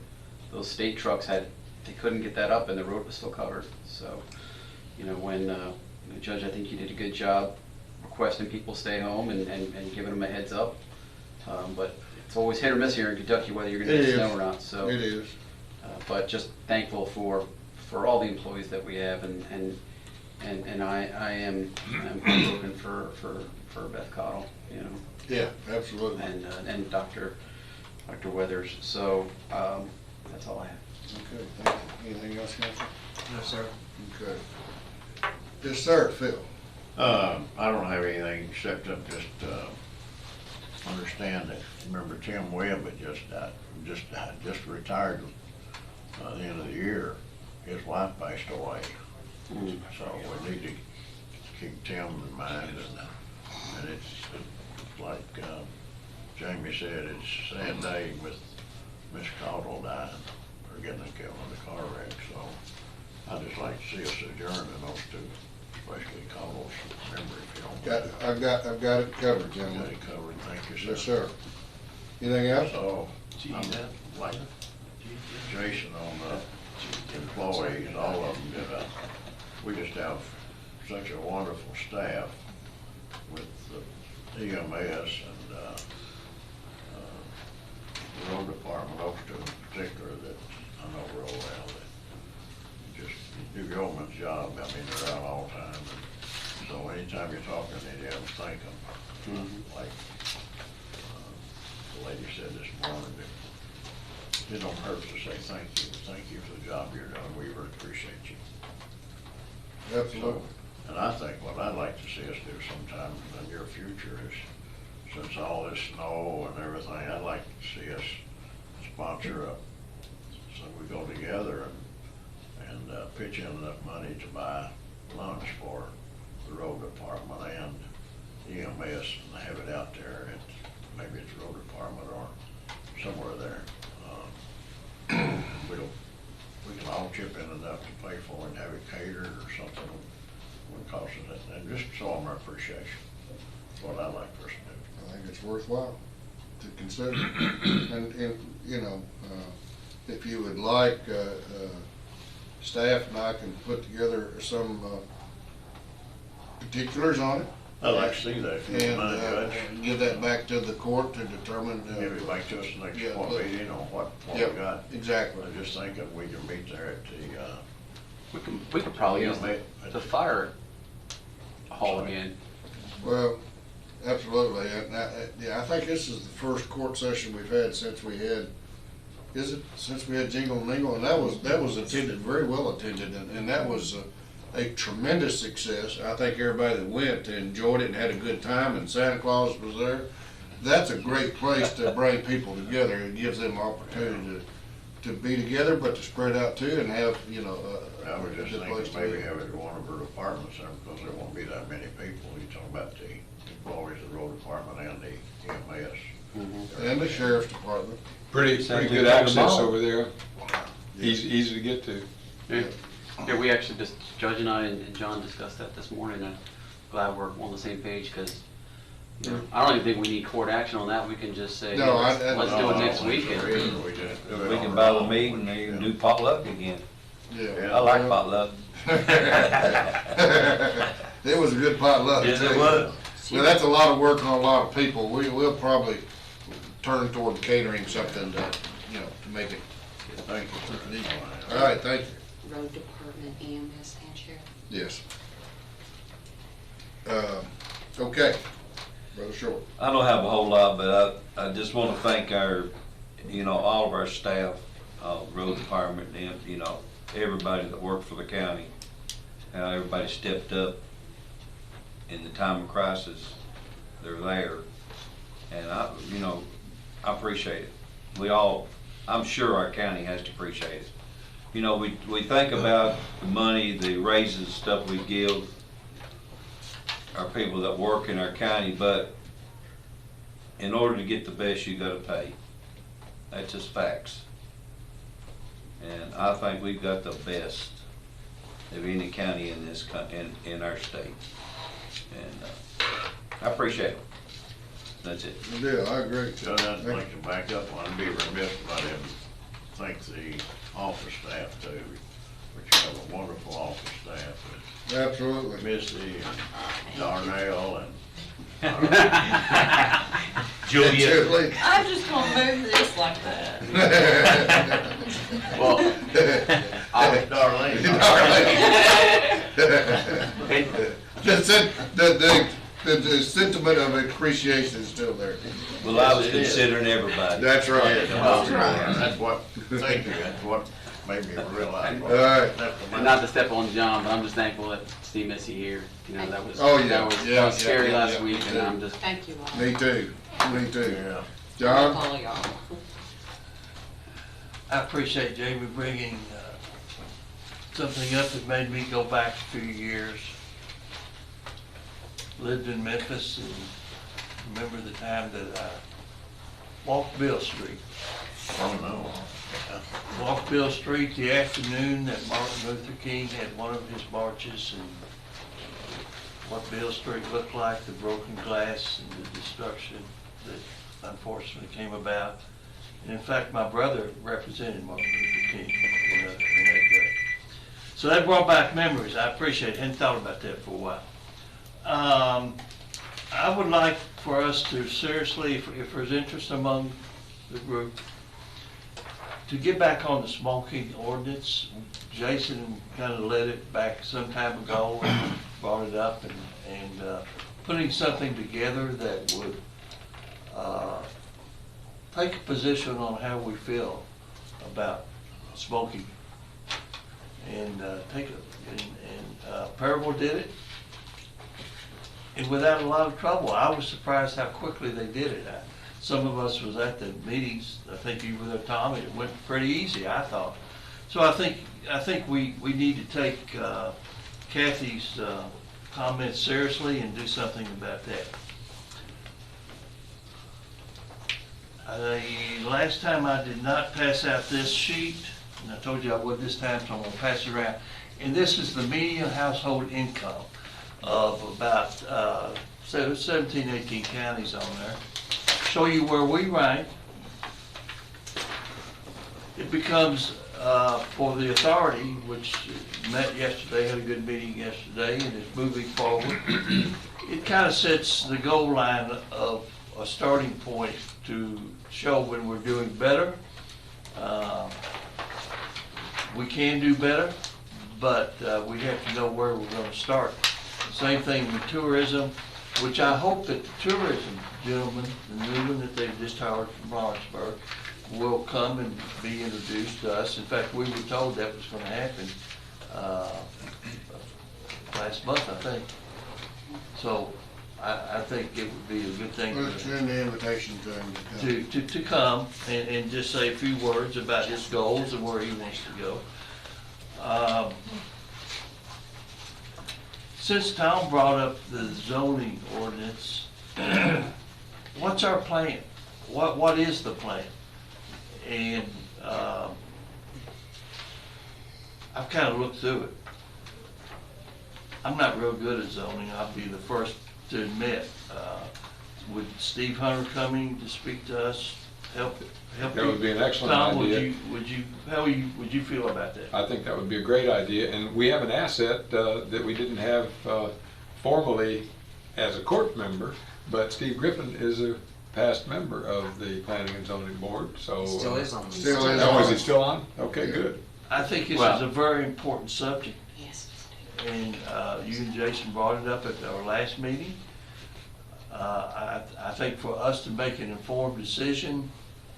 those state trucks they couldn't get that up and the road was still covered. So, when Judge, I think you did a good job requesting people stay home and giving them a heads up. But it's always hit or miss here in Kentucky whether you're going to get snow or not. So it is. But just thankful for all the employees that we have, and I am looking for Beth Cottle, Yeah, absolutely. And Dr. Weathers. So that's all I have. Okay, thank you. Anything else, Council? No, sir. Okay. Yes, sir, Phil. I don't have anything except to just understand that, remember Tim Webb had just retired at the end of the year. His wife passed away. So we need to keep Tim in mind, and it's like Jamie said, it's a sad day with Miss Cottle dying or getting killed in a car wreck. So I'd just like to see us adjourn in those 2, especially Cottle's memory, if you don't mind. I've got it covered, gentlemen. Got it covered, thank you, sir. Yes, sir. Anything else? So I'm like Jason on the employees, all of them did we just have such a wonderful staff with the EMS and the road department, those 2 in particular that I know real well, that just do yeoman's job. I mean, they're out all the time. And so anytime you're talking to any of them, thank them. Like, the lady said this morning, that it don't hurt to say thank you for the job you're doing, we really appreciate you. Absolutely. And I think what I'd like to see us do sometime in the near future is, since all this snow and everything, I'd like to see us sponsor so we go together and pitch in enough money to buy lunch for the road department and EMS and have it out there at, maybe it's road department or somewhere there. We can all chip in enough to pay for it and have it catered or something. Would cost us that, and just show them our appreciation. That's what I like for us to do. I think it's worthwhile to consider. And you know, if you would like, staff and I can put together some particulars on it. I'd like to see that if you don't mind, Judge. And give that back to the court to determine. Give it back to us next meeting on what we got. Exactly. I'm just thinking we can meet there at the, We could probably use the fire hall again. Well, absolutely. And I think this is the first court session we've had since we had Jingle and Mingle, and that was attended, very well attended, and that was a tremendous success. I think everybody that went enjoyed it and had a good time, and Santa Claus was there. That's a great place to bring people together. It gives them opportunity to be together, but to spread out too and have, you know, I was just thinking maybe have it at one of our departments there, because there won't be that many people. You talk about the employees of the road department and the EMS. And the sheriff's department. Pretty good access over there. Easy to get to. Yeah, we actually Judge and I and John discussed that this morning. I'm glad we're on the same page, because I don't even think we need court action on that. We can just say, No, let's do it next week. We can buy the meat and they can do potluck again. Yeah. I like potluck. It was a good potluck. Yes, it was. Well, that's a lot of work on a lot of people. We'll probably turn toward catering something to, you know, to make it. Thank you. All right, thank you. Road department, EMS, and sheriff. Yes. Okay, Brother Short. I don't have a whole lot, but I just want to thank all of our staff, road department, and, everybody that worked for the county. How everybody stepped up in the time of crisis. They're there. And I appreciate it. I'm sure our county has to appreciate it. We think about the money, the raises, stuff we give our people that work in our county, but in order to get the best, you gotta pay. That's just facts. And I think we've got the best of any county in this in our state. And I appreciate it. That's it. Yeah, I agree. Judge, I'd like to back up. I'd be remiss if I didn't thank the office staff too, which have a wonderful office staff. Absolutely. Missy and Darnell and Julia. I'm just gonna move this like that. Well, Darlene. The sentiment of appreciation is still there. Well, I was considering everybody. That's right. That's right. That's what, thank you, that's what made me realize. All right. And not to step on John, but I'm just thankful that Steve Missy here. That was Yeah, that was scary last week, and I'm just. Thank you all. Me too. Me too. Yeah. John? All of y'all. I appreciate Jamie bringing something up that made me go back a few years. Lived in Memphis and remember the time that I walked Bill Street. Oh, no. Walked Bill Street the afternoon that Martin Luther King had one of his marches, and what Bill Street looked like, the broken glass and the destruction that unfortunately came about. And in fact, my brother represented Martin Luther King in that day. So that brought back memories. I appreciate it. Hadn't thought about that for a while. I would like for us to seriously, if there's interest among the group, to get back on the smoking ordinance. Jason kind of led it back some time ago, and brought it up, and putting something together that would take a position on how we feel about smoking. And Parable did it, and without a lot of trouble. I was surprised how quickly they did it. Some of us was at the meetings, I think you were there, Tom, and it went pretty easy, I thought. So I think we need to take Kathy's comments seriously and do something about that. Last time I did not pass out this sheet, and I told you I would this time, so I'm going to pass it around. And this is the median household income of about 17, 18 counties on there. Show you where we rank. It becomes, for the authority, which met yesterday, had a good meeting yesterday, and is moving forward. It kind of sets the goal line of a starting point to show when we're doing better. We can do better, but we have to know where we're going to start. Same thing with tourism, which I hope that the tourism gentleman, the new one that they've just hired from Lawrenceburg, will come and be introduced to us. In fact, we were told that was going to happen last month, I think. So I think it would be a good thing Well, extend the invitation to him to come and just say a few words about his goals and where he wants to go. Since Tom brought up the zoning ordinance, what's our plan? What is the plan? And I've kind of looked through it. I'm not real good at zoning, I'll be the first to admit. Would Steve Hunter coming to speak to us help? That would be an excellent idea. How would you feel about that? I think that would be a great idea, and we have an asset that we didn't have formally as a court member, but Steve Griffin is a past member of the Planning and Zoning Board, so. Still is on. Still is Oh, on. is he still on? Okay, good. I think this is a very important subject. Yes. And you and Jason brought it up at our last meeting. I think for us to make an informed decision,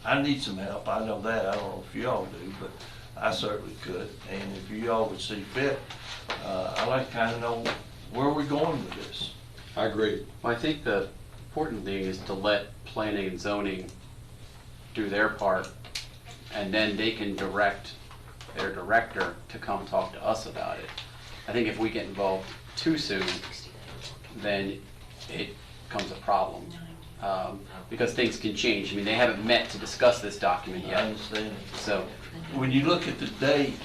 I need some help. I know that. I don't know if y'all do, but I certainly could. And if y'all would see fit, I'd like to kind of know where we're going with this. I agree. Well, I think the important thing is to let planning and zoning do their part, and then they can direct their director to come talk to us about it. I think if we get involved too soon, then it becomes a problem. Because things can change. I mean, they haven't met to discuss this document yet. I understand. So, when you look at the date,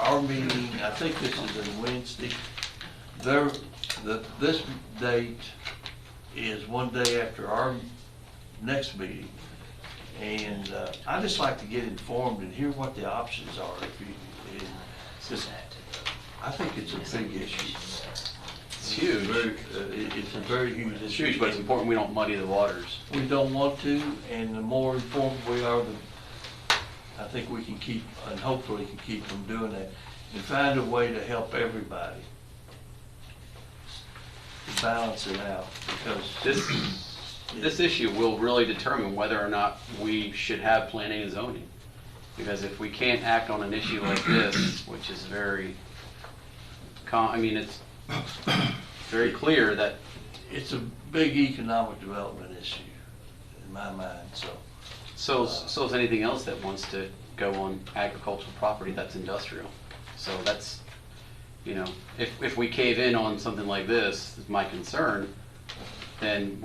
our meeting, I think this is a Wednesday, this date is one day after our next meeting. And I just like to get informed and hear what the options are. I think it's a big issue. it's huge. It's a very huge issue. It's huge, but it's important we don't muddy the waters. We don't want to, and the more informed we are, I think we can keep, and hopefully can keep from doing that, and find a way to help everybody to balance it out, because This issue will really determine whether or not we should have planning and zoning. Because if we can't act on an issue like this, which is very, it's very clear that it's a big economic development issue in my mind, so is anything else that wants to go on agricultural property that's industrial. So that's, if we cave in on something like this, is my concern, then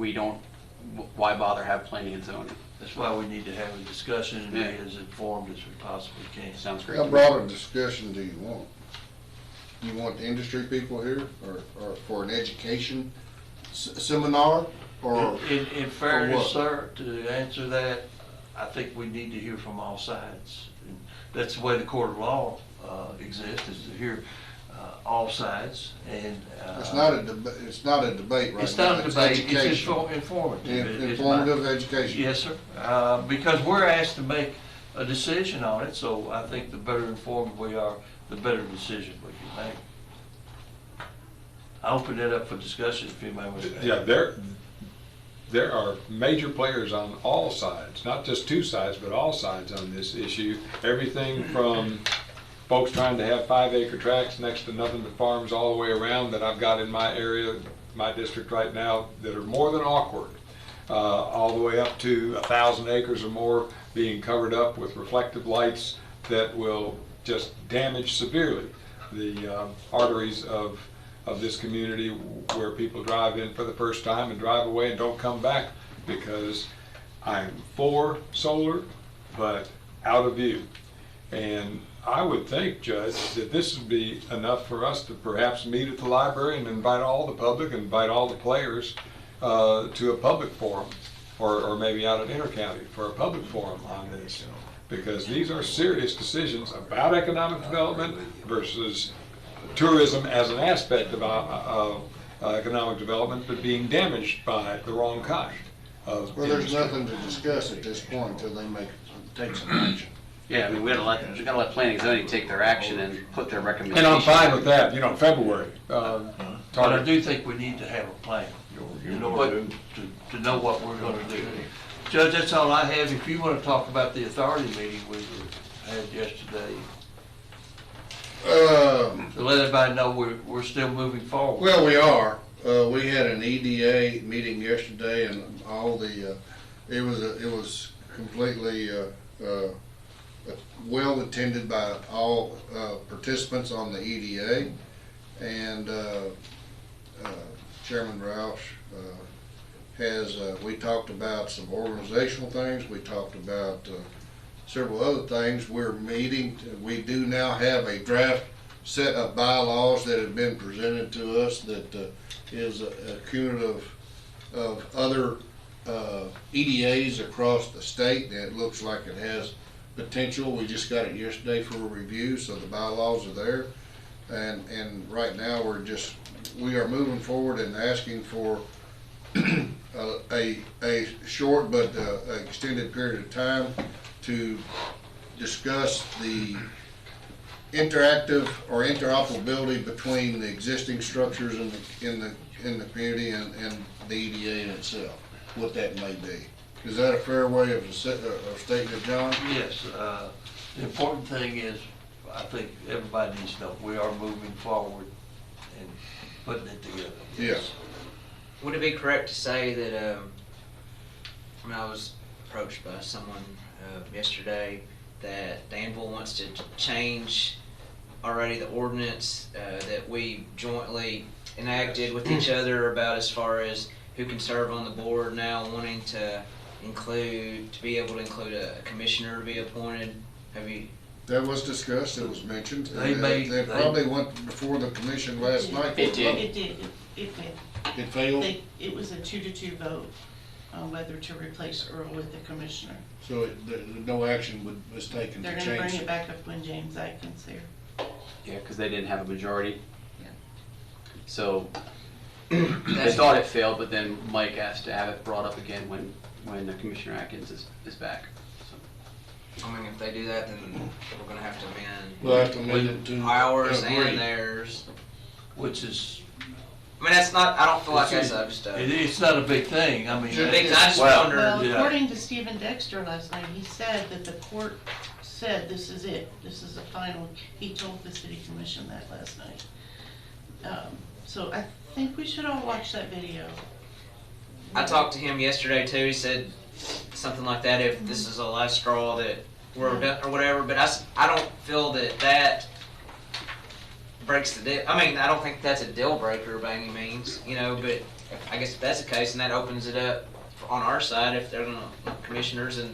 why bother have planning and zoning? That's why we need to have a discussion and be as informed as we possibly can. Sounds great. How broad a discussion do you want? Do you want the industry people here, or for an education seminar, or? In fairness, sir, to answer that, I think we need to hear from all sides. And that's the way the court of law exists, is to hear all sides, and It's not a debate. It's not a debate right now. it's not a debate. It's education. informative. Informative education. Yes, sir. Because we're asked to make a decision on it, so I think the better informed we are, the better decision we can make. I open that up for discussion if anybody wants to. Yeah, there are major players on all sides, not just two sides, but all sides on this issue. Everything from folks trying to have 5-acre tracts next to nothing but farms all the way around that I've got in my area, my district right now, that are more than awkward, all the way up to 1,000 acres or more being covered up with reflective lights that will just damage severely the arteries of this community, where people drive in for the first time and drive away and don't come back, because I'm for solar, but out of view. And I would think, Judge, that this would be enough for us to perhaps meet at the library and invite all the public, invite all the players to a public forum, or maybe out at Intercounty for a public forum on this. Because these are serious decisions about economic development versus tourism as an aspect of economic development, but being damaged by the wrong kind of Well, there's industry. nothing to discuss at this point until they take some action. Yeah, I mean, we gotta let planning and zoning take their action and put their recommendation. And I'm fine with that, February. But I do think we need to have a plan in order to know what we're gonna do. Judge, that's all I have. If you wanna talk about the authority meeting we had yesterday, to let everybody know we're still moving forward. Well, we are. We had an EDA meeting yesterday, and all the, it was completely well attended by all participants on the EDA, and Chairman Roush we talked about some organizational things. We talked about several other things. We're meeting, we do now have a draft set of bylaws that have been presented to us that is a cumulative of other EDAs across the state, and it looks like it has potential. We just got it yesterday for a review, so the bylaws are there. And right now we are moving forward and asking for a short but extended period of time to discuss the interactive or interoperability between the existing structures in the community and the EDA in itself, what that may be. Is that a fair way of stating it, John? Yes. The important thing is, I think everybody needs to know, we are moving forward and putting it together. Yes. Would it be correct to say that, I was approached by someone yesterday that Danville wants to change already the ordinance that we jointly enacted with each other about as far as who can serve on the board, now wanting to be able to include a commissioner to be appointed? Have you? That was discussed, it was mentioned. They probably went before the commission last night. It did. It failed. It failed? It was a 2-2 vote on whether to replace Earl with the commissioner. So no action was taken to They're change. gonna bring it back up when James Atkins there. Yeah, because they didn't have a majority. Yeah. So they thought it failed, but then Mike asked to have it brought up again when Commissioner Atkins is back. I mean, if they do that, then we're gonna have to amend. We'll have to amend it to ours agree. and theirs. Which is. I mean, that's not, I don't feel like that's It's not a big thing, I mean. I just wondered. Well, according to Stephen Dexter last night, he said that the court said this is it, this is the final. He told the city commission that last night. So I think we should all watch that video. I talked to him yesterday too. He said something like that, if this is the last straw that we're done or whatever, but I don't feel that breaks the deal. I mean, I don't think that's a deal breaker by any means, but I guess if that's the case, then that opens it up on our side if they're gonna commissioners, and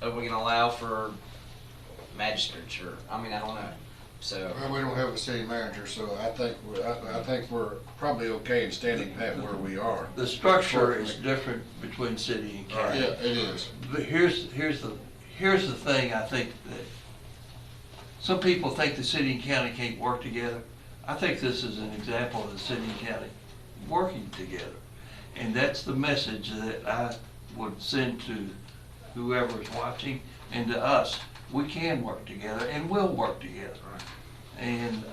are we gonna allow for magistrates, or, I mean, I don't know. So Well, we don't have a city manager, so I think we're probably okay in standing pat where we are. The structure is different between city and county. Yeah, it is. But here's the thing, I think that some people think the city and county can't work together. I think this is an example of the city and county working together. And that's the message that I would send to whoever's watching and to us. We can work together and will work together. And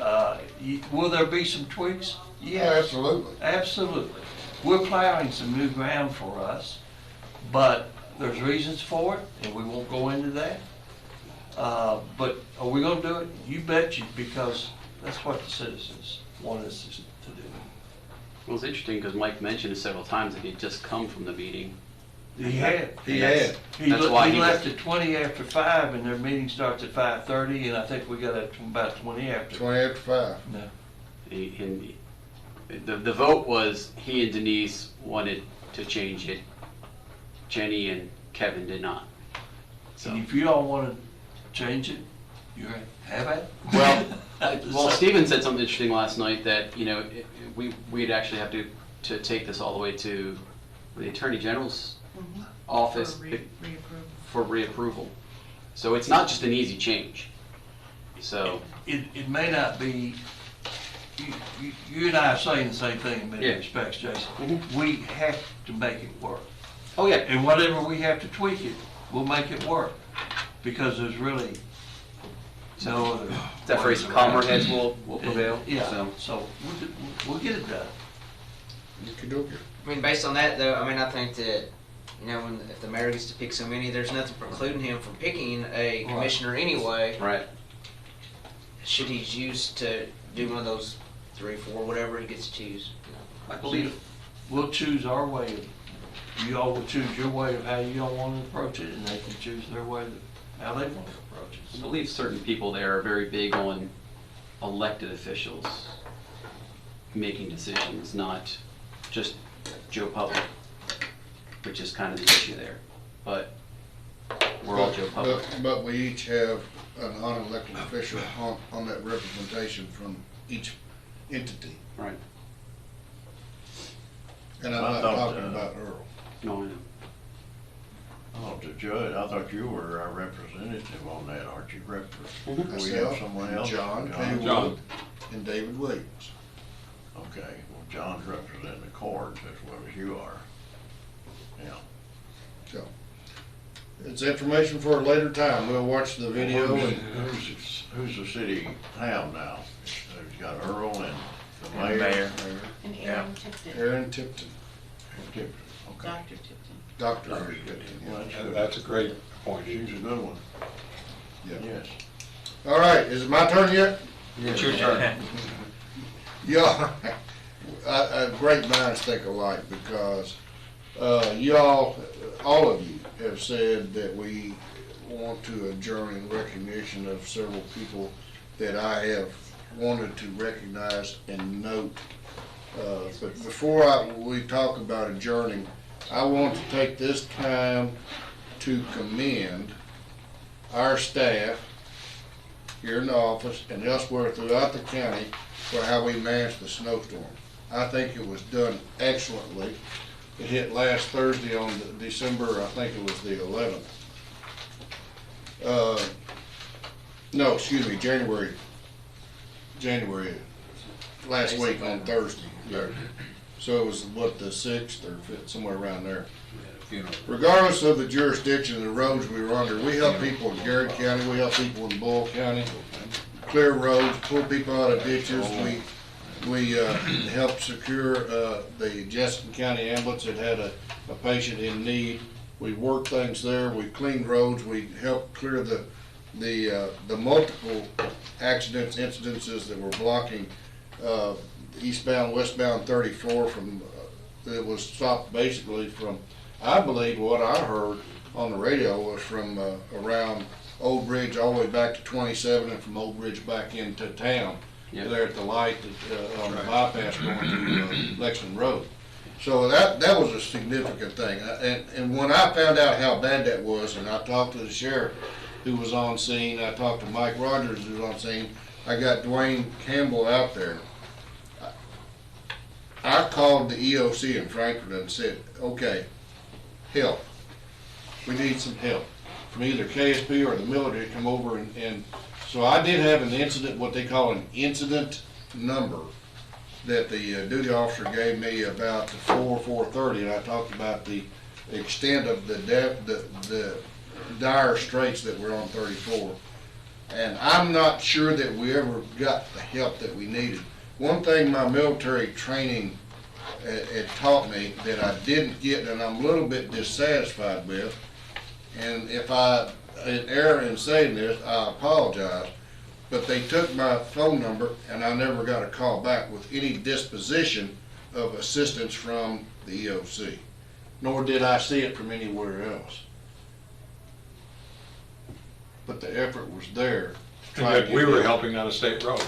will there be some tweaks? Yeah, absolutely. Absolutely. We're plowing some new ground for us, but there's reasons for it, and we won't go into that. But are we gonna do it? You bet you, because that's what the citizens want us to do. Well, it's interesting because Mike mentioned it several times that he'd just come from the meeting. He had. He had. He That's why he left was- at 20 after 5, and their meeting starts at 5:30, and I think we got up to about 20 after. 20 after 5. No. The vote was he and Denise wanted to change it. Jenny and Kevin did not. So. And if you all want to change it, you have at it. Well, Stephen said something interesting last night that, you know, we'd actually have to take this all the way to the Attorney General's office for reapproval. So it's not just an easy change. So It may not be, you and I are saying the same thing in many Yeah. respects, Jason. We have to make it work. Oh, yeah. And whatever we have to tweak it, we'll make it work. Because there's really no other. that phrase, calmer heads will prevail. Yeah, so we'll get it done. I mean, based on that, though, I mean, I think that, you know, if the mayor gets to pick so many, there's nothing precluding him from picking a commissioner anyway. Right. Should he choose to do one of those 3, 4, whatever he gets to choose. I believe we'll choose our way of, you all will choose your way of how you all want to approach it, and they can choose their way of how they want to approach it. I believe certain people there are very big on elected officials making decisions, not just Joe Public, which is kind of the issue there. But we're all Joe Public. But we each have an unelected official on that representation from each entity. Right. And I'm not talking about Earl. No, I know. Oh, the judge, I thought you were our representative on that, aren't you, We have Myself, someone else? John Caywood, and David Williams. Okay, well, John's representing the courts as well as you are. Yeah. So, it's information for a later time. We'll watch the video. And Who's the city have now? We've got Earl and the mayor. And Aaron Tipton. Aaron Tipton. Okay. Dr. Tipton. Dr. Aaron Tipton. And that's a great point. She's a good one. Yeah. Yes. All right, is it my turn yet? It's your turn. Y'all, great minds think alike because y'all, all of you have said that we want to adjourn in recognition of several people that I have wanted to recognize and note. But before we talk about adjourning, I want to take this time to commend our staff here in the office and elsewhere throughout the county for how we managed the snowstorm. I think it was done excellently. It hit last Thursday on December, I think it was the 11th. No, excuse me, January, last week on Thursday. So it was, what, the 6th or 5th, somewhere around there. Regardless of the jurisdiction of the roads we were under, we help people in Garrett County, we help people in Boyle County, clear roads, pull people out of ditches. We helped secure the Jefferson County ambulance that had a patient in need. We worked things there, we cleaned roads, we helped clear the multiple incidences that were blocking eastbound, westbound 34 from, it was stopped basically from, I believe what I heard on the radio was from around Old Bridge all the way back to 27 and from Old Bridge back into town. Yep. There at the light on the bypass going to Lexington Road. So that was a significant thing. And when I found out how bad that was, and I talked to the sheriff who was on scene, I talked to Mike Rogers who was on scene, I got Duane Campbell out there. I called the EOC in Frankfurt and said, okay, help. We need some help from either KSP or the military to come over and so I did have an incident, what they call an incident number that the duty officer gave me about 4:30, and I talked about the extent of the dire straits that were on 34. And I'm not sure that we ever got the help that we needed. One thing my military training it taught me that I didn't get, and I'm a little bit dissatisfied with, and if I err in saying this, I apologize, but they took my phone number and I never got a call back with any disposition of assistance from the EOC, nor did I see it from anywhere else. But the effort was there. And yet we were helping on a state road.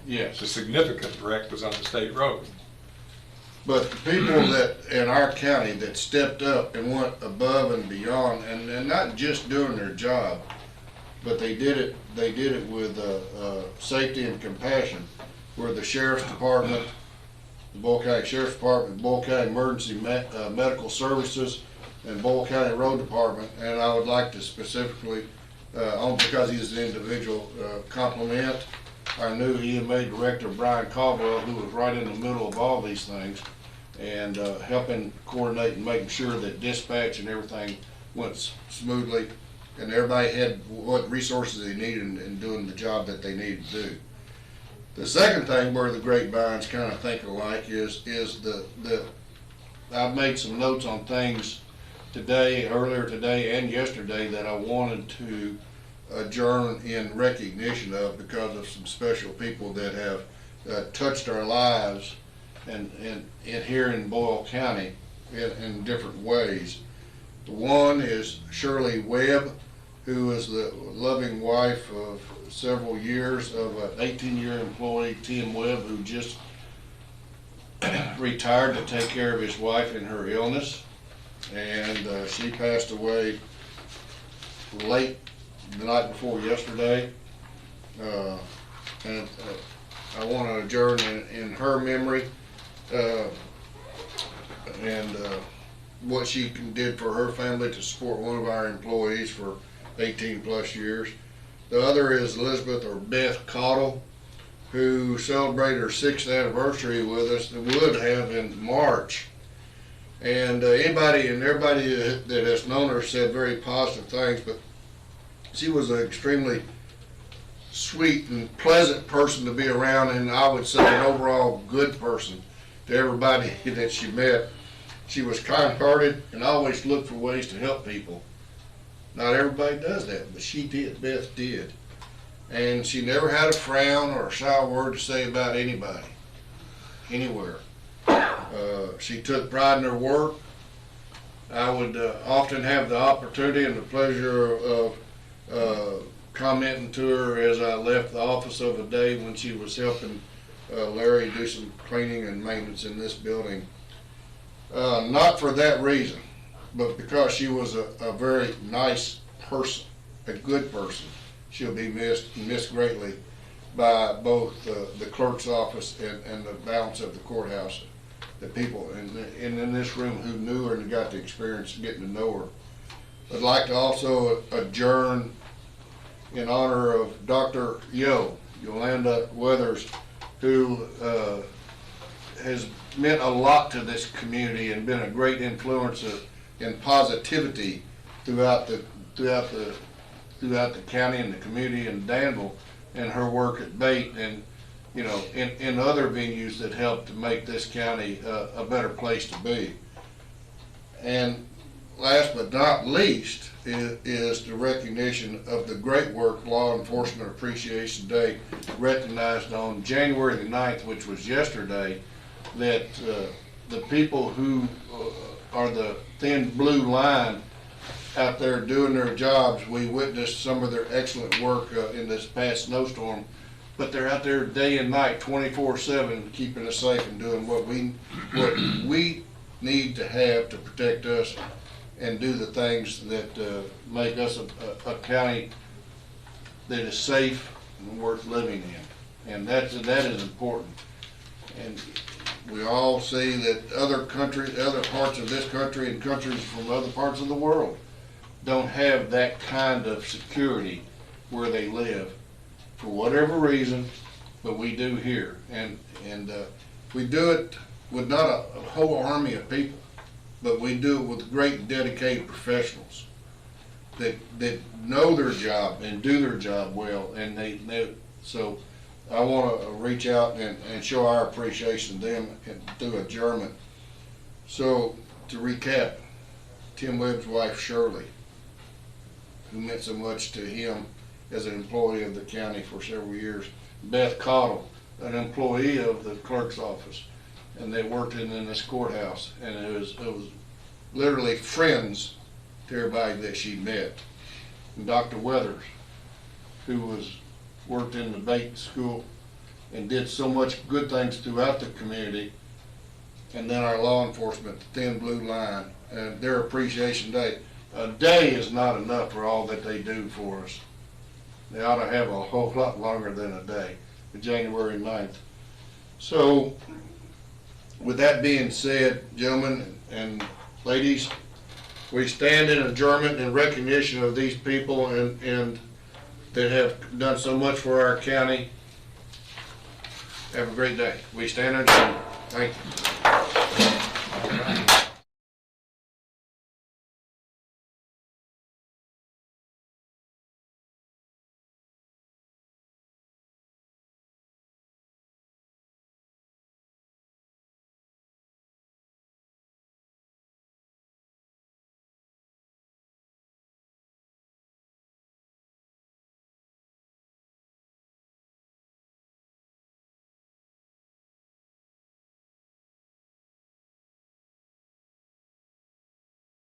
Yes. The significant wreck was on the state road. But the people that in our county that stepped up and went above and beyond, and not just doing their job, but they did it with safety and compassion, were the Sheriff's Department, the Boyle County Sheriff's Department, Boyle County Emergency Medical Services, and Boyle County Road Department. And I would like to specifically, only because he's an individual, compliment our new EMA Director, Brian Caldwell, who was right in the middle of all these things, and helping coordinate and making sure that dispatch and everything went smoothly, and everybody had what resources they needed in doing the job that they needed to do. The second thing where the grapevines kind of think alike is I've made some notes on things earlier today and yesterday that I wanted to adjourn in recognition of because of some special people that have touched our lives and here in Boyle County in different ways. One is Shirley Webb, who is the loving wife of several years of an 18-year employee, Tim Webb, who just retired to take care of his wife in her illness. And she passed away late the night before yesterday. And I want to adjourn in her memory and what she did for her family to support one of our employees for 18 plus years. The other is Elizabeth or Beth Cottle, who celebrated her 6th anniversary with us, and would have in March. And anybody and everybody that has known her said very positive things, but she was an extremely sweet and pleasant person to be around, and I would say an overall good person to everybody that she met. She was kind-hearted and always looked for ways to help people. Not everybody does that, but she did. Beth did. And she never had a frown or a shy word to say about anybody, anywhere. She took pride in her work. I would often have the opportunity and the pleasure of commenting to her as I left the office of a day when she was helping Larry do some cleaning and maintenance in this building. Not for that reason, but because she was a very nice person, a good person. She'll be missed greatly by both the clerk's office and the balance of the courthouse. The people in this room who knew her and got the experience of getting to know her. I'd like to also adjourn in honor of Dr. Yolanda Weathers, who has meant a lot to this community and been a great influence in positivity throughout the county and the community in Danville, and her work at Bate and in other venues that help to make this county a better place to be. And last but not least is the recognition of the great work Law Enforcement Appreciation Day recognized on January the 9th, which was yesterday, that the people who are the thin blue line out there doing their jobs. We witnessed some of their excellent work in this past snowstorm, but they're out there day and night, 24/7, keeping us safe and doing what we need to have to protect us and do the things that make us a county that is safe and worth living in, and that is important. And we all see that other parts of this country and countries from other parts of the world don't have that kind of security where they live for whatever reason, but we do here. And we do it with not a whole army of people, but we do it with great dedicated professionals. that know their job and do their job well, and so I want to reach out and show our appreciation to them through adjournment. So, to recap, Tim Webb's wife Shirley, who meant so much to him as an employee of the county for several years. Beth Cottle, an employee of the clerk's office, and they worked in this courthouse, and it was literally friends to everybody that she met. And Dr. Weathers, who worked in the bait school and did so much good things throughout the community. And then our law enforcement, the Thin Blue Line, and their appreciation day. A day is not enough for all that they do for us. They ought to have a whole lot longer than a day, January 9th. So, with that being said, gentlemen and ladies, we stand in adjournment in recognition of these people and that have done so much for our county. Have a great day. We stand adjourned. Thank you.